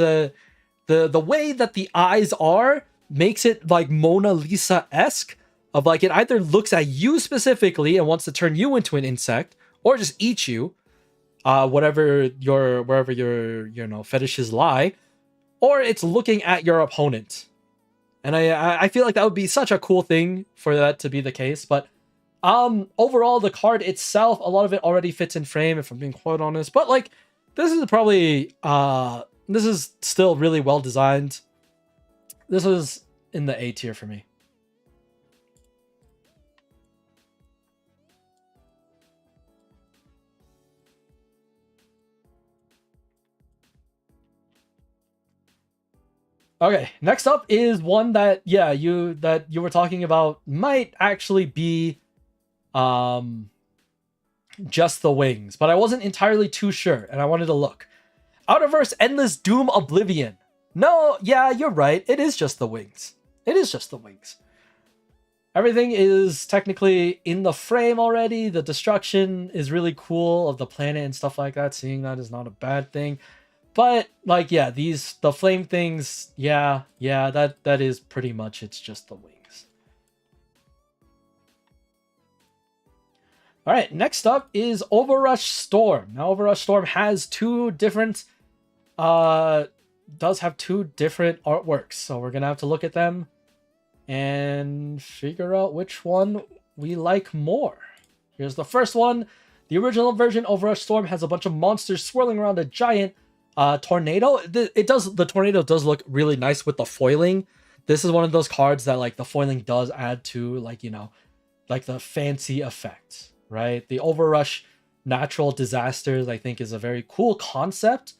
Speaker 1: the way that the eyes are makes it like Mona Lisa-esque, of like it either looks at you specifically and wants to turn you into an insect or just eat you, wherever your you know fetishes lie, or it's looking at your opponent. And I feel like that would be such a cool thing for that to be the case. But overall, the card itself, a lot of it already fits in frame, if I'm being quite honest. But like this is probably this is still really well designed. This is in the A tier for me. Okay, next up is one that you were talking about might actually be just the wings, but I wasn't entirely too sure and I wanted to look. Outerverse Endless Doom Oblivion. No, yeah, you're right. It is just the wings. It is just the wings. Everything is technically in the frame already. The destruction is really cool of the planet and stuff like that. Seeing that is not a bad thing. But like, yeah, the flame things, yeah, that is pretty much, it's just the wings. All right, next up is Overrush Storm. Now, Overrush Storm has two different, does have two different artworks, so we're gonna have to look at them and figure out which one we like more. Here's the first one. The original version, Overrush Storm, has a bunch of monsters swirling around a giant tornado. The tornado does look really nice with the foiling. This is one of those cards that like the foiling does add to, like, you know, like the fancy effect, right? The Overrush natural disasters, I think, is a very cool concept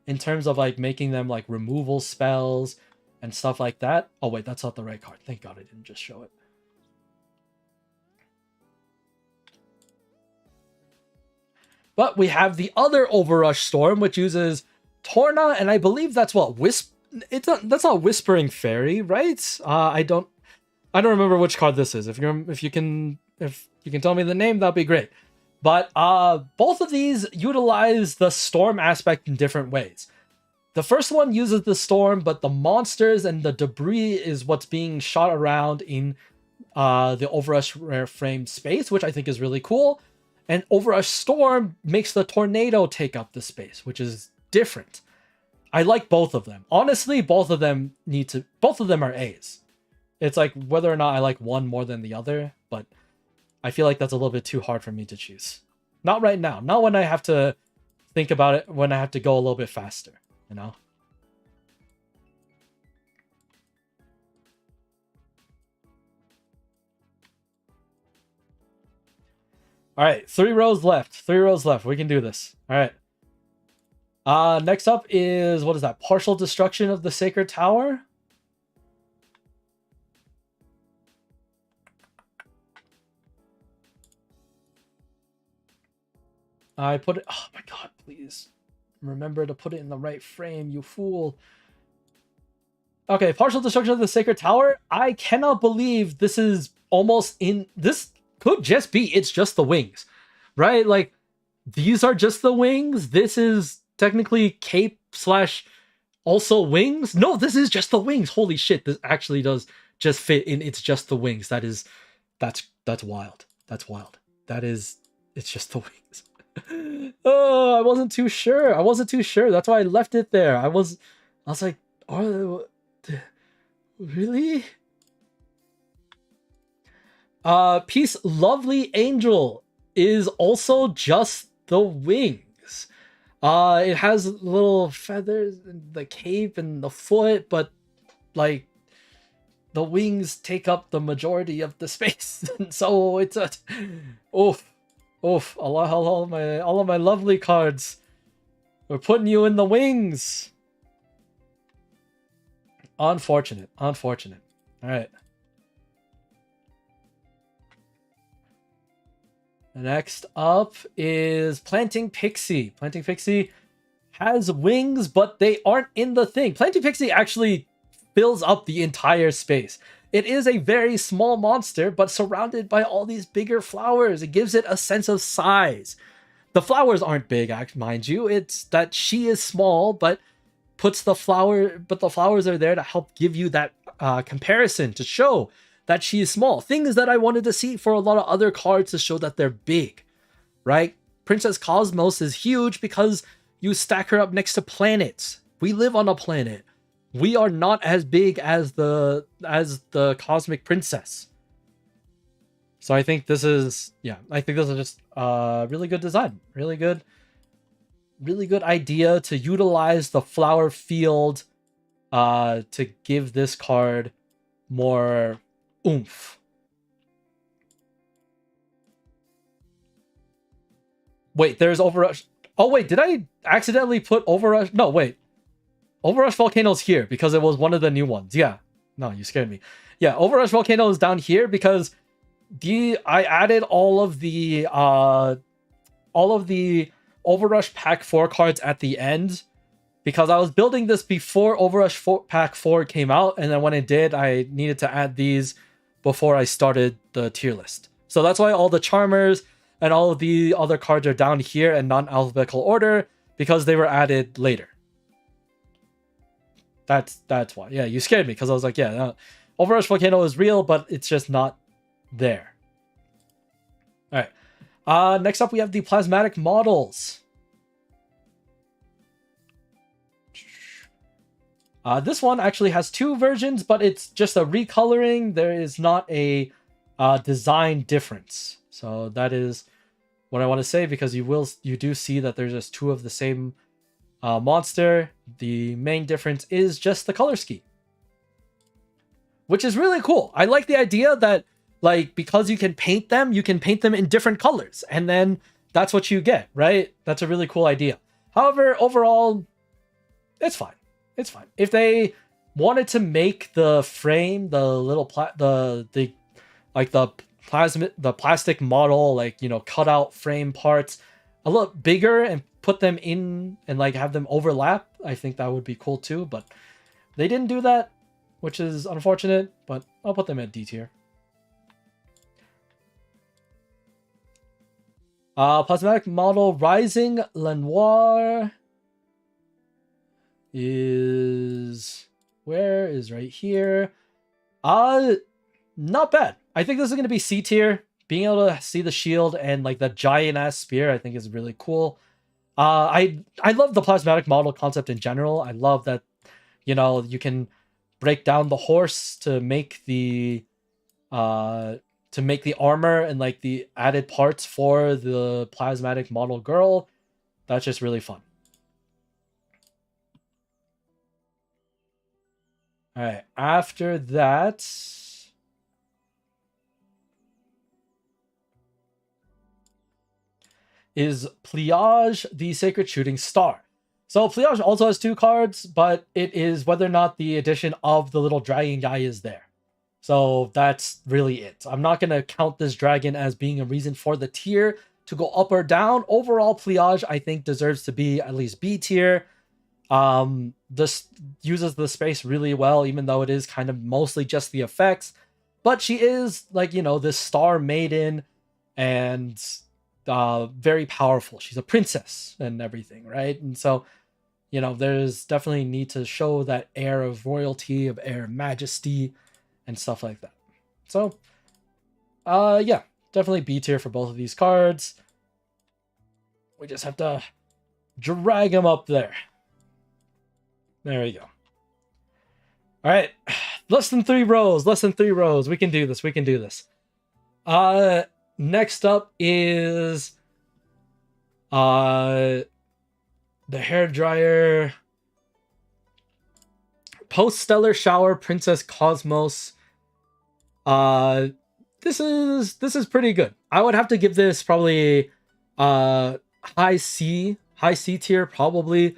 Speaker 1: in terms of like making them like removal spells and stuff like that. Oh wait, that's not the right card. Thank God I didn't just show it. But we have the other Overrush Storm, which uses Torna, and I believe that's what that's not Whispering Fairy, right? I don't remember which card this is. If you can tell me the name, that'd be great. But both of these utilize the storm aspect in different ways. The first one uses the storm, but the monsters and the debris is what's being shot around in the Overrush rare frame space, which I think is really cool. And Overrush Storm makes the tornado take up the space, which is different. I like both of them. Honestly, both of them are A's. It's like whether or not I like one more than the other. but I feel like that's a little bit too hard for me to choose. Not right now. Not when I have to think about it, when I have to go a little bit faster, you know? All right, 3 rows left. 3 rows left. We can do this. All right. Next up is, what is that? Partial destruction of the Sacred Tower. I put it, oh my god, please. Remember to put it in the right frame, you fool. Okay, partial destruction of the Sacred Tower. I cannot believe this is almost in, this could just be, it's just the wings, right? Like, these are just the wings. This is technically cape slash also wings. No, this is just the wings. Holy shit, this actually does just fit in. It's just the wings. That's wild. That's wild. It's just the wings. Oh, I wasn't too sure. That's why I left it there. I was like, oh, really? Peace Lovely Angel is also just the wings. It has little feathers and the cape and the foot, but like the wings take up the majority of the space. So it's a oof. All of my lovely cards. We're putting you in the wings. Unfortunate. All right. Next up is Planting Pixie. Planting Pixie has wings, but they aren't in the thing. Planting Pixie actually fills up the entire space. It is a very small monster, but surrounded by all these bigger flowers. It gives it a sense of size. The flowers aren't big, mind you. It's that she is small, but the flowers are there to help give you that comparison, to show that she is small. Things that I wanted to see for a lot of other cards to show that they're big, right? Princess Cosmos is huge because you stack her up next to planets. We live on a planet. We are not as big as the Cosmic Princess. So I think this is, just really good design. Really good idea to utilize the flower field to give this card more oomph. Wait, there's Overrush. Oh wait, did I accidentally put Overrush? No, wait. Overrush Volcano's here because it was one of the new ones. Yeah. No, you scared me. Yeah, Overrush Volcano is down here because I added all of the Overrush Pack 4 cards at the end because I was building this before Overrush Pack 4 came out, and then when it did, I needed to add these before I started the tier list. So that's why all the Charmers and all of the other cards are down here in non-alphabetical order, because they were added later. That's why. Yeah, you scared me because I was like, yeah, Overrush Volcano is real, but it's just not there. All right. Next up, we have the plasmatic models. This one actually has 2 versions, but it's just a recoloring. There is not a design difference. So that is what I want to say, because you do see that there's just 2 of the same monster. The main difference is just the color scheme, which is really cool. I like the idea that, like, because you can paint them in different colors, and then that's what you get, right? That's a really cool idea. However, overall, it's fine. It's fine. If they wanted to make the frame, the little the plastic model, like, you know, cut out frame parts a little bigger and put them in and like have them overlap, I think that would be cool too, but they didn't do that, which is unfortunate, but I'll put them at D tier. Plasmatic model Rising Lenoir is right here. Not bad. I think this is going to be C tier. Being able to see the shield and like the giant ass spear, I think is really cool. I love the plasmatic model concept in general. I love that, you know, you can break down the horse to make the to make the armor and like the added parts for the plasmatic model girl. That's just really fun. All right, after that is Pliage, the Sacred Shooting Star. So Pliage also has 2 cards, but it is whether or not the addition of the little dragon guy is there. So that's really it. I'm not going to count this dragon as being a reason for the tier to go up or down. Overall, Pliage, I think, deserves to be at least B tier. This uses the space really well, even though it is kind of mostly just the effects. But she is, like, you know, this star maiden and very powerful. She's a princess and everything, right? And so, you know, there's definitely need to show that air of royalty, of air of majesty, and stuff like that. So, yeah, definitely B tier for both of these cards. We just have to drag them up there. There we go. All right, less than 3 rows, less than 3 rows. We can do this, we can do this. Next up is the hairdryer Post-Stellar Shower Princess Cosmos. This is pretty good. I would have to give this probably high C tier probably.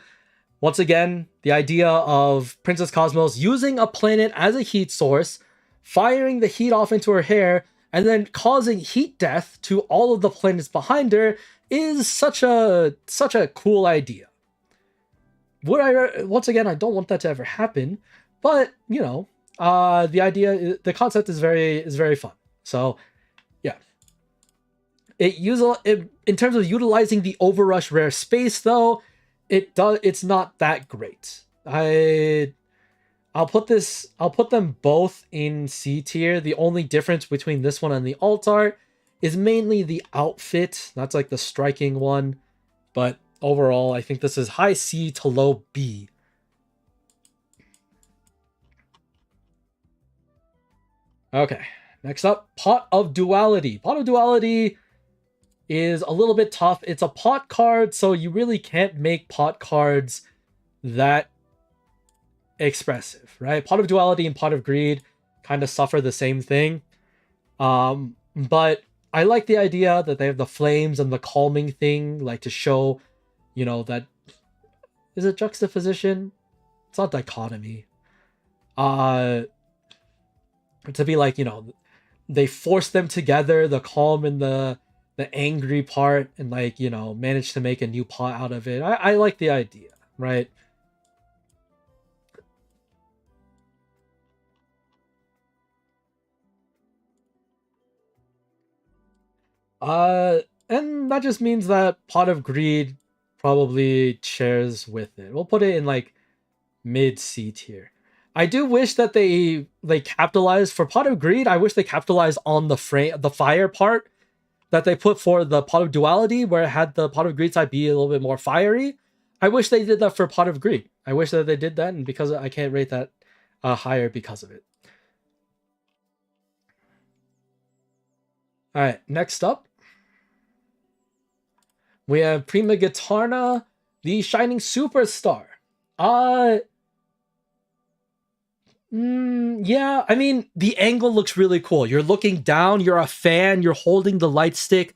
Speaker 1: Once again, the idea of Princess Cosmos using a planet as a heat source, firing the heat off into her hair, and then causing heat death to all of the planets behind her is such a cool idea. Would I, once again, I don't want that to ever happen, but you know, the concept is very fun. So yeah, in terms of utilizing the Overrush rare space though, it's not that great. I'll put them both in C tier. The only difference between this one and the alt art is mainly the outfit. That's like the striking one. But overall, I think this is high C to low B. Okay, next up, Pot of Duality. Pot of Duality is a little bit tough. It's a pot card, so you really can't make pot cards that expressive, right? Pot of Duality and Pot of Greed kind of suffer the same thing. But I like the idea that they have the flames and the calming thing, like to show, you know, that is it juxtaposition? It's not dichotomy. To be like, you know, they force them together, the calm and the angry part, and like, you know, manage to make a new pot out of it. I like the idea, right? And that just means that Pot of Greed probably shares with it. We'll put it in like mid C tier. I do wish that they capitalized for Pot of Greed. I wish they capitalized on the fire part that they put for the Pot of Duality, where it had the Pot of Greed side be a little bit more fiery. I wish they did that for Pot of Greed. I wish that they did that, and because I can't rate that higher because of it. All right, next up, we have Prima Gitarna, the Shining Superstar. Yeah, I mean, the angle looks really cool. You're looking down, you're a fan, you're holding the light stick,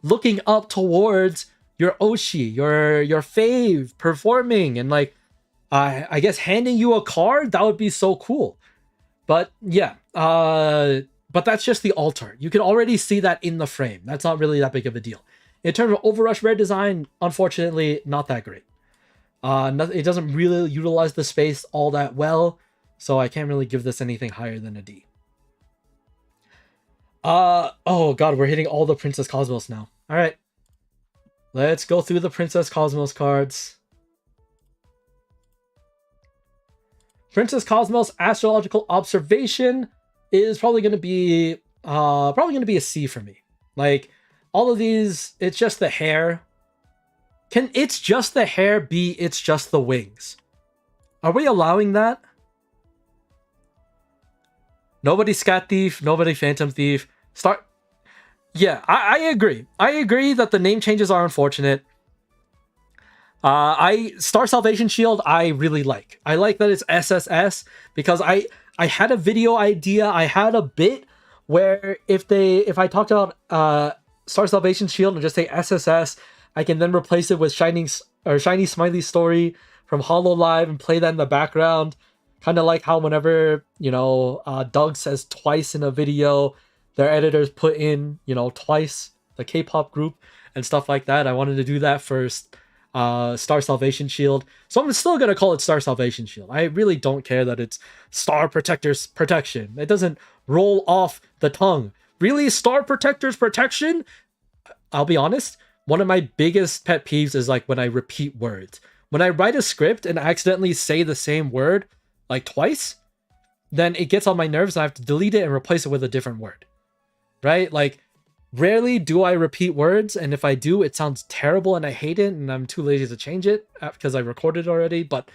Speaker 1: looking up towards your Oshi, your fave performing, and like, I guess handing you a card, that would be so cool. But yeah, but that's just the alt art. You can already see that in the frame. That's not really that big of a deal. In terms of Overrush rare design, unfortunately, not that great. It doesn't really utilize the space all that well, so I can't really give this anything higher than a D. Oh god, we're hitting all the Princess Cosmos now. All right, let's go through the Princess Cosmos cards. Princess Cosmos Astrological Observation is probably going to be a C for me. Like, all of these, it's just the hair. Can It's Just the Hair be It's Just the Wings? Are we allowing that? Nobody Scat Thief, nobody Phantom Thief. Start. Yeah, I agree. I agree that the name changes are unfortunate. I Star Salvation Shield I really like. I like that it's SSS because I had a video idea. I had a bit where if I talked about Star Salvation Shield and just say SSS, I can then replace it with Shiny Smiley Story from Hollow Live and play that in the background. Kind of like how whenever Doug says twice in a video, their editors put in twice the K-pop group and stuff like that. I wanted to do that first. Star Salvation Shield. So I'm still gonna call it Star Salvation Shield. I really don't care that it's Star Protector's Protection. It doesn't roll off the tongue. Really, Star Protector's Protection? I'll be honest, one of my biggest pet peeves is like when I repeat words. When I write a script and accidentally say the same word like twice, then it gets on my nerves and I have to delete it and replace it with a different word. Right? Like, rarely do I repeat words, and if I do, it sounds terrible and I hate it, and I'm too lazy to change it because I recorded already. But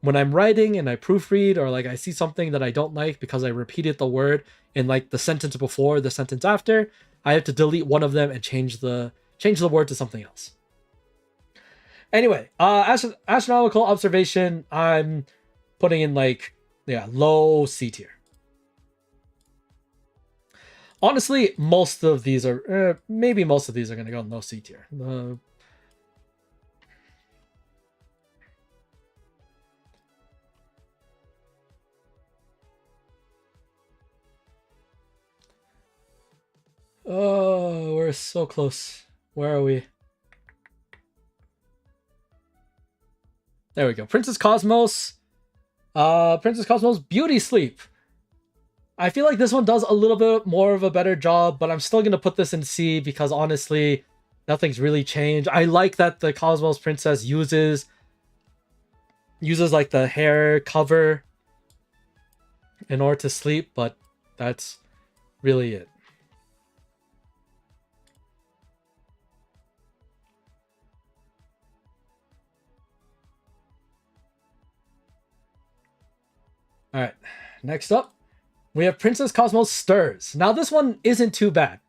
Speaker 1: when I'm writing and I proofread, or like I see something that I don't like because I repeated the word in like the sentence before, the sentence after, I have to delete one of them and change the word to something else. Anyway, astronomical observation, I'm putting in like, yeah, low C tier. Honestly, most of these are, maybe most of these are going to go in low C tier. Oh, we're so close. Where are we? There we go. Princess Cosmos. Princess Cosmos Beauty Sleep. I feel like this one does a little bit more of a better job, but I'm still going to put this in C because honestly, nothing's really changed. I like that the Cosmos Princess uses like the hair cover in order to sleep, but that's really it. All right, next up, we have Princess Cosmos Stirs. Now this one isn't too bad.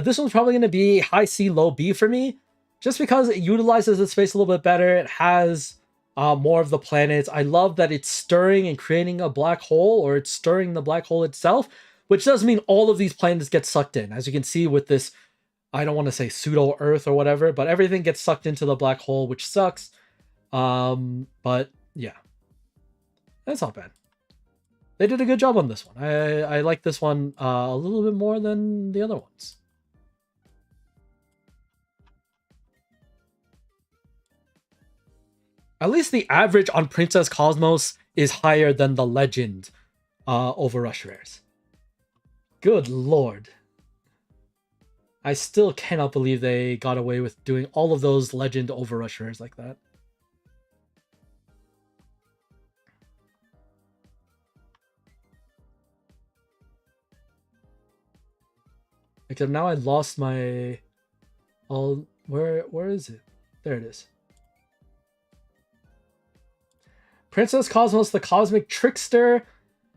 Speaker 1: This one's probably going to be high C, low B for me, just because it utilizes the space a little bit better. It has more of the planets. I love that it's stirring and creating a black hole, or it's stirring the black hole itself, which does mean all of these planets get sucked in. As you can see with this, I don't want to say pseudo Earth or whatever, but everything gets sucked into the black hole, which sucks. But yeah, that's not bad. They did a good job on this one. I like this one a little bit more than the other ones. At least the average on Princess Cosmos is higher than the Legend Overrush rares. Good lord. I still cannot believe they got away with doing all of those Legend Overrush rares like that. Except now I lost my... Where is it? There it is. Princess Cosmos, the Cosmic Trickster.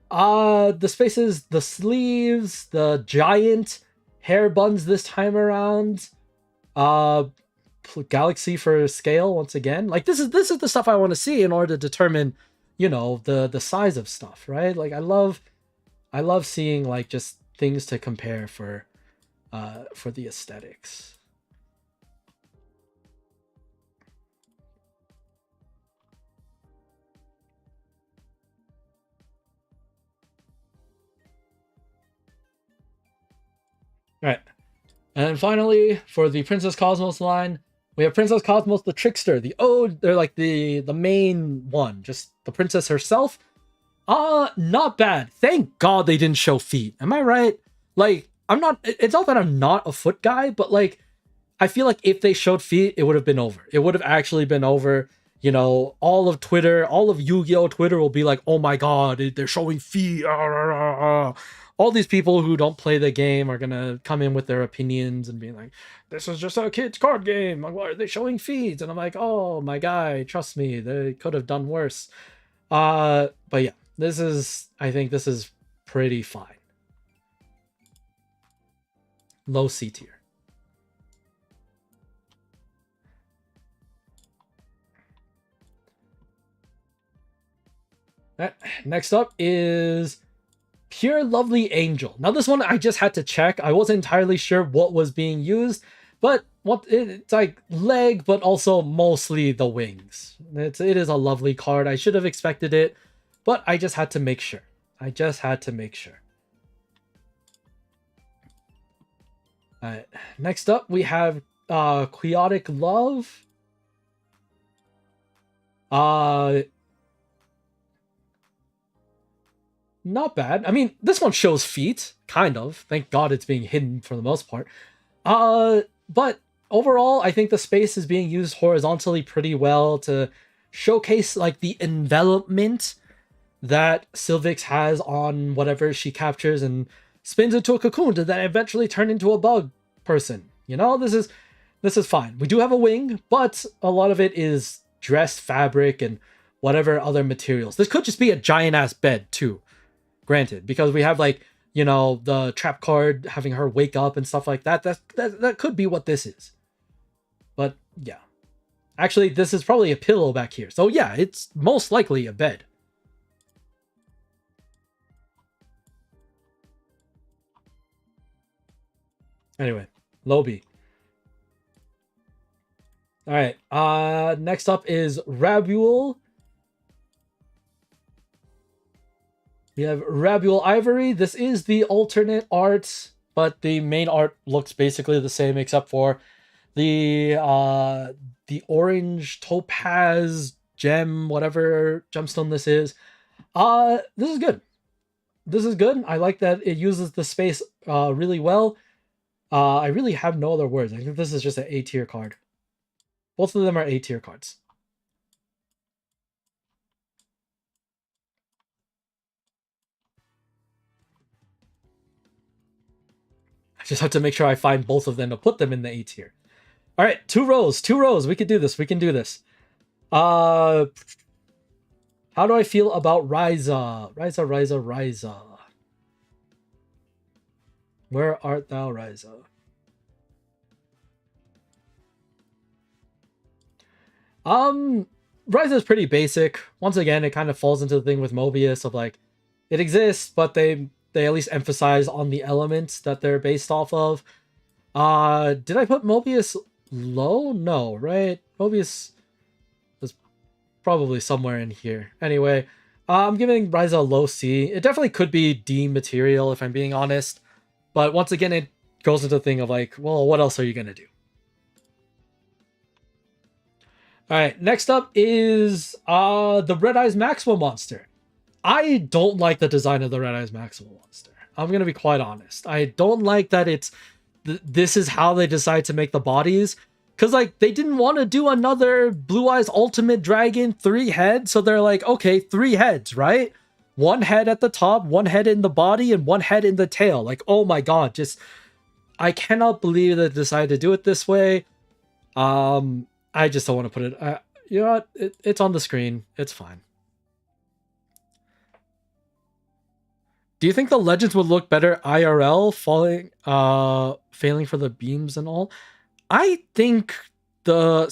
Speaker 1: The spaces, the sleeves, the giant hair buns this time around. Galaxy for scale once again. Like this is the stuff I want to see in order to determine, the size of stuff, right? Like I love seeing like just things to compare for the aesthetics. All right. And then finally, for the Princess Cosmos line, we have Princess Cosmos the Trickster. They're like the main one, just the princess herself. Not bad. Thank God they didn't show feet. Am I right? Like, it's not that I'm not a foot guy, but like, I feel like if they showed feet, it would have been over. It would have actually been over. All of Twitter, all of Yu-Gi-Oh! Twitter will be like, oh my God, they're showing feet. All these people who don't play the game are gonna come in with their opinions and be like, this is just a kid's card game. Like, why are they showing feeds? And I'm like, oh my guy, trust me, they could have done worse. But yeah, I think this is pretty fine. Low C tier. Next up is Pure Lovely Angel. Now this one I just had to check. I wasn't entirely sure what was being used, but it's like leg, but also mostly the wings. It is a lovely card. I should have expected it, but I just had to make sure. Alright, next up we have Quixotic Love. Not bad. I mean, this one shows feet, kind of. Thank God it's being hidden for the most part. But overall, I think the space is being used horizontally pretty well to showcase like the envelopment that Sylvix has on whatever she captures and spins into a cocoon to then eventually turn into a bug person. You know, this is fine. We do have a wing, but a lot of it is dressed fabric and whatever other materials. This could just be a giant ass bed too. Granted, because we have like, you know, the trap card having her wake up and stuff like that. That could be what this is. But yeah. Actually, this is probably a pillow back here. So yeah, it's most likely a bed. Anyway, low B. Alright, next up is Rabuel. We have Rabuel Ivory. This is the alternate art, but the main art looks basically the same except for the orange topaz gem, whatever gemstone this is. This is good. This is good. I like that it uses the space really well. I really have no other words. I think this is just an A tier card. Both of them are A tier cards. I just have to make sure I find both of them to put them in the A tier. All right, two rows. We can do this. How do I feel about Ryza? Where art thou, Ryza? Ryza is pretty basic. Once again, it kind of falls into the thing with Mobius of like, it exists, but they at least emphasize on the elements that they're based off of. Did I put Mobius low? No, right? Mobius was probably somewhere in here. Anyway, I'm giving Ryza a low C. It definitely could be D material if I'm being honest. But once again, it goes into the thing of like, well, what else are you going to do? Alright, next up is the Red Eyes Maxima monster. I don't like the design of the Red Eyes Maxima monster. I'm going to be quite honest. I don't like that it's... this is how they decide to make the bodies. Because, like, they didn't want to do another Blue Eyes Ultimate Dragon 3 head. So they're like, okay, 3 heads, right? 1 head at the top, 1 head in the body, and 1 head in the tail. Like, oh my god, just... I cannot believe they decided to do it this way. I just don't want to put it... you know what? It's on the screen. It's fine. Do you think the legends would look better IRL failing for the beams and all? I think the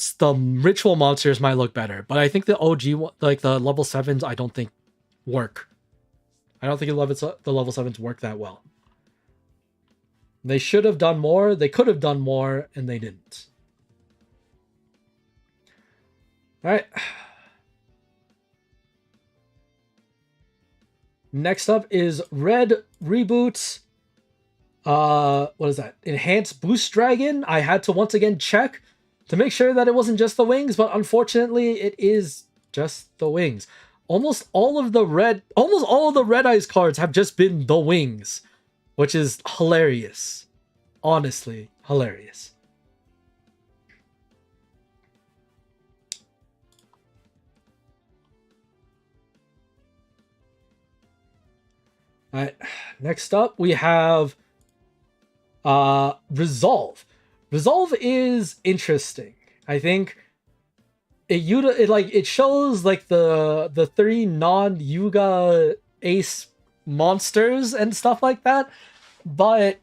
Speaker 1: ritual monsters might look better, but I think the OG, like the level 7s, I don't think work. I don't think the level 7s work that well. They should have done more, they could have done more, and they didn't. Alright. Next up is Red Reboot. What is that? Enhanced Boost Dragon. I had to once again check to make sure that it wasn't just the wings, but unfortunately it is just the wings. Almost all of the Red Eyes cards have just been the wings, which is hilarious. Honestly, hilarious. Alright, next up we have Resolve. Resolve is interesting. I think it shows like the 3 non-Yuga Ace monsters and stuff like that, but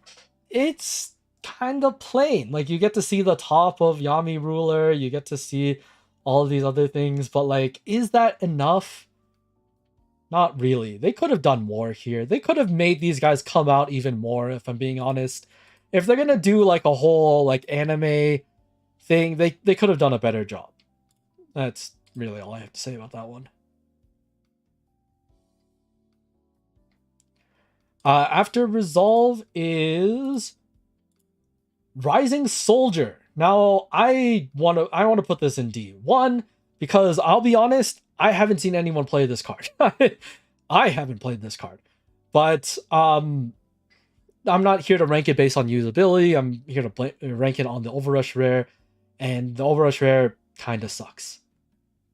Speaker 1: it's kind of plain. Like, you get to see the top of Yami Ruler, you get to see all of these other things, but like, is that enough? Not really. They could have done more here. They could have made these guys come out even more, if I'm being honest. If they're gonna do like a whole like anime thing, they could have done a better job. That's really all I have to say about that one. After Resolve is Rising Soldier. Now I want to put this in D. One, because I'll be honest, I haven't seen anyone play this card. I haven't played this card. But I'm not here to rank it based on usability. I'm here to rank it on the Overrush rare, and the Overrush rare kind of sucks.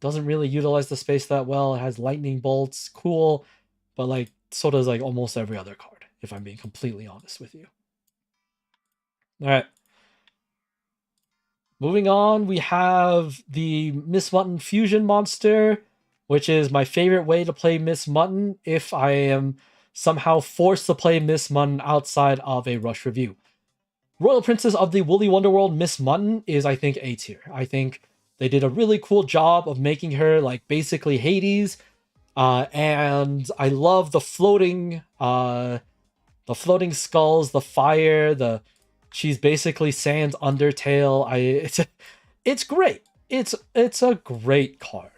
Speaker 1: Doesn't really utilize the space that well. It has lightning bolts, cool, but like so does like almost every other card, if I'm being completely honest with you. All right. Moving on, we have the Miss Mutton Fusion Monster, which is my favorite way to play Miss Mutton if I am somehow forced to play Miss Mutton outside of a Rush review. Royal Princess of the Woolly Wonderworld Miss Mutton is, I think, A tier. I think they did a really cool job of making her like basically Hades, and I love the floating skulls, the fire, she's basically Sans Undertale. It's great. It's a great card.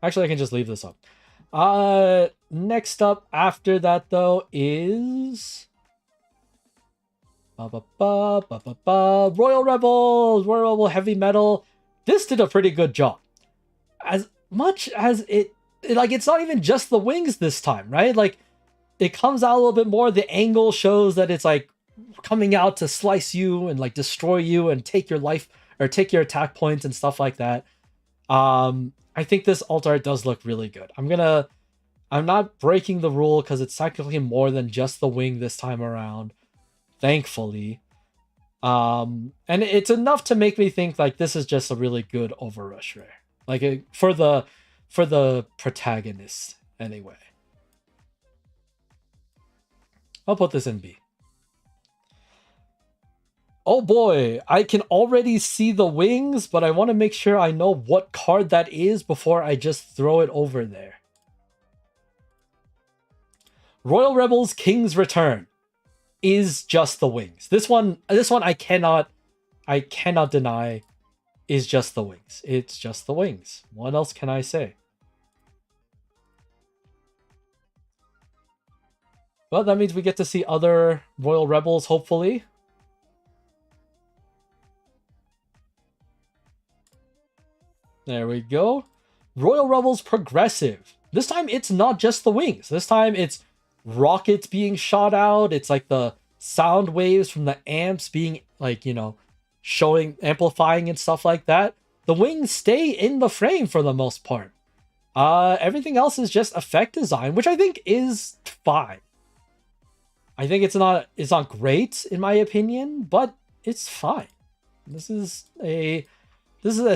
Speaker 1: Actually, I can just leave this up. Next up after that though is Royal Rebels, Royal Rebel Heavy Metal. This did a pretty good job. As much as it's not even just the wings this time, right? Like, it comes out a little bit more. The angle shows that it's like coming out to slice you and like destroy you and take your life or take your attack points and stuff like that. I think this alt art does look really good. I'm not breaking the rule because it's technically more than just the wing this time around, thankfully. And it's enough to make me think like this is just a really good Overrush rare. Like for the protagonist anyway. I'll put this in B. Oh boy, I can already see the wings, but I want to make sure I know what card that is before I just throw it over there. Royal Rebels King's Return is just the wings. This one I cannot deny is just the wings. It's just the wings. What else can I say? Well, that means we get to see other Royal Rebels, hopefully. There we go. Royal Rebels Progressive. This time it's not just the wings. This time it's rockets being shot out. It's like the sound waves from the amps being like, showing, amplifying and stuff like that. The wings stay in the frame for the most part. Everything else is just effect design, which I think is fine. I think it's not great in my opinion, but it's fine. This is a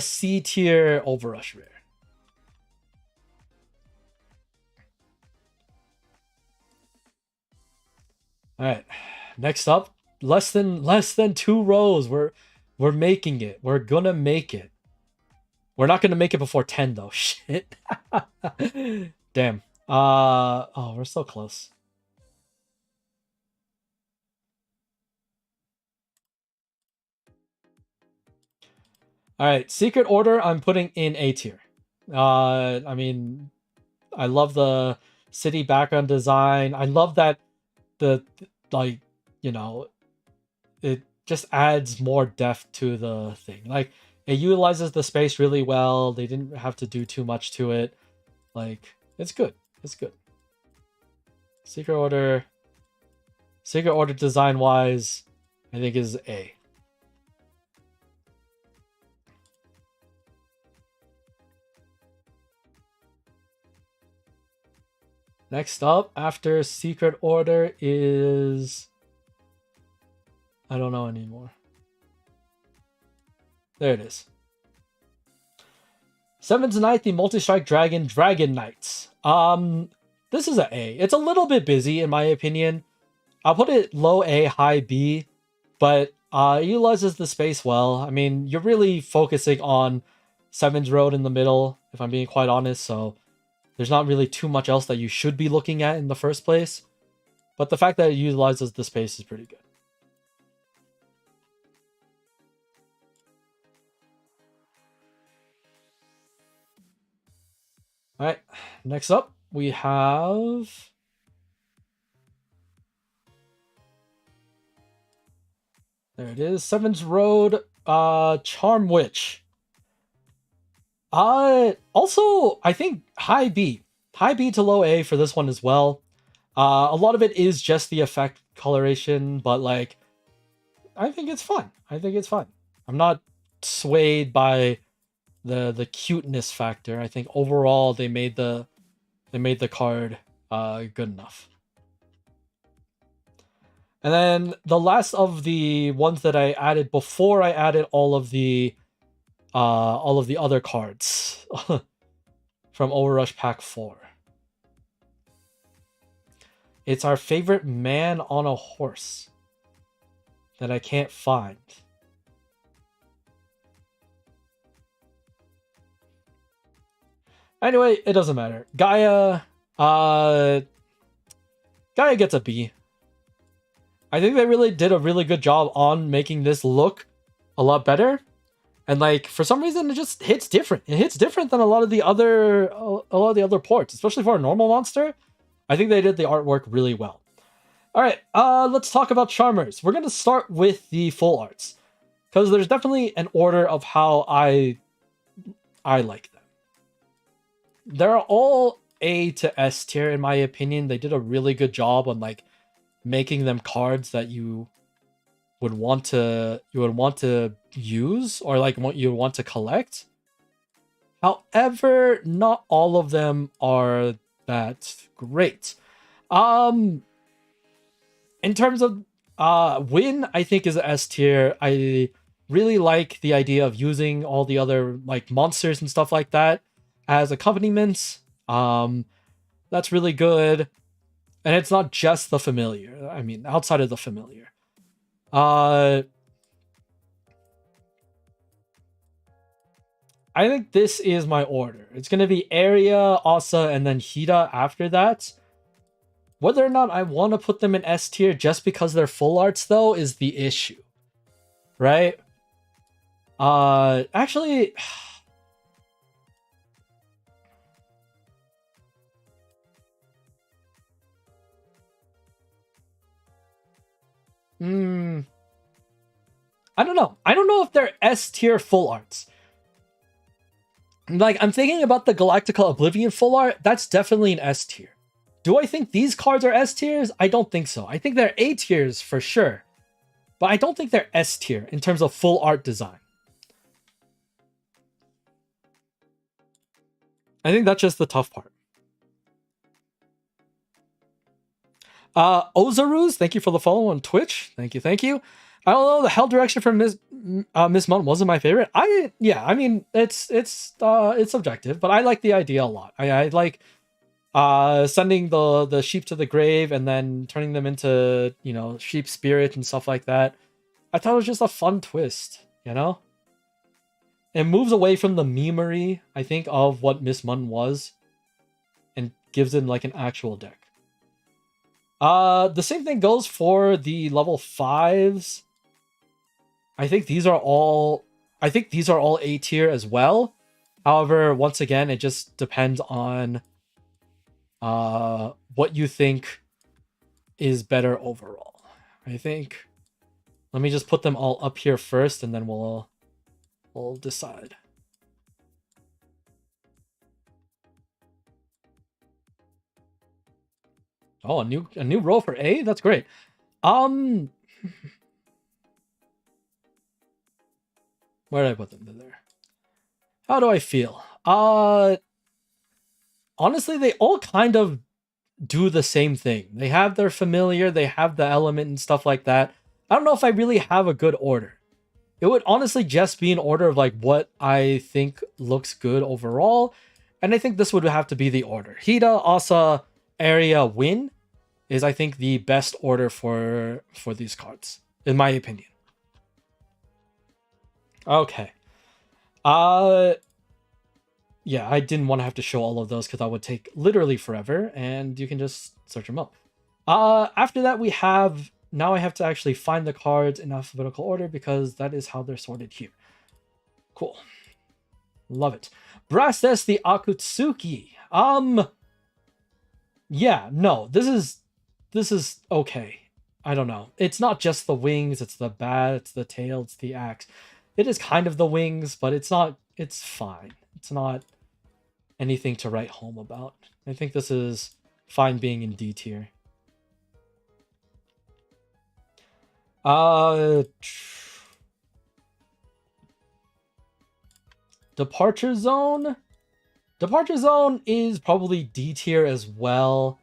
Speaker 1: C tier Overrush rare. All right, next up, less than 2 rows. We're making it. We're gonna make it. We're not gonna make it before 10 though. Shit. Damn. Oh, we're so close. All right, Secret Order, I'm putting in A tier. I mean, I love the city background design. I love that it just adds more depth to the thing. Like, it utilizes the space really well. They didn't have to do too much to it. Like, it's good. It's good. Secret Order design wise, I think is A. Next up, after Secret Order is... I don't know anymore. There it is. 7th Night, the Multi-Strike Dragon Knights. This is a A. It's a little bit busy in my opinion. I'll put it low A, high B, but it utilizes the space well. I mean, you're really focusing on Seven's Road in the middle, if I'm being quite honest, so there's not really too much else that you should be looking at in the first place. But the fact that it utilizes the space is pretty good. Alright, next up, we have... There it is, Seven's Road, Charm Witch. Also, I think high B. High B to low A for this one as well. A lot of it is just the effect coloration, but like, I think it's fun. I think it's fun. I'm not swayed by the cuteness factor. I think overall they made the card good enough. And then the last of the ones that I added before I added all of the other cards from Overrush Pack 4. It's our favorite man on a horse that I can't find. Anyway, it doesn't matter. Gaia gets a B. I think they really did a really good job on making this look a lot better. And like, for some reason, it just hits different. It hits different than a lot of the other ports, especially for a normal monster. I think they did the artwork really well. All right, let's talk about Charmers. We're gonna start with the full arts, because there's definitely an order of how I like them. They're all A to S tier in my opinion. They did a really good job on like making them cards that you would want to use, or like what you want to collect. However, not all of them are that great. In terms of Win, I think is S tier. I really like the idea of using all the other like monsters and stuff like that as accompaniments. That's really good. And it's not just the familiar. I mean, outside of the familiar. I think this is my order. It's going to be Area, Asa, and then Hida after that. Whether or not I want to put them in S tier just because they're full arts, though, is the issue. Right? Actually... I don't know. I don't know if they're S tier full arts. Like, I'm thinking about the Galactica Oblivion full art. That's definitely an S tier. Do I think these cards are S tiers? I don't think so. I think they're A tiers for sure. But I don't think they're S tier in terms of full art design. I think that's just the tough part. Ozaruz, thank you for the follow on Twitch. Thank you, thank you. I don't know, the hell direction from Miss Mun wasn't my favorite. I mean, it's subjective, but I like the idea a lot. I like sending the sheep to the grave and then turning them into, you know, sheep spirit and stuff like that. I thought it was just a fun twist, you know? It moves away from the memery, I think, of what Miss Mun was and gives it like an actual deck. The same thing goes for the level 5s. I think these are all A tier as well. However, once again, it just depends on what you think is better overall. I think, let me just put them all up here first and then we'll decide. Oh, a new row for A? That's great. Where did I put them? There. How do I feel? Honestly, they all kind of do the same thing. They have their familiar, they have the element and stuff like that. I don't know if I really have a good order. It would honestly just be an order of like what I think looks good overall. And I think this would have to be the order. Hida, Asa, Area, Win is, I think, the best order for these cards, in my opinion. Okay. Yeah, I didn't want to have to show all of those because that would take literally forever, and you can just search them up. After that, we have... Now I have to actually find the cards in alphabetical order because that is how they're sorted here. Cool. Love it. Brastes the Akutsuki. Yeah, no, this is okay. I don't know. It's not just the wings, it's the bat, it's the tail, it's the axe. It is kind of the wings, but it's not... It's fine. It's not anything to write home about. I think this is fine being in D tier. Departure Zone? Departure Zone is probably D tier as well.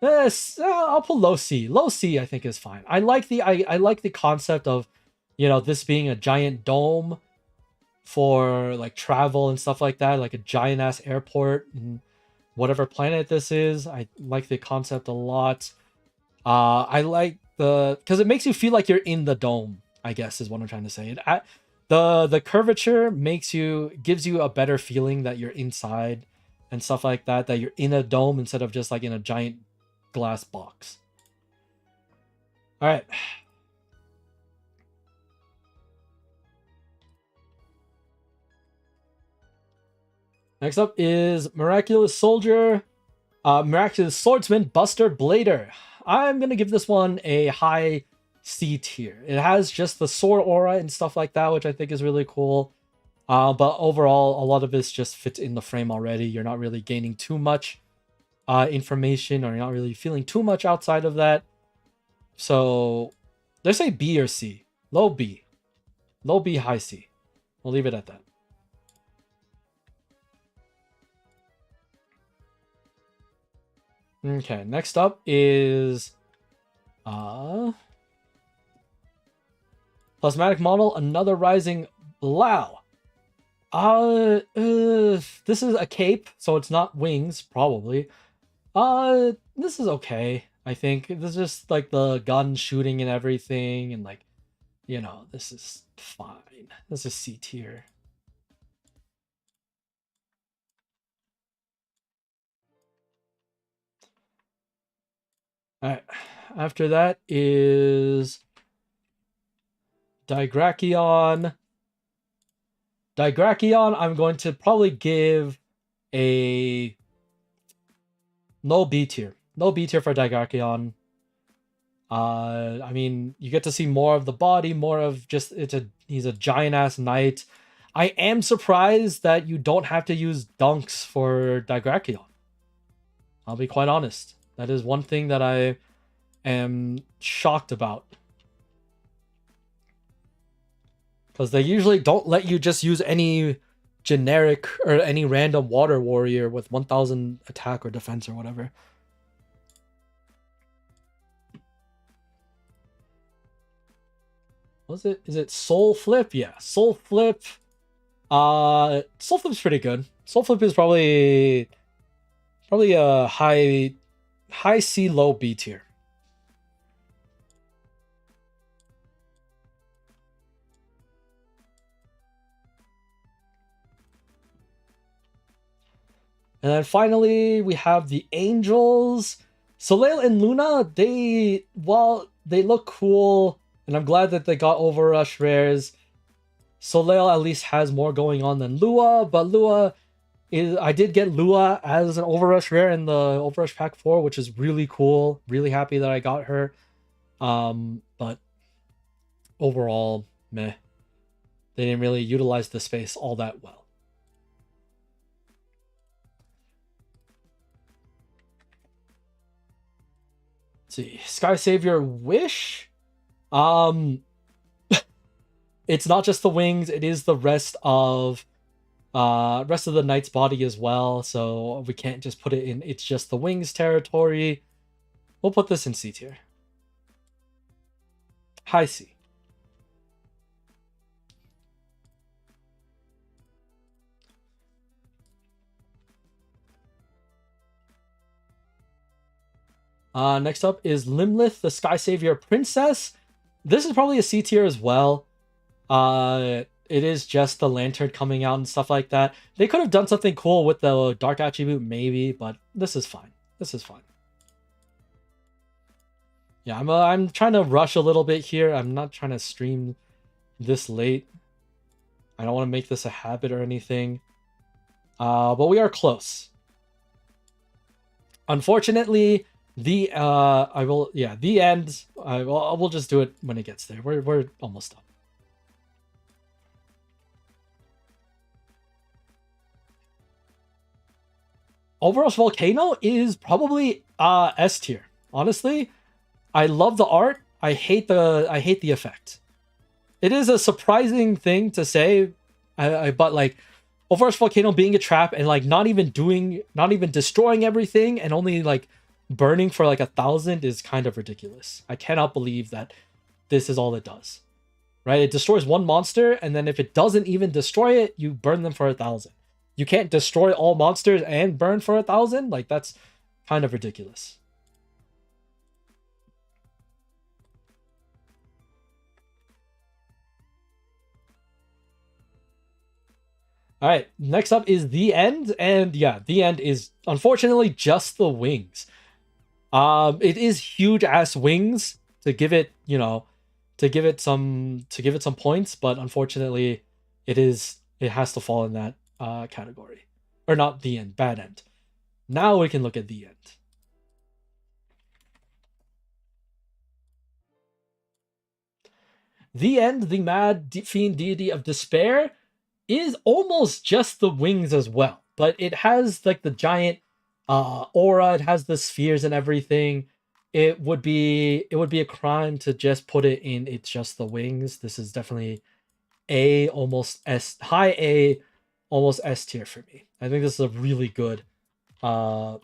Speaker 1: Yes, I'll put low C. Low C I think is fine. I like the concept of, you know, this being a giant dome for like travel and stuff like that, like a giant ass airport and whatever planet this is. I like the concept a lot. I like because it makes you feel like you're in the dome, I guess is what I'm trying to say. The curvature gives you a better feeling that you're inside and stuff like that, that you're in a dome instead of just like in a giant glass box. All right. Next up is Miraculous Soldier, Miraculous Swordsman, Buster Blader. I'm going to give this one a high C tier. It has just the sword aura and stuff like that, which I think is really cool. But overall, a lot of this just fits in the frame already. You're not really gaining too much information, or you're not really feeling too much outside of that. So let's say B or C. Low B. Low B, high C. We'll leave it at that. Okay, next up is Plasmatic Model, another Rising Blau. This is a cape, so it's not wings, probably. This is okay, I think. This is just like the gun shooting and everything, and like, you know, this is fine. This is C tier. Alright, after that is Digrachion. Digrachion, I'm going to probably give a low B tier. Low B tier for Digrachion. I mean, you get to see more of the body, more of just he's a giant ass knight. I am surprised that you don't have to use dunks for Digrachion. I'll be quite honest. That is one thing that I am shocked about. Because they usually don't let you just use any generic or any random water warrior with 1000 attack or defense or whatever. Was it? Is it Soul Flip? Yeah, Soul Flip. Soul Flip's pretty good. Soul Flip is probably a high C, low B tier. And then finally, we have the Angels. Soleil and Luna, while they look cool, and I'm glad that they got Overrush rares, Soleil at least has more going on than Lua, but I did get Lua as an Overrush rare in the Overrush Pack 4, which is really cool. Really happy that I got her. But overall, meh. They didn't really utilize the space all that well. See, Sky Savior Wish. It's not just the wings, it is the rest of the knight's body as well, so we can't just put it in it's just the wings territory. We'll put this in C tier. High C. Next up is Limlith, the Sky Savior Princess. This is probably a C tier as well. It is just the lantern coming out and stuff like that. They could have done something cool with the dark attribute, maybe, but this is fine. This is fine. Yeah, I'm trying to rush a little bit here. I'm not trying to stream this late. I don't want to make this a habit or anything. But we are close. Unfortunately, the end. We'll just do it when it gets there. We're almost done. Overrush Volcano is probably S tier. Honestly, I love the art. I hate the effect. It is a surprising thing to say, but like Overrush Volcano being a trap and like not even destroying everything and only like burning for like 1,000 is kind of ridiculous. I cannot believe that this is all it does. Right? It destroys one monster, and then if it doesn't even destroy it, you burn them for 1,000. You can't destroy all monsters and burn for 1,000? Like, that's kind of ridiculous. Alright, next up is The End, and yeah, The End is unfortunately just the wings. It is huge-ass wings to give it, you know, to give it some points, but unfortunately it has to fall in that category. Or not The End, Bad End. Now we can look at The End. The End, the Mad Fiend Deity of Despair, is almost just the wings as well. But it has like the giant aura, it has the spheres and everything. It would be a crime to just put it in it's just the wings. This is definitely A, almost S, high A, almost S tier for me. I think this is a really good one.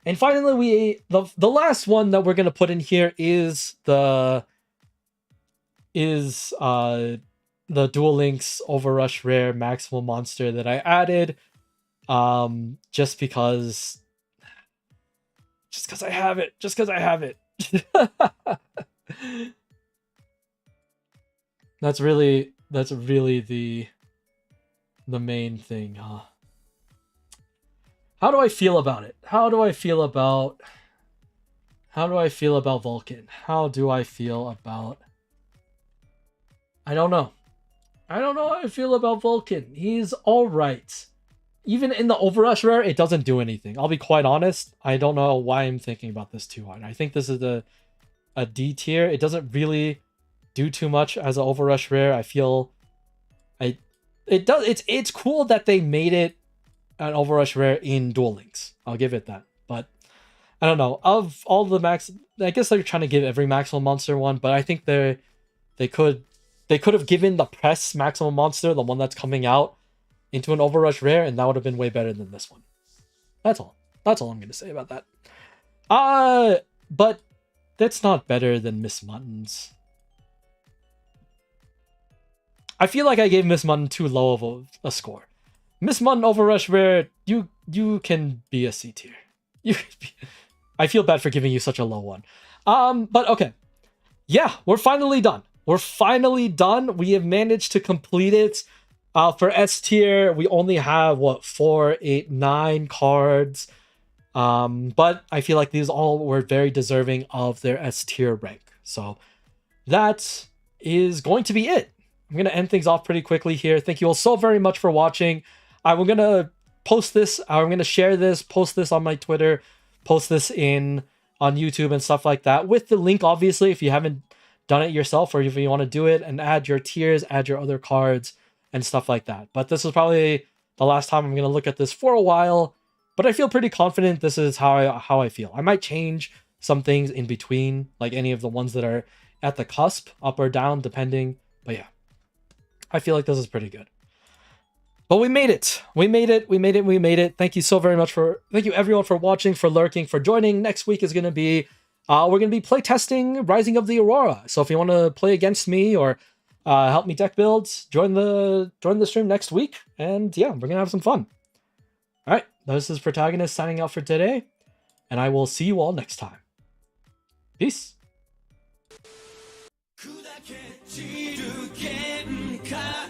Speaker 1: And finally, the last one that we're gonna put in here is the Duel Links Overrush Rare Maximal Monster that I added. Just because I have it. That's really the main thing, huh? How do I feel about it? How do I feel about Vulcan? How do I feel about... I don't know how I feel about Vulcan. He's alright. Even in the Overrush Rare, it doesn't do anything. I'll be quite honest. I don't know why I'm thinking about this too hard. I think this is a D tier. It doesn't really do too much as an Overrush Rare. I feel it's cool that they made it an Overrush Rare in Duel Links. I'll give it that. But I don't know. Of all the max, I guess they're trying to give every Maximal Monster one, but I think they could have given the press Maximal Monster, the one that's coming out, into an Overrush Rare, and that would have been way better than this one. That's all. That's all I'm going to say about that. But that's not better than Miss Mutton's. I feel like I gave Miss Mutton too low of a score. Miss Mutton Overrush Rare, you can be a C tier. I feel bad for giving you such a low one. But okay. Yeah, we're finally done. We have managed to complete it. For S tier, we only have 4, 8, 9 cards. But I feel like these all were very deserving of their S tier rank. So that is going to be it. I'm going to end things off pretty quickly here. Thank you all so very much for watching. I'm going to post this. I'm going to share this, post this on my Twitter, post this on YouTube and stuff like that with the link, obviously, if you haven't done it yourself or if you want to do it, and add your tiers, add your other cards and stuff like that. But this is probably the last time I'm going to look at this for a while, but I feel pretty confident this is how I feel. I might change some things in between, like any of the ones that are at the cusp, up or down, depending. But yeah, I feel like this is pretty good. But we made it. We made it. Thank you so very much thank you everyone for watching, for lurking, for joining. Next week is going to be, we're going to be playtesting Rising of the Aurora. So if you want to play against me or help me deck builds, join the stream next week. And yeah, we're going to have some fun. All right, this is Protagonist signing out for today. and I will see you all next time. Peace. 砕け散る喧嘩